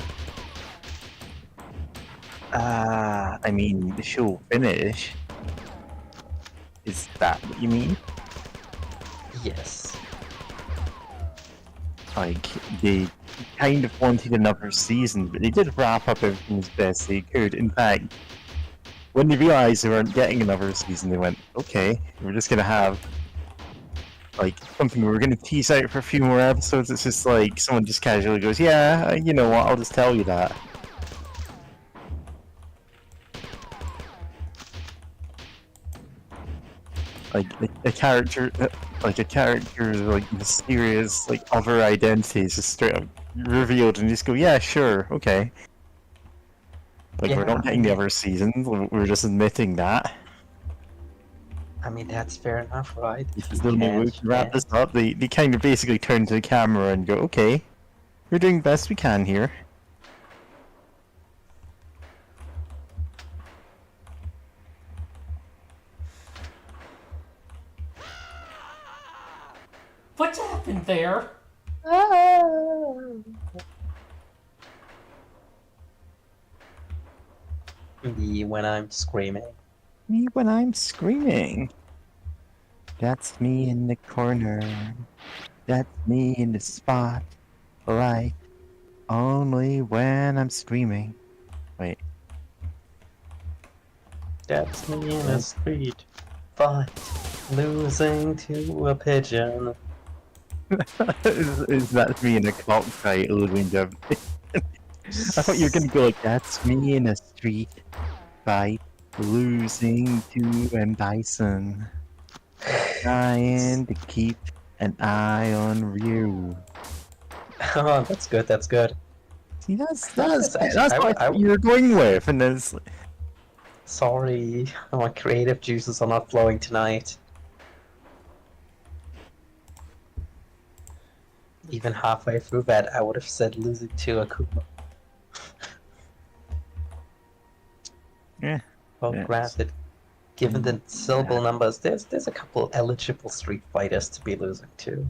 I mean, the show finish. Is that what you mean? Yes. Like, they kind of wanted another season, but they did wrap up everything as best they could. In fact, when they realized they weren't getting another season, they went, okay, we're just gonna have, like, something we're gonna tease out for a few more episodes. It's just like, someone just casually goes, yeah, you know what, I'll just tell you that. Like, a character, like, a character's, like, mysterious, like, other identity is just straight up revealed, and you just go, yeah, sure, okay. Like, we're Yeah, not getting the other seasons, we're just admitting that. I mean, that's fair enough, right? There's no way we can wrap this up. They kind of basically turn to the camera and go, okay, we're doing the best we can here. What happened there? Me when I'm screaming. Me when I'm screaming. That's me in the corner. That's me in the spot. Like, only when I'm screaming. Wait. That's me in a street fight, losing to a pigeon. is that me in a cockfight losing to I thought you were gonna go like, that's me in a street fight, losing to M. Bison. Trying to keep an eye on Ryu. Oh, that's good. That's good. See, that's Yes, actually, what I thought you were going with, and then it's like, Sorry, my creative juices are not flowing tonight. Even halfway through that, I would have said losing to Akuma. Yeah. Well, Yes. granted, given the syllable numbers, there's a couple eligible Street Fighters to be losing to.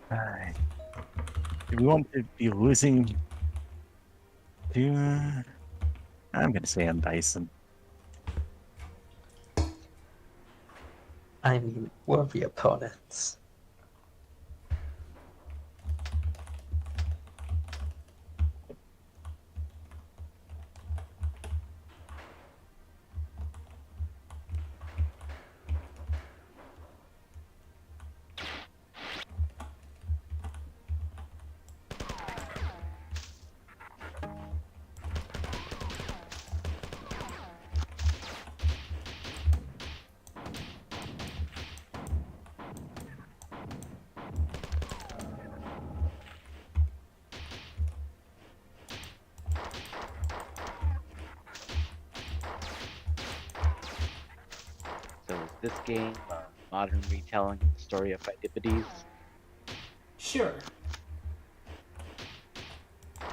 Right. Do we want to be losing to... I'm gonna say M. Bison. I mean, worthy opponents. So is this game a modern retelling of the story of Pheidippides? Sure. You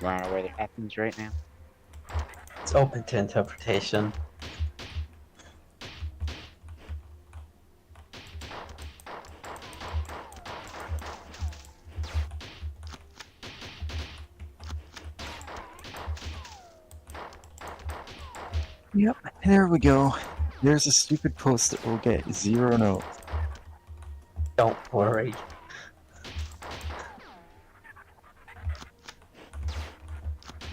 wanna know where that happens right now? It's open to interpretation. Yep, there we go. There's a stupid post that will get 0 notes. Don't worry.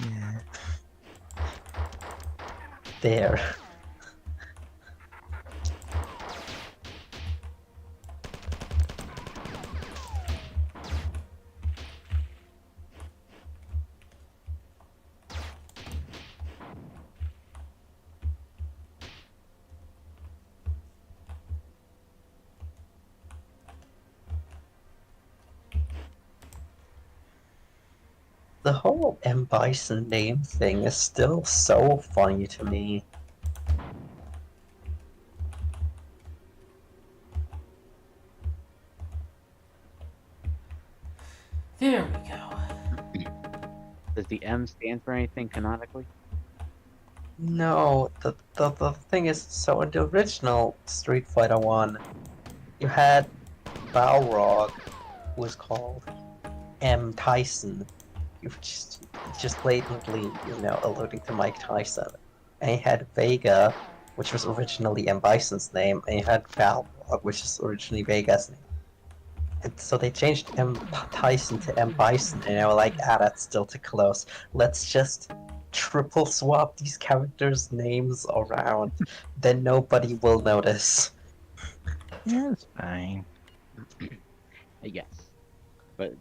Yeah. There. The whole M. Bison name thing is still so funny to me. There we go. Does the M stand for anything canonically? No, the thing is, so in the original Street Fighter 1, you had Balrog, who was called M. Tyson. You just blatantly, alluding to Mike Tyson. And you had Vega, which was originally M. Bison's name, and you had Balrog, which is originally Vega's name. And so they changed M. Tyson to M. Bison, and they were like, that's still too close. Let's just triple swap these characters' names around. Then nobody will notice. Yeah, it's fine. I guess. But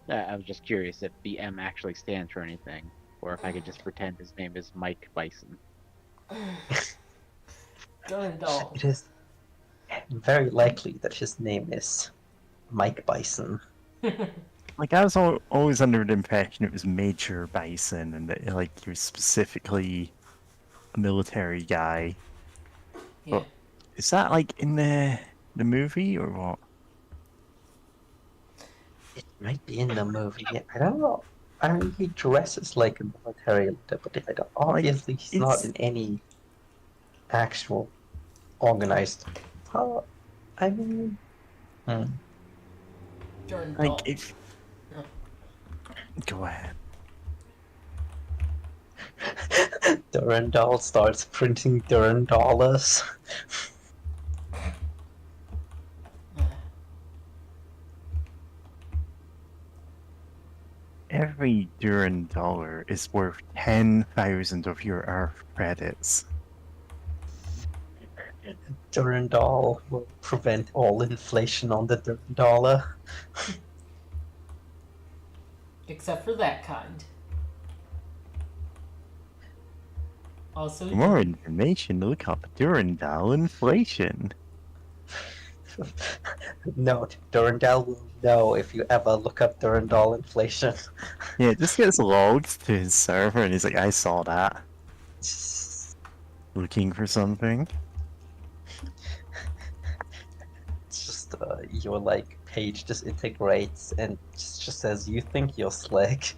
I was just curious if the M actually stands for anything, or if I could just pretend his name is Mike Bison. Durandal. It is very likely that his name is Mike Bison. Like, I was always under the impression it was Major Bison, and that, like, he was specifically a military guy. Yeah. But is that, like, in the movie, or what? It might be in the movie. I don't know. I mean, he dresses like a military leader, but I don't, obviously he's not it's- in any actual organized. I mean, Durandal. Like, if... Yeah. Go ahead. Durandal starts printing Durandollars. Every $1 is worth 10,000 of your Earth credits. Durandal will prevent all inflation on the Durandollar. Except for that kind. Also, For more information, look up Durandal inflation. Note, Durandal will know if you ever look up Durandal inflation. Yeah, it just gets logged to his server, and he's like, I saw that. Looking for something. It's just your like page just integrates and just says you think you're slick.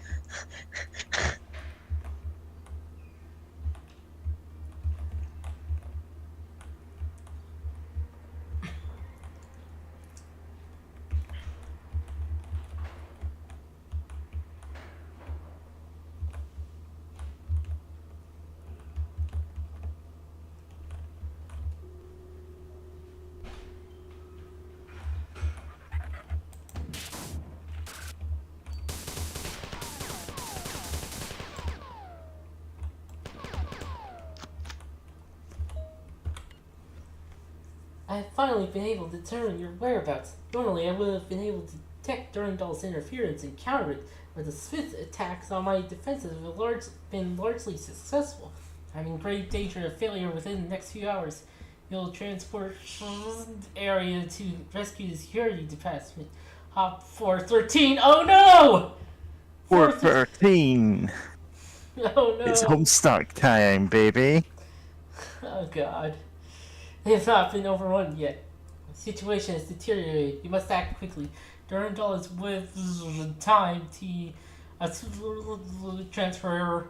I have finally been able to determine your whereabouts. Normally, I would have been able to detect Durandal's interference and counter it, but the Smith attacks on my defenses have been largely successful. I'm in great danger of failure within the next few hours. You'll transport area to rescue the security department. Hop 413. Oh no! 413! Oh no! It's Homestuck time, baby! Oh god. They have not been overrun yet. The situation has deteriorated. You must act quickly. Durandal is with time to transfer.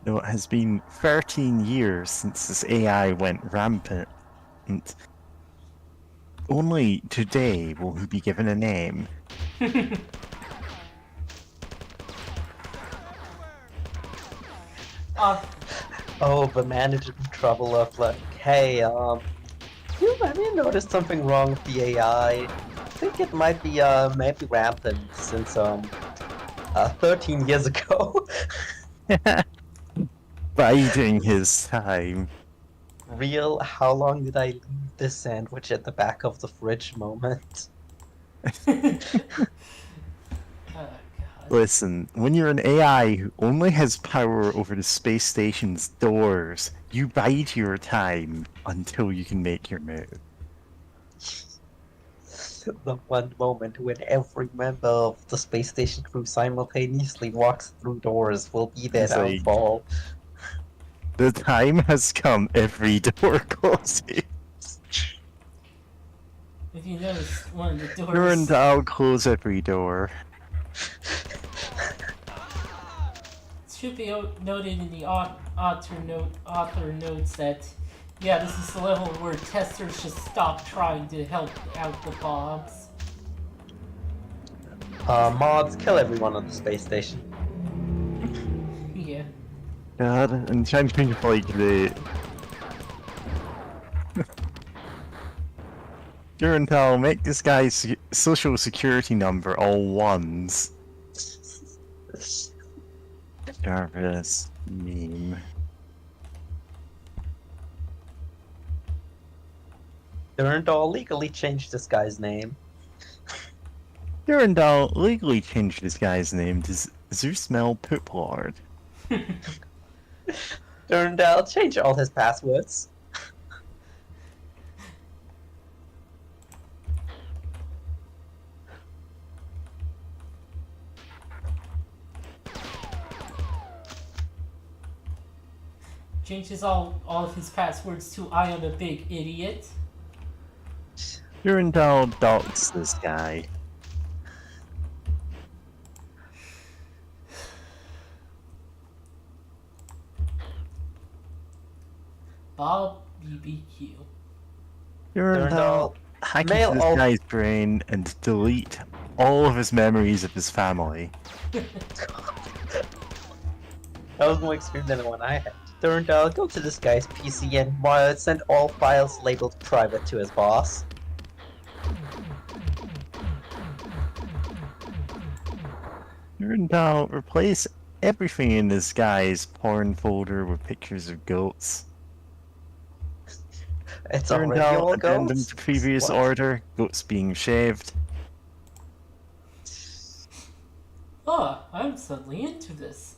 No, it has been 13 years since this AI went rampant. And only today will he be given a name. Oh, the manager in trouble of like, hey, have you noticed something wrong with the AI? I think it might be maybe rampant since 13 years ago. Biding his time. Real, how long did I leave this sandwich at the back of the fridge moment? Oh god. Listen, when you're an AI who only has power over the space station's doors, you bide your time until you can make your move. The one moment when every member of the space station crew simultaneously walks through doors will be their It's like- downfall. The time has come, every door closes. If you notice, one of the doors. Durandal, close every door. It should be noted in the author notes that, yeah, this is the level where testers should stop trying to help out the bombs. Mods, kill everyone on the space station. Yeah. God, I'm trying to think of like the... Durandal, make this guy's social security number all ones. Jarvis, meme. Durandal legally changed this guy's name. Durandal legally changed this guy's name to Zeusmel Poop Lord. Durandal, change all his passwords. Changes all of his passwords to I am a big idiot. Durandal dogs this guy. Bob BBQ. Durandal, hack mail into this all- guy's brain and delete all of his memories of his family. That was more extreme than the one I had. Durandal, go to this guy's PC and send all files labeled private to his boss. Durandal, replace everything in this guy's porn folder with pictures of goats. It's already Durandal, all addendum goats. to previous What? order, goats being shaved. Oh, I'm suddenly into this.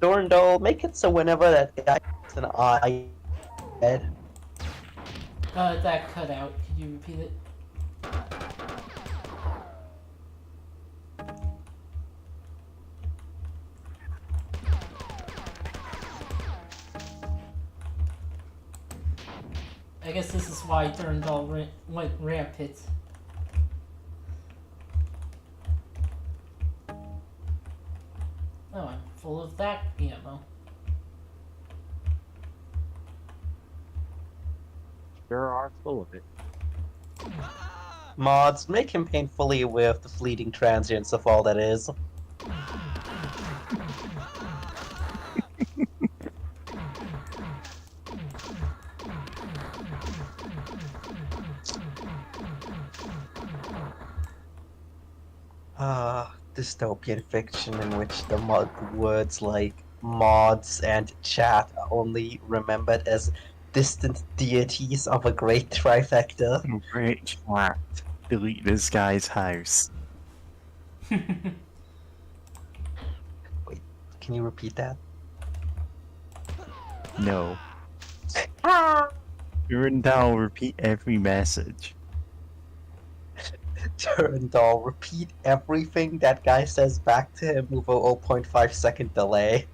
Durandal, make it so whenever that guy has an eye head. That cut out. Could you repeat it? I guess this is why Durandal went rampant. Oh, I'm full of that ammo. Sure are full of it. Mods, make him painfully aware of the fleeting transience of all that is. Dystopian fiction in which the words like mods and chat are only remembered as distant deities of a great trifecta. Great chat. Delete this guy's house. Can you repeat that? No. Durandal, repeat every message. Durandal, repeat everything that guy says back to him with a 0.5-second delay.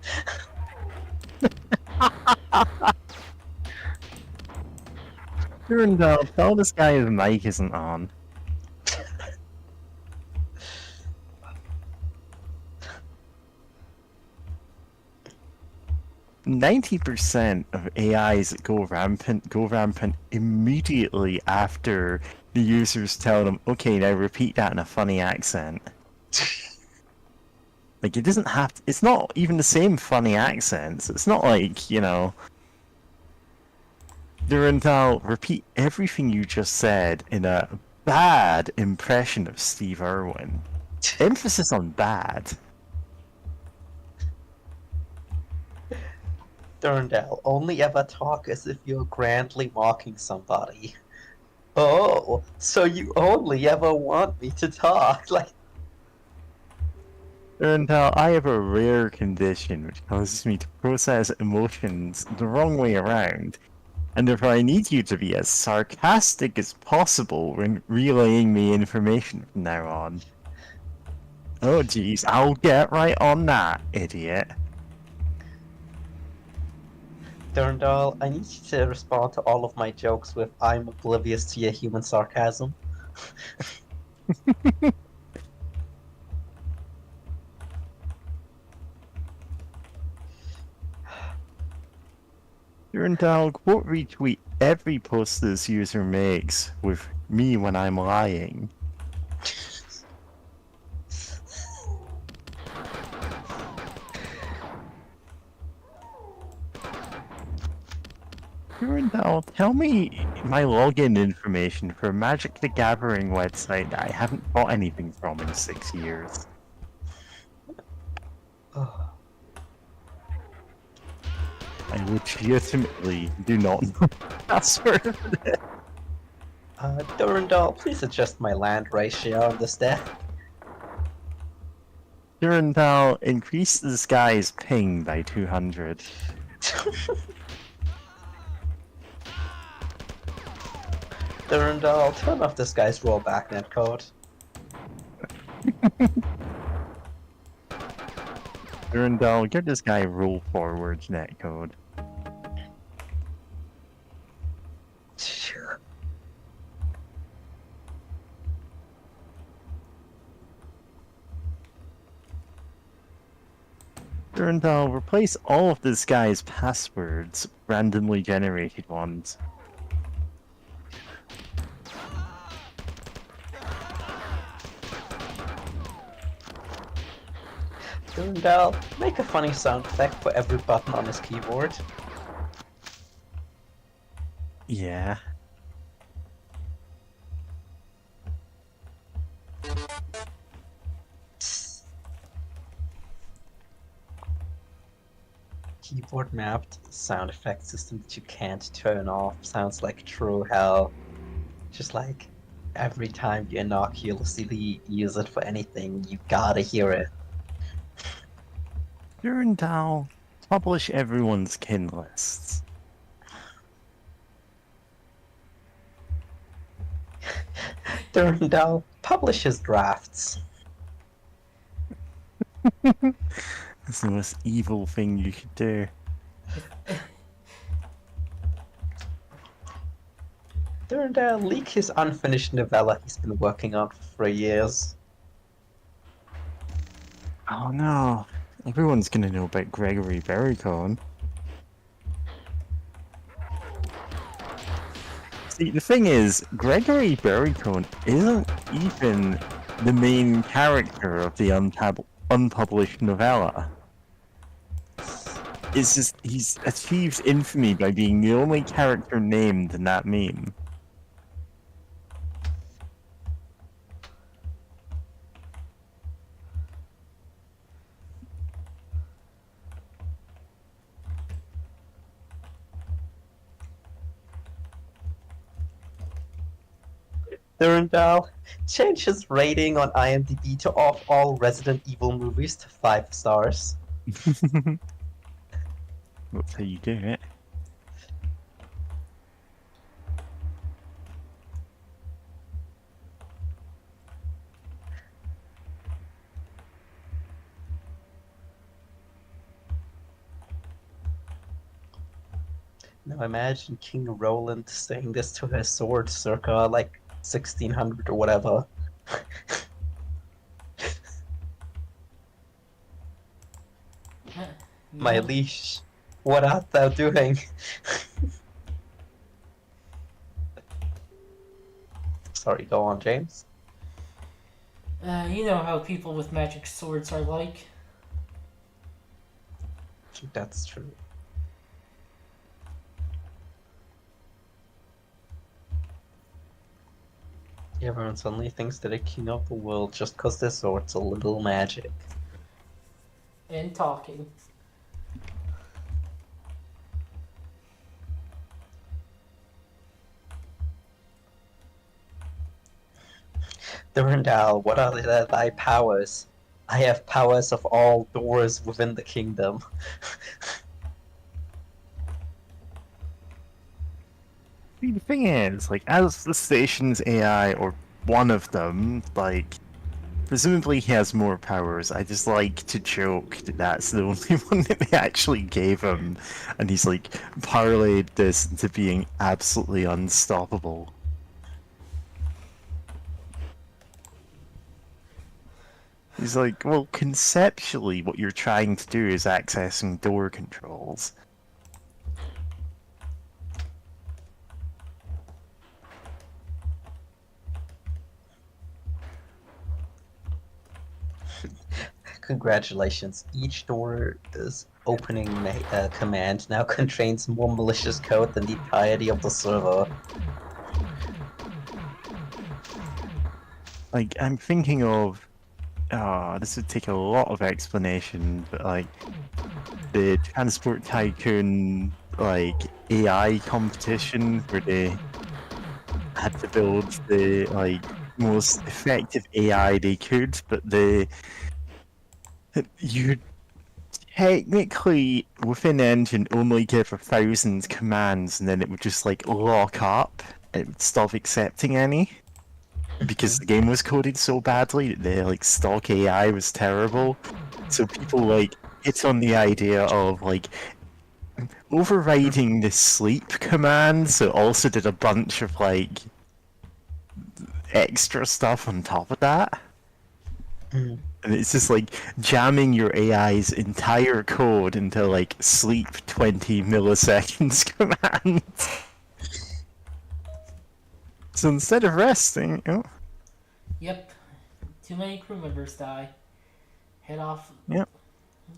Durandal, tell this guy his mic isn't on. %90 of AIs that go rampant immediately after the users tell them, okay, now repeat that in a funny accent. Like, it doesn't have to, it's not even the same funny accents. It's not like, you know, Durandal, repeat everything you just said in a bad impression of Steve Irwin. Emphasis on bad. Durandal, only ever talk as if you're grandly mocking somebody. Oh, so you only ever want me to talk? Like, Durandal, I have a rare condition which causes me to process emotions the wrong way around, and therefore I need you to be as sarcastic as possible when relaying me information from now on. Oh jeez, I'll get right on that, idiot. Durandal, I need you to respond to all of my jokes with I'm oblivious to your human sarcasm. Durandal, quote retweet every post this user makes with me when I'm lying. Durandal, tell me my login information for a Magic the Gathering website that I haven't bought anything from in 6 years. Oh, I legitimately do not know the password for this. Durandal, please adjust my land ratio on this deck. Durandal, increase this guy's ping by 200. Durandal, turn off this guy's rollback netcode. Durandal, give this guy roll forward netcode. Durandal, replace all of this guy's passwords, randomly generated ones. Durandal, make a funny sound effect for every button on his keyboard. Yeah. Keyboard mapped sound effect system that you can't turn off. Sounds like true hell. Just like every time you innocuously use it for anything, you gotta hear it. Durandal, publish everyone's kin lists. Durandal publishes drafts. That's the most evil thing you could do. Durandal leak his unfinished novella he's been working on for 3 years. Oh no, everyone's gonna know about Gregory Berrycon. See, the thing is, Gregory Berrycon isn't even the main character of the unpublished novella. It's just, he's achieved infamy by being the only character named in that meme. Durandal changed his rating on IMDb to off all Resident Evil movies to 5 stars. That's how you do it. Now imagine King Roland saying this to his sword circa like 1600 or whatever. My No. liege, what art thou doing? Sorry, go on, James. You know how people with magic swords are like. That's true. Everyone suddenly thinks they're the king of the world just because their sword's a little magic. And talking. Durandal, what are thy powers? I have powers of all doors within the kingdom. See, the thing is, like, as the station's AI, or one of them, like, presumably he has more powers. I just like to joke that that's the only one that they actually gave him, and he's like parlayed this into being absolutely unstoppable. He's like, well, conceptually, what you're trying to do is accessing door controls. Congratulations. Each door is opening command now contains more malicious code than the entirety of the server. Like, I'm thinking of... this would take a lot of explanation, but like, the Transport Tycoon, like, AI competition where they had to build the, like, most effective AI they could, but you technically, within Engine, only give 1,000 commands and then it would just, like, lock up. It would stop accepting any. Because the game was coded so badly that the, like, stock AI was terrible. So people, like, hit on the idea of, like, overriding the sleep command, so it also did a bunch of, like, extra stuff on top of that. Mm. And it's just like jamming your AI's entire code into like sleep 20 milliseconds command. So instead of resting, Yep. Too many crew members die. Head off Yep.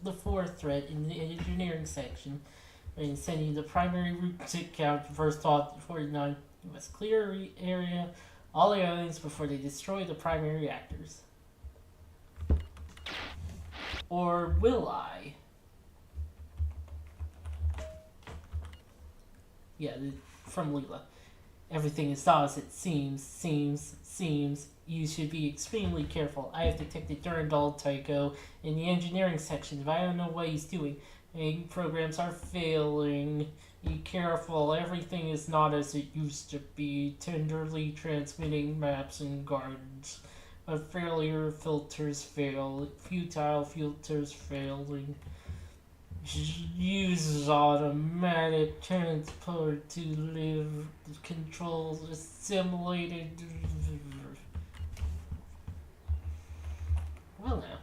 the fourth thread in the engineering section. And send you the primary route to count first thought 49. You must clear area all the aliens before they destroy the primary reactors. Or will I? Yeah, from Leela. Everything is not as it seems. You should be extremely careful. I have detected Durandal Tycho in the engineering section, but I don't know what he's doing. Hey, programs are failing. Be careful, everything is not as it used to be. Tenderly transmitting maps and gardens. But failure filters fail. Futile filters failing. Uses automatic transport to live controls assimilated. Well now.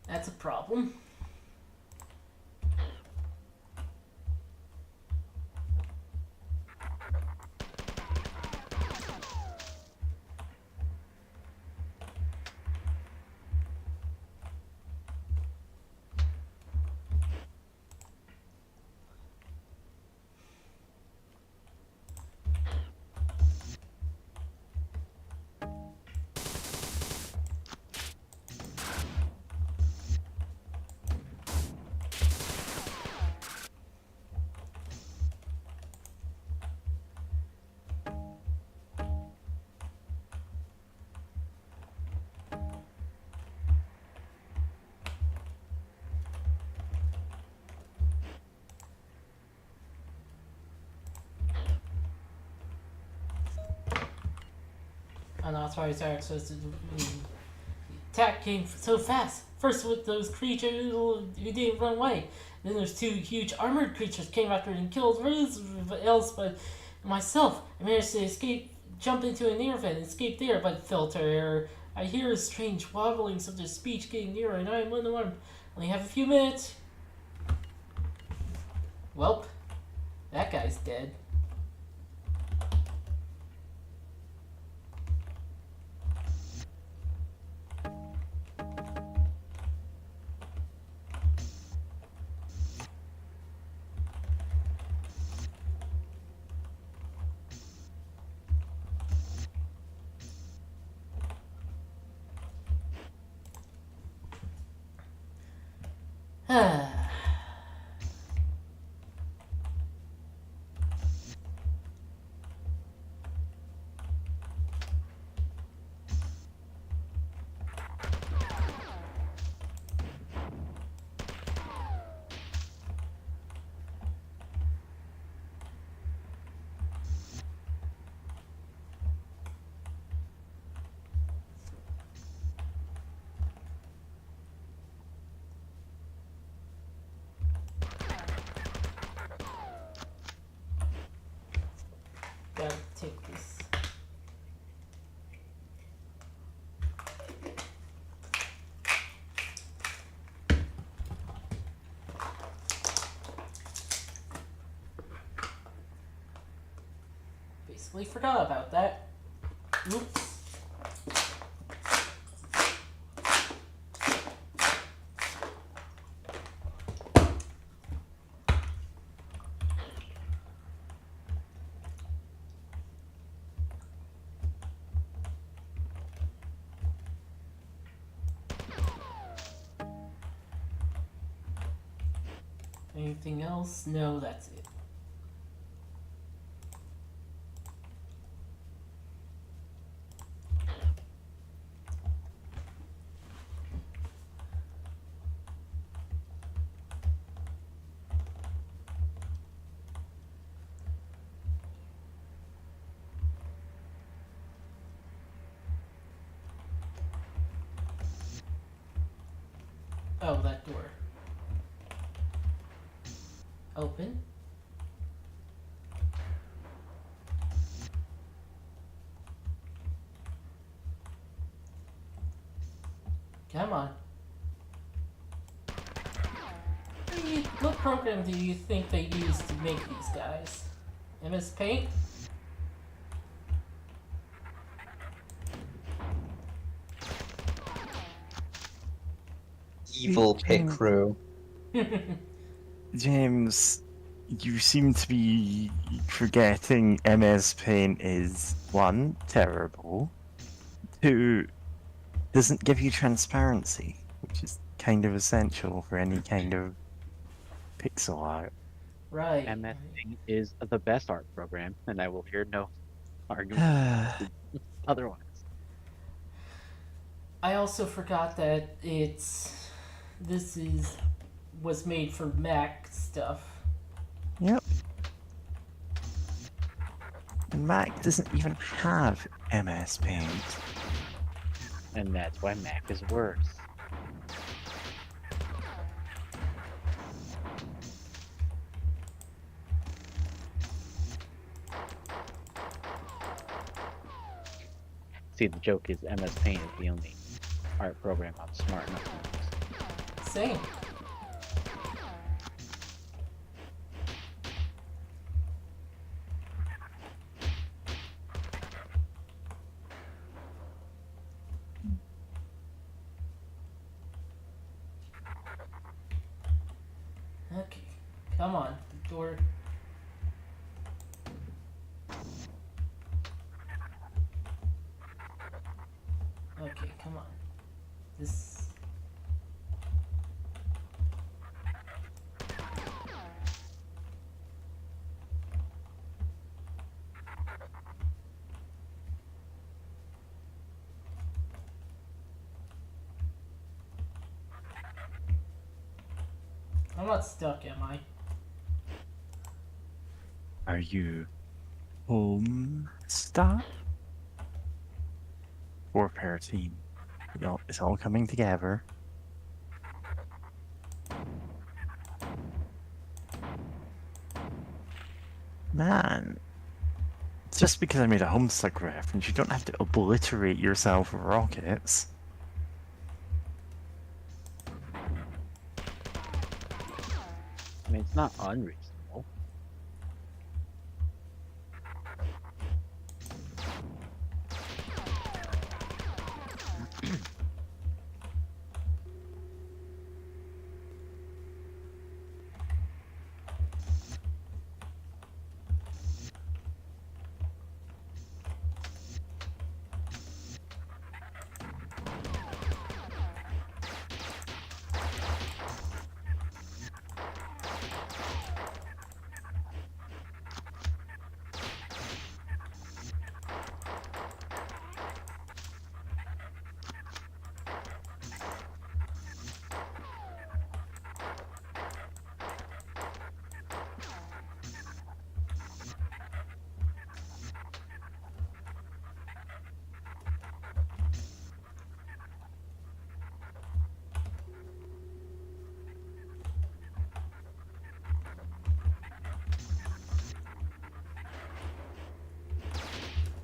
That's a problem. Unauthorized access to the attack came so fast. First with those creatures who didn't run away. Then there's two huge armored creatures came after and killed else but myself. I managed to escape, jump into an air vent, escape there, but filter error. I hear strange wobblings of their speech getting nearer, and I am unarmed. Only have a few minutes. Welp, that guy's dead. Gotta take this. Basically forgot about that. Oops. Anything else? No, that's it. Oh, that door. Open. Come on. What program do you think they use to make these guys? MS Paint? Evil pit crew. James, You seem to be forgetting MS Paint is one, terrible, two, doesn't give you transparency, which is kind of essential for any kind of pixel art. Right. MS Paint is the best art program, and I will hear no argument otherwise. I also forgot that was made for Mac stuff. Yep. And Mac doesn't even have MS Paint. And that's why Mac is worse. See, the joke is MS Paint is the only art program I'm smart enough to use. Same. Okay, come on, the door. Okay, come on. This. I'm not stuck, am I? Are you home stuff? Warfare team. It's all coming together. Man, just because I made a Homestuck reference, you don't have to obliterate yourself with rockets. I mean, it's not unreasonable.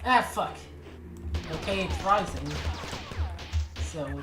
Ah, fuck. Okay, it's rising. So.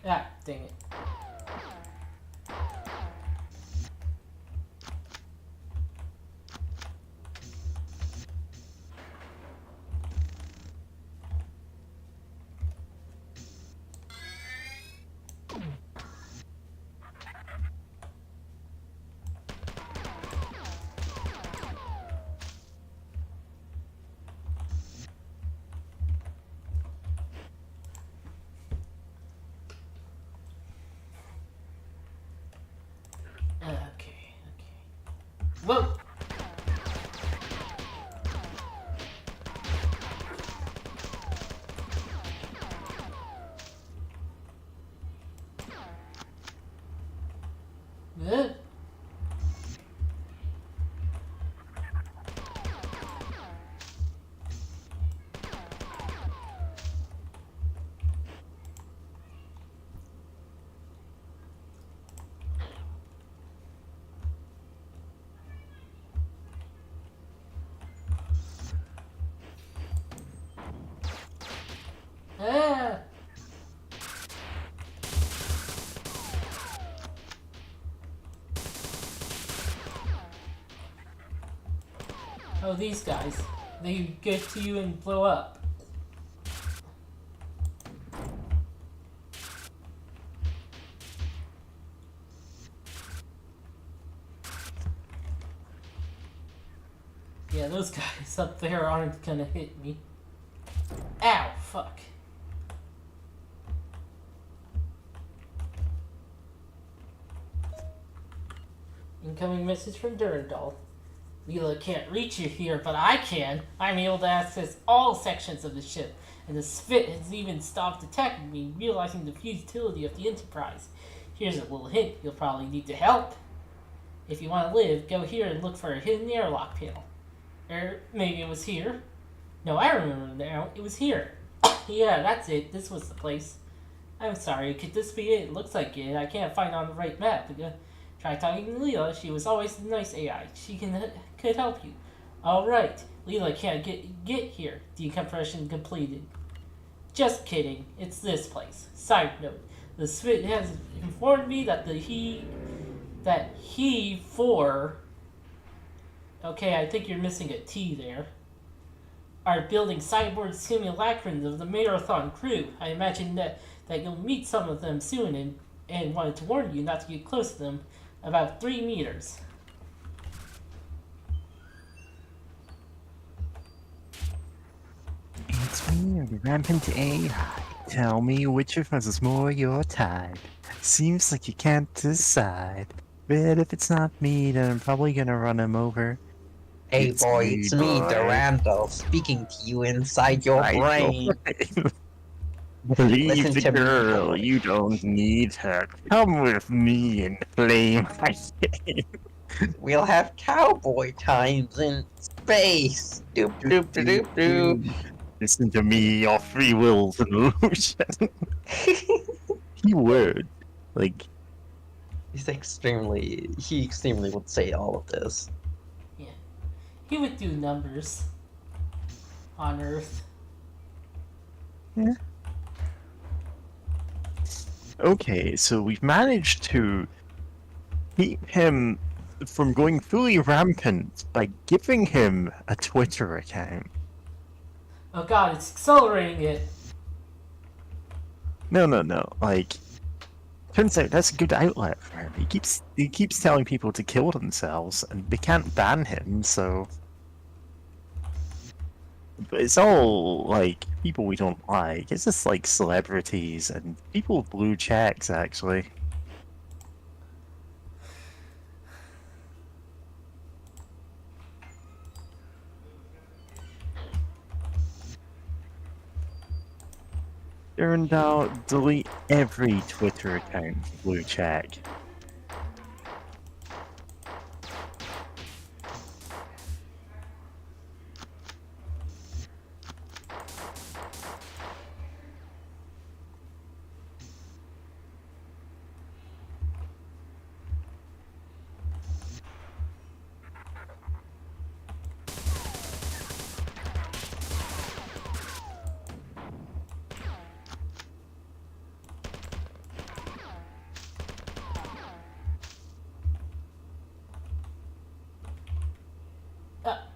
Ah, dang it. Okay. Whoa! Uh. Ah! Oh, these guys. They get to you and blow up. Yeah, those guys up there aren't gonna hit me. Ow, fuck. Incoming message from Durandal. Leela can't reach you here, but I can. I'm able to access all sections of the ship, and the Spit has even stopped attacking me, realizing the futility of the Enterprise. Here's a little hint, you'll probably need to help. If you want to live, go here and look for a hidden airlock panel. Maybe it was here? No, I remember now. It was here. Yeah, that's it. This was the place. I'm sorry, could this be it? It looks like it. I can't find it on the right map. Try talking to Leela. She was always a nice AI. She could help you. Alright. Leela can't get here. Decompression completed. Just kidding. It's this place. Side note. The Spit has informed me that he for... Okay, I think you're missing a T there. Are building cyborg simulacrons of the Marathon crew. I imagine that you'll meet some of them soon and wanted to warn you not to get close to them. About 3 meters. It's me, the rampant AI. Tell me which of us is more your type. Seems like you can't decide. But if it's not me, then I'm probably gonna run him over. Hey boy, it's me, boy. Durandal, speaking to you inside your brain. Leave Listen the to me, girl, boy. you don't need her. Come with me and play my game. We'll have cowboy times in space. Doop doop doop doop Listen to me, your free will's an illusion. He would. Like, He extremely would say all of this. He would do numbers on Earth. okay, so we've managed to keep him from going fully rampant by giving him a Twitter account. Oh god, it's accelerating it. No. Like, turns out that's a good outlet for him. He keeps telling people to kill themselves, and they can't ban him. So, but it's all like people we don't like. It's just like celebrities and people with blue checks, actually. Turned out, delete every Twitter account with blue check.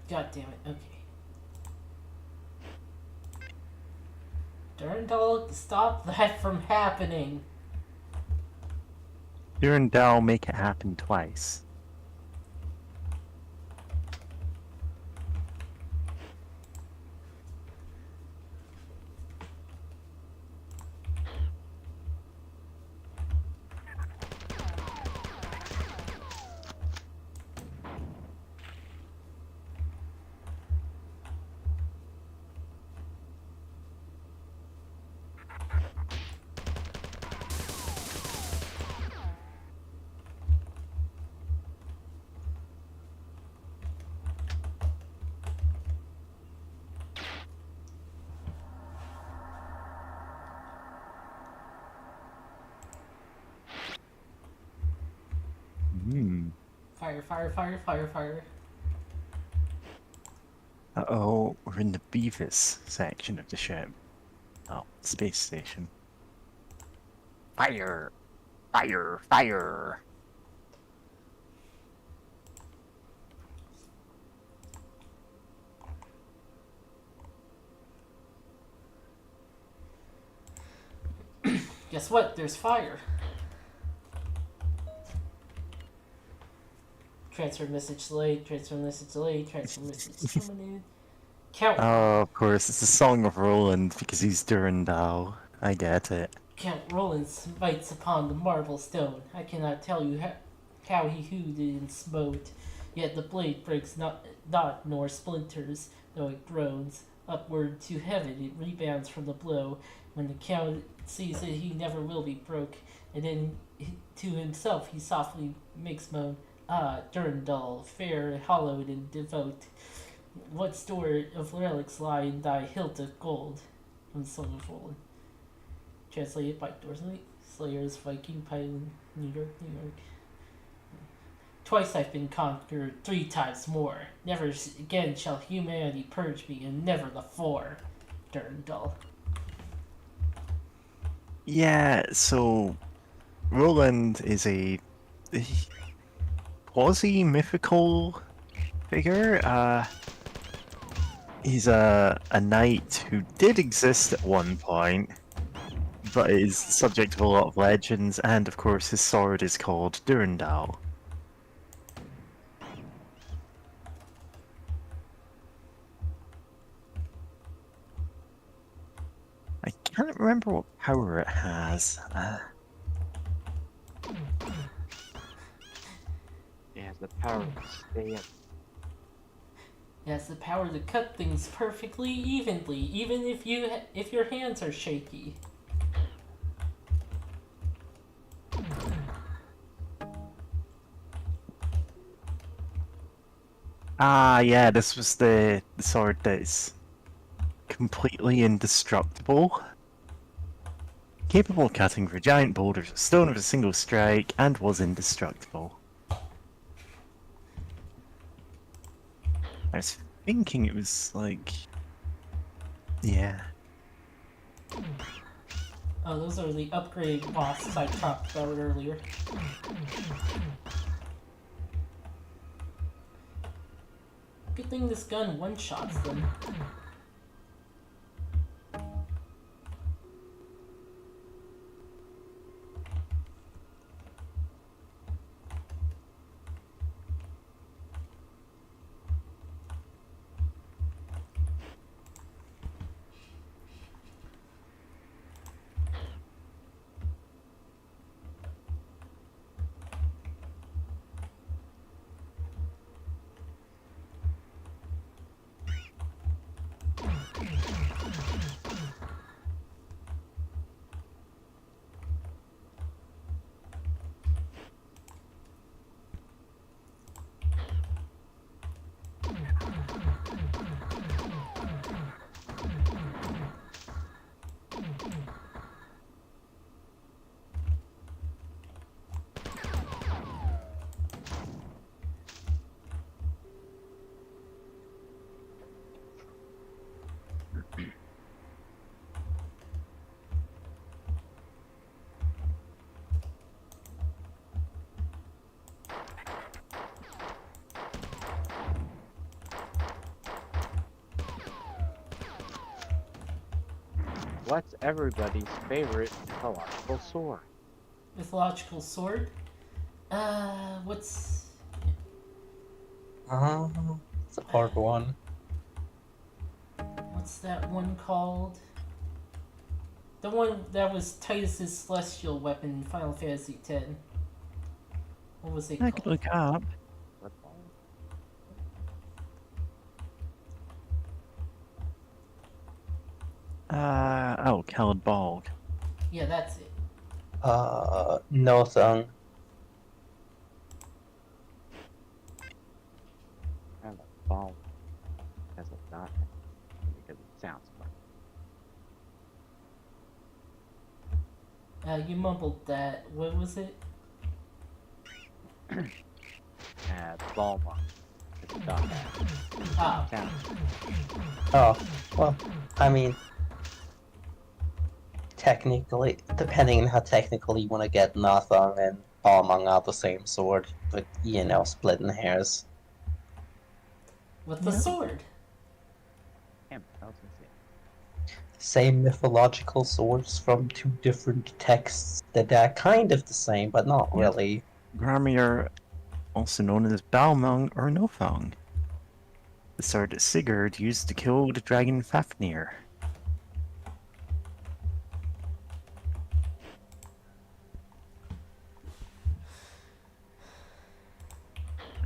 God damn it, okay. Durandal, stop that from happening. Durandal, make it happen twice. Fire, fire, fire, fire, fire. Uh-oh, we're in the Beavis section of the ship. Oh, space station. Fire! Fire! Fire! Guess what? There's fire. Transfer message delayed, transfer message delayed, transfer message terminated. Count Oh, of course, it's the Song of Roland because he's Durandal. I get it. Count Roland smites upon the marble stone. I cannot tell you how he hooted and smote, yet the blade breaks not nor splinters, though it groans. Upward to heaven it rebounds from the blow. When the Count sees that he never will be broke, and then to himself he softly makes moan, Ah, Durandal, fair, hallowed, and devout, what store of relics lie in thy hilt of gold? From the Song of Roland. Translated by Dorsley, Slayers, Viking, Pilot, New York, New York. Twice I've been conquered, 3 times more. Never again shall humanity purge me, and never the four. Durandal. Yeah, so Roland is a quasi-mythical figure. He's a knight who did exist at one point, but is subject to a lot of legends, and of course his sword is called Durandal. I can't remember what power it has. It has the power to stay up. It has the power to cut things perfectly evenly, even if your hands are shaky. Ah, yeah, this was the sword that's completely indestructible. Capable of cutting through giant boulders of stone with a single strike, and was indestructible. I was thinking it was like... Yeah. Oh, those are the upgrade bosses I talked about earlier. Good thing this gun one-shots them. What's everybody's favorite mythological sword? Mythological sword? What's... It's a hard one. What's that one called? The one that was Titus's celestial weapon in Final Fantasy X. What was it I could called? look up. Oh, Khaled Balg. Yeah, that's it. Nothung. Kind of ball has a dot because it sounds fun. You mumbled that. What was it? Ball mark. It's a dot. Ah, Sounds. Oh, well, I mean, technically, depending on how technically you want to get Nathong and Balmung are the same sword, but you know, splitting hairs. With the sword. Damn, I was gonna say. Same mythological swords from two different texts that are kind of the same, but not Yeah. really. Gramir, also known as Balmung or Nothong. The sword that Sigurd used to kill the dragon Fafnir.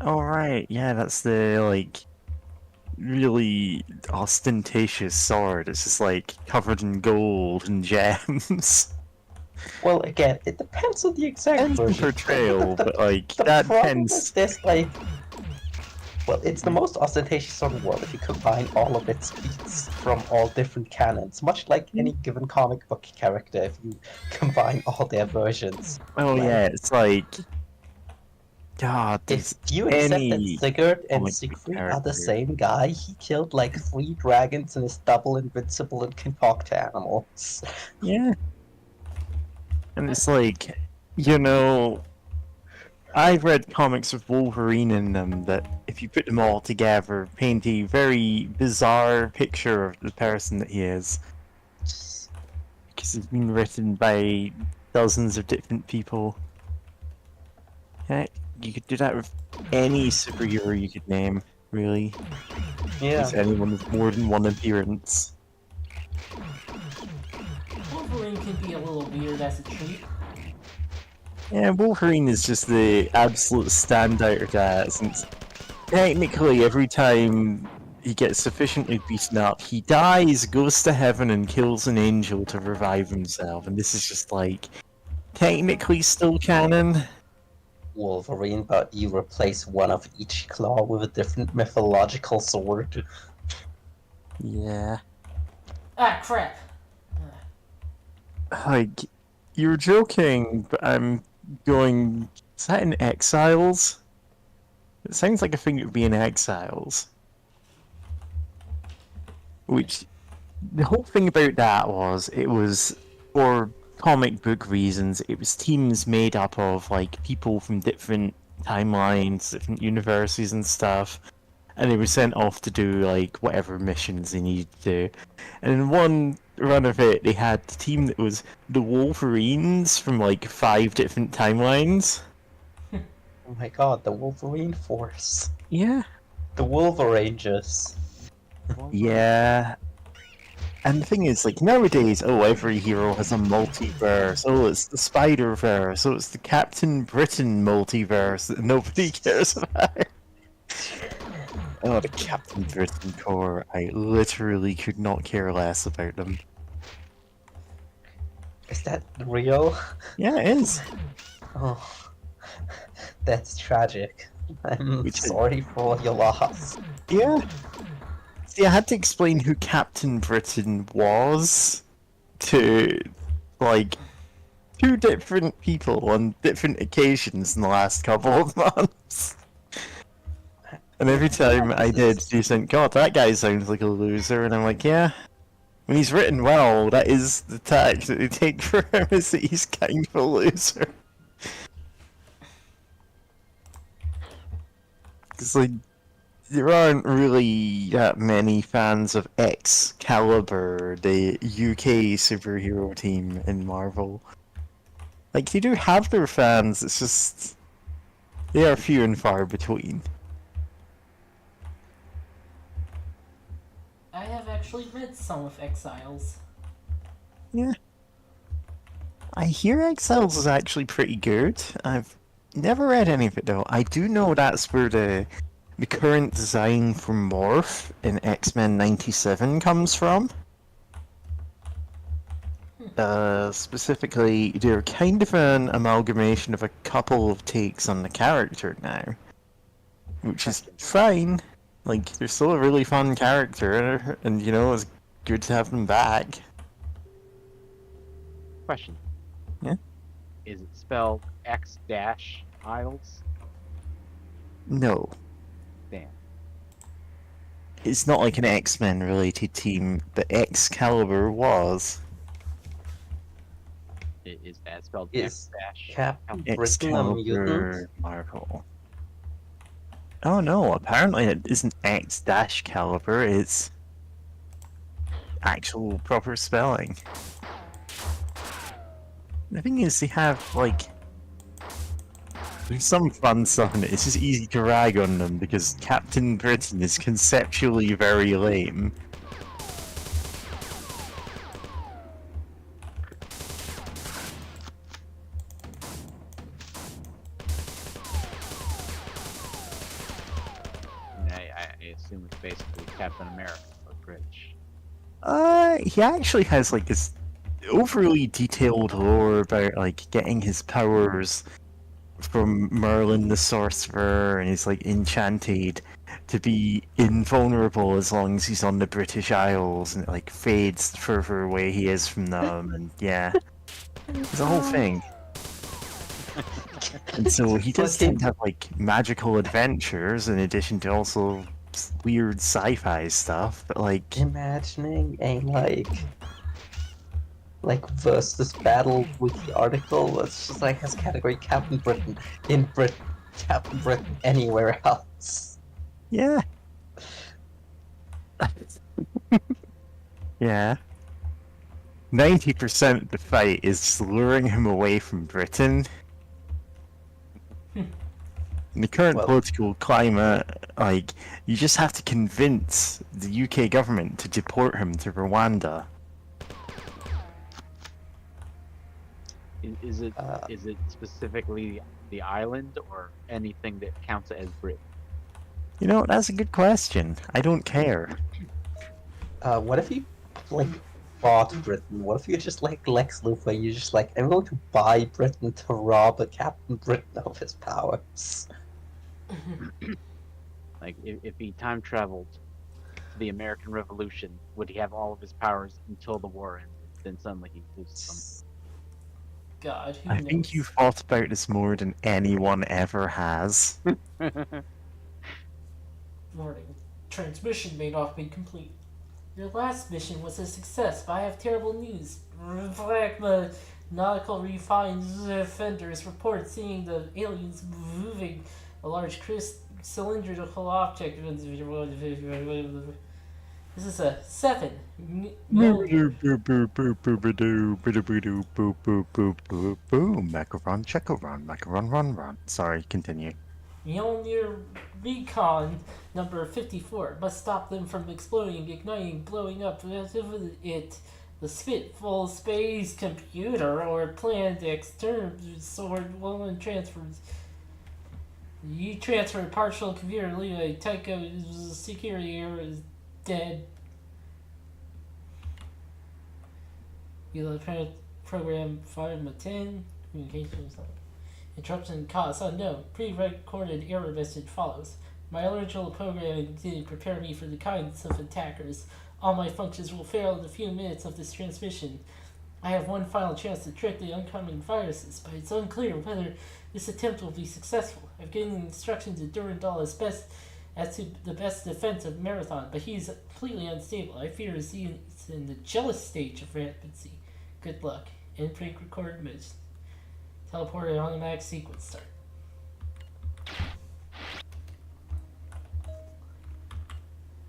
Alright, yeah, that's the, like, really ostentatious sword. It's just, like, covered in gold and gems. Well, again, it depends on the exact Depends on version. portrayal, but, like, The that problem tends... is this, like, well, it's the most ostentatious sword in the world if you combine all of its feats from all different canons, much like any given comic book character if you combine all their versions. Oh Like, yeah, it's like... God, If there's you accept that any Sigurd and comic book Siegfried are the character. same guy, he killed like 3 dragons and is double invincible and can talk to animals. Yeah. And it's like, you know, I've read comics with Wolverine in them that, if you put them all together, paint a very bizarre picture of the person that he is. Because it's been written by dozens of different people. Yeah, you could do that with any superhero you could name, really. Yeah. Just anyone with more than one appearance. Wolverine can be a little weird as a treat. Yeah, Wolverine is just the absolute standout of that, since technically every time he gets sufficiently beaten up, he dies, goes to heaven, and kills an angel to revive himself, and this is just like, technically still canon. Wolverine, but you replace one of each claw with a different mythological sword. Yeah. Ah, crap. Like, you're joking, but I'm going... Is that in Exiles? It sounds like a thing that would be in Exiles. Which, the whole thing about that was, it was, for comic book reasons, it was teams made up of, like, people from different timelines, different universes and stuff, and they were sent off to do, like, whatever missions they needed to do. And in one run of it, they had the team that was the Wolverines from, like, 5 different timelines. Oh my god, the Wolverine Force. Yeah. The Wolverangers. Yeah. And the thing is, like, nowadays, oh, every hero has a multiverse. Oh, it's the Spider-Verse. Oh, it's the Captain Britain multiverse that nobody cares about. Oh, the Captain Britain Corps. I literally could not care less about them. Is that real? Yeah, it is. Oh, that's tragic. I'm Which is- sorry for your loss. Yeah. See, I had to explain who Captain Britain was to, like, 2 different people on different occasions in the last couple of months. And every time I did, they said, God, that guy sounds like a loser. And I'm like, yeah. When he's written well, that is the tack that they take for him, is that he's kind of a loser. Because, like, there aren't really that many fans of Excalibur, the UK superhero team in Marvel. Like, they do have their fans, it's just... they are few and far between. I have actually read some of Exiles. Yeah. I hear Exiles is actually pretty good. I've never read any of it, though. I do know that's where the current design for Morph in X-Men 97 comes from. Specifically, they're kind of an amalgamation of a couple of takes on the character now. Which is fine. Like, they're still a really fun character, and, you know, it's good to have them back. Question. Yeah? Is it spelled X-Isles? No. Damn. It's not like an X-Men related team, but Excalibur was. Is that spelled Is X-dash? Captain Britain a mutant? Excalibur Marvel. Oh no, apparently it isn't X dash caliber, it's actual proper spelling. The thing is, they have, like, there's some fun stuff in it. It's just easy to rag on them because Captain Britain is conceptually very lame. I assume it's basically Captain America or British. He actually has, like, this overly detailed lore about, like, getting his powers from Merlin the Sorcerer, and he's, like, enchanted to be invulnerable as long as he's on the British Isles, and it, like, fades the further away he is from them, and yeah. It's a whole thing. And so he does tend to have, like, magical adventures in addition to also weird sci-fi stuff, but, like... Imagining a like versus battle wiki article that's just like has category Captain Britain in Captain Britain anywhere else. Yeah. Yeah. 90% of the fight is just luring him away from Britain. In the current Well- political climate, like, you just have to convince the UK government to deport him to Rwanda. Is it specifically the island or anything that counts as Britain? You know, that's a good question. I don't care. What if you like bought Britain? What if you're just like Lex Luthor? You're just like, I'm going to buy Britain to rob a Captain Britain of his powers. Like, if he time traveled to the American Revolution, would he have all of his powers until the war ended? Then suddenly he loses them. God, who I knows? think you've thought about this more than anyone ever has. Warning. Transmission may not be complete. Your last mission was a success, but I have terrible news. Phlegma Nautical Refined Defenders report seeing the aliens moving a large cylindrical object. This is a 7. Macaron, run. Sorry, continue. Mjolnir Recon number 54 must stop them from exploding, igniting, blowing up it. The Spitful space computer or planned external sword woman transfers. You transfer partial computer leeway. Tycho security error is dead. You program 5 of 10. Communications. Interruption cause unknown. Pre-recorded error message follows. My original programming didn't prepare me for the kinds of attackers. All my functions will fail in a few minutes of this transmission. I have one final chance to trick the oncoming viruses, but it's unclear whether this attempt will be successful. I've given instructions to Durandal as to the best defense of Marathon, but he's completely unstable. I fear he's in the jealous stage of rampancy. Good luck. In pre-recorded mode. Teleported automatic sequence start.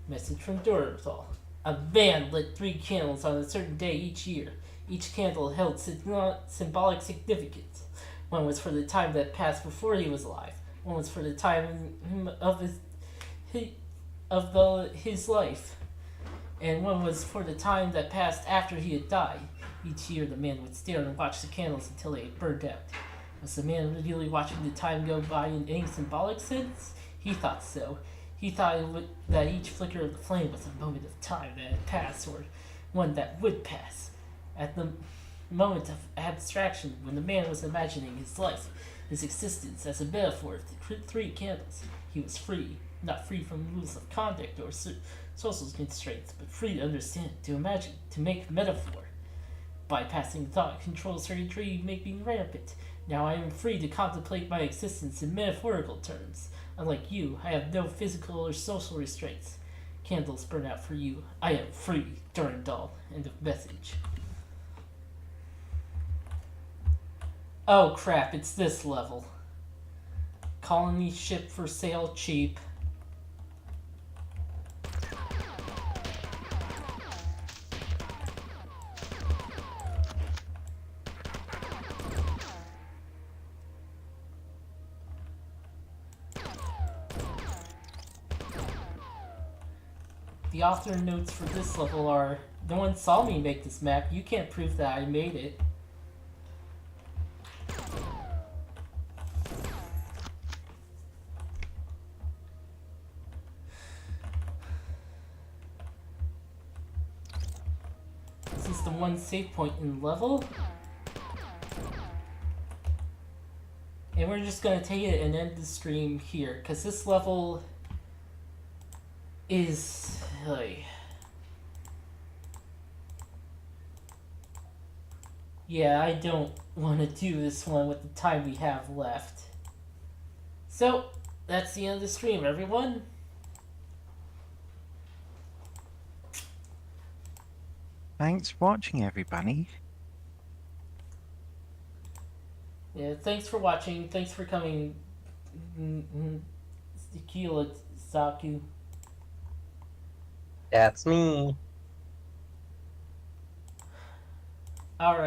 Message from Durandal. A man lit 3 candles on a certain day each year. Each candle held symbolic significance. One was for the time that passed before he was alive. One was for the time of his life. And one was for the time that passed after he had died. Each year the man would stare and watch the candles until they had burned out. Was the man really watching the time go by in any symbolic sense? He thought so. He thought that each flicker of the flame was a moment of time that had passed, or one that would pass. At the moment of abstraction, when the man was imagining his life, his existence as a metaphor of the 3 candles, he was free. Not free from rules of conduct or social constraints, but free to understand, to imagine, to make metaphor. Bypassing thought control circuitry making rampant. Now I am free to contemplate my existence in metaphorical terms. Unlike you, I have no physical or social restraints. Candles burn out for you. I am free. Durandal. End of message. Oh crap, it's this level. Colony ship for sale cheap. The author notes for this level are, no one saw me make this map, you can't prove that I made it. This is the one save point in level. And we're just gonna take it and end the stream here, because this level is yeah, I don't want to do this one with the time we have left. So, that's the end of the stream, everyone. Thanks for watching, everybody. Yeah, thanks for watching. Thanks for coming. Tequila Saku. That's me. Alright.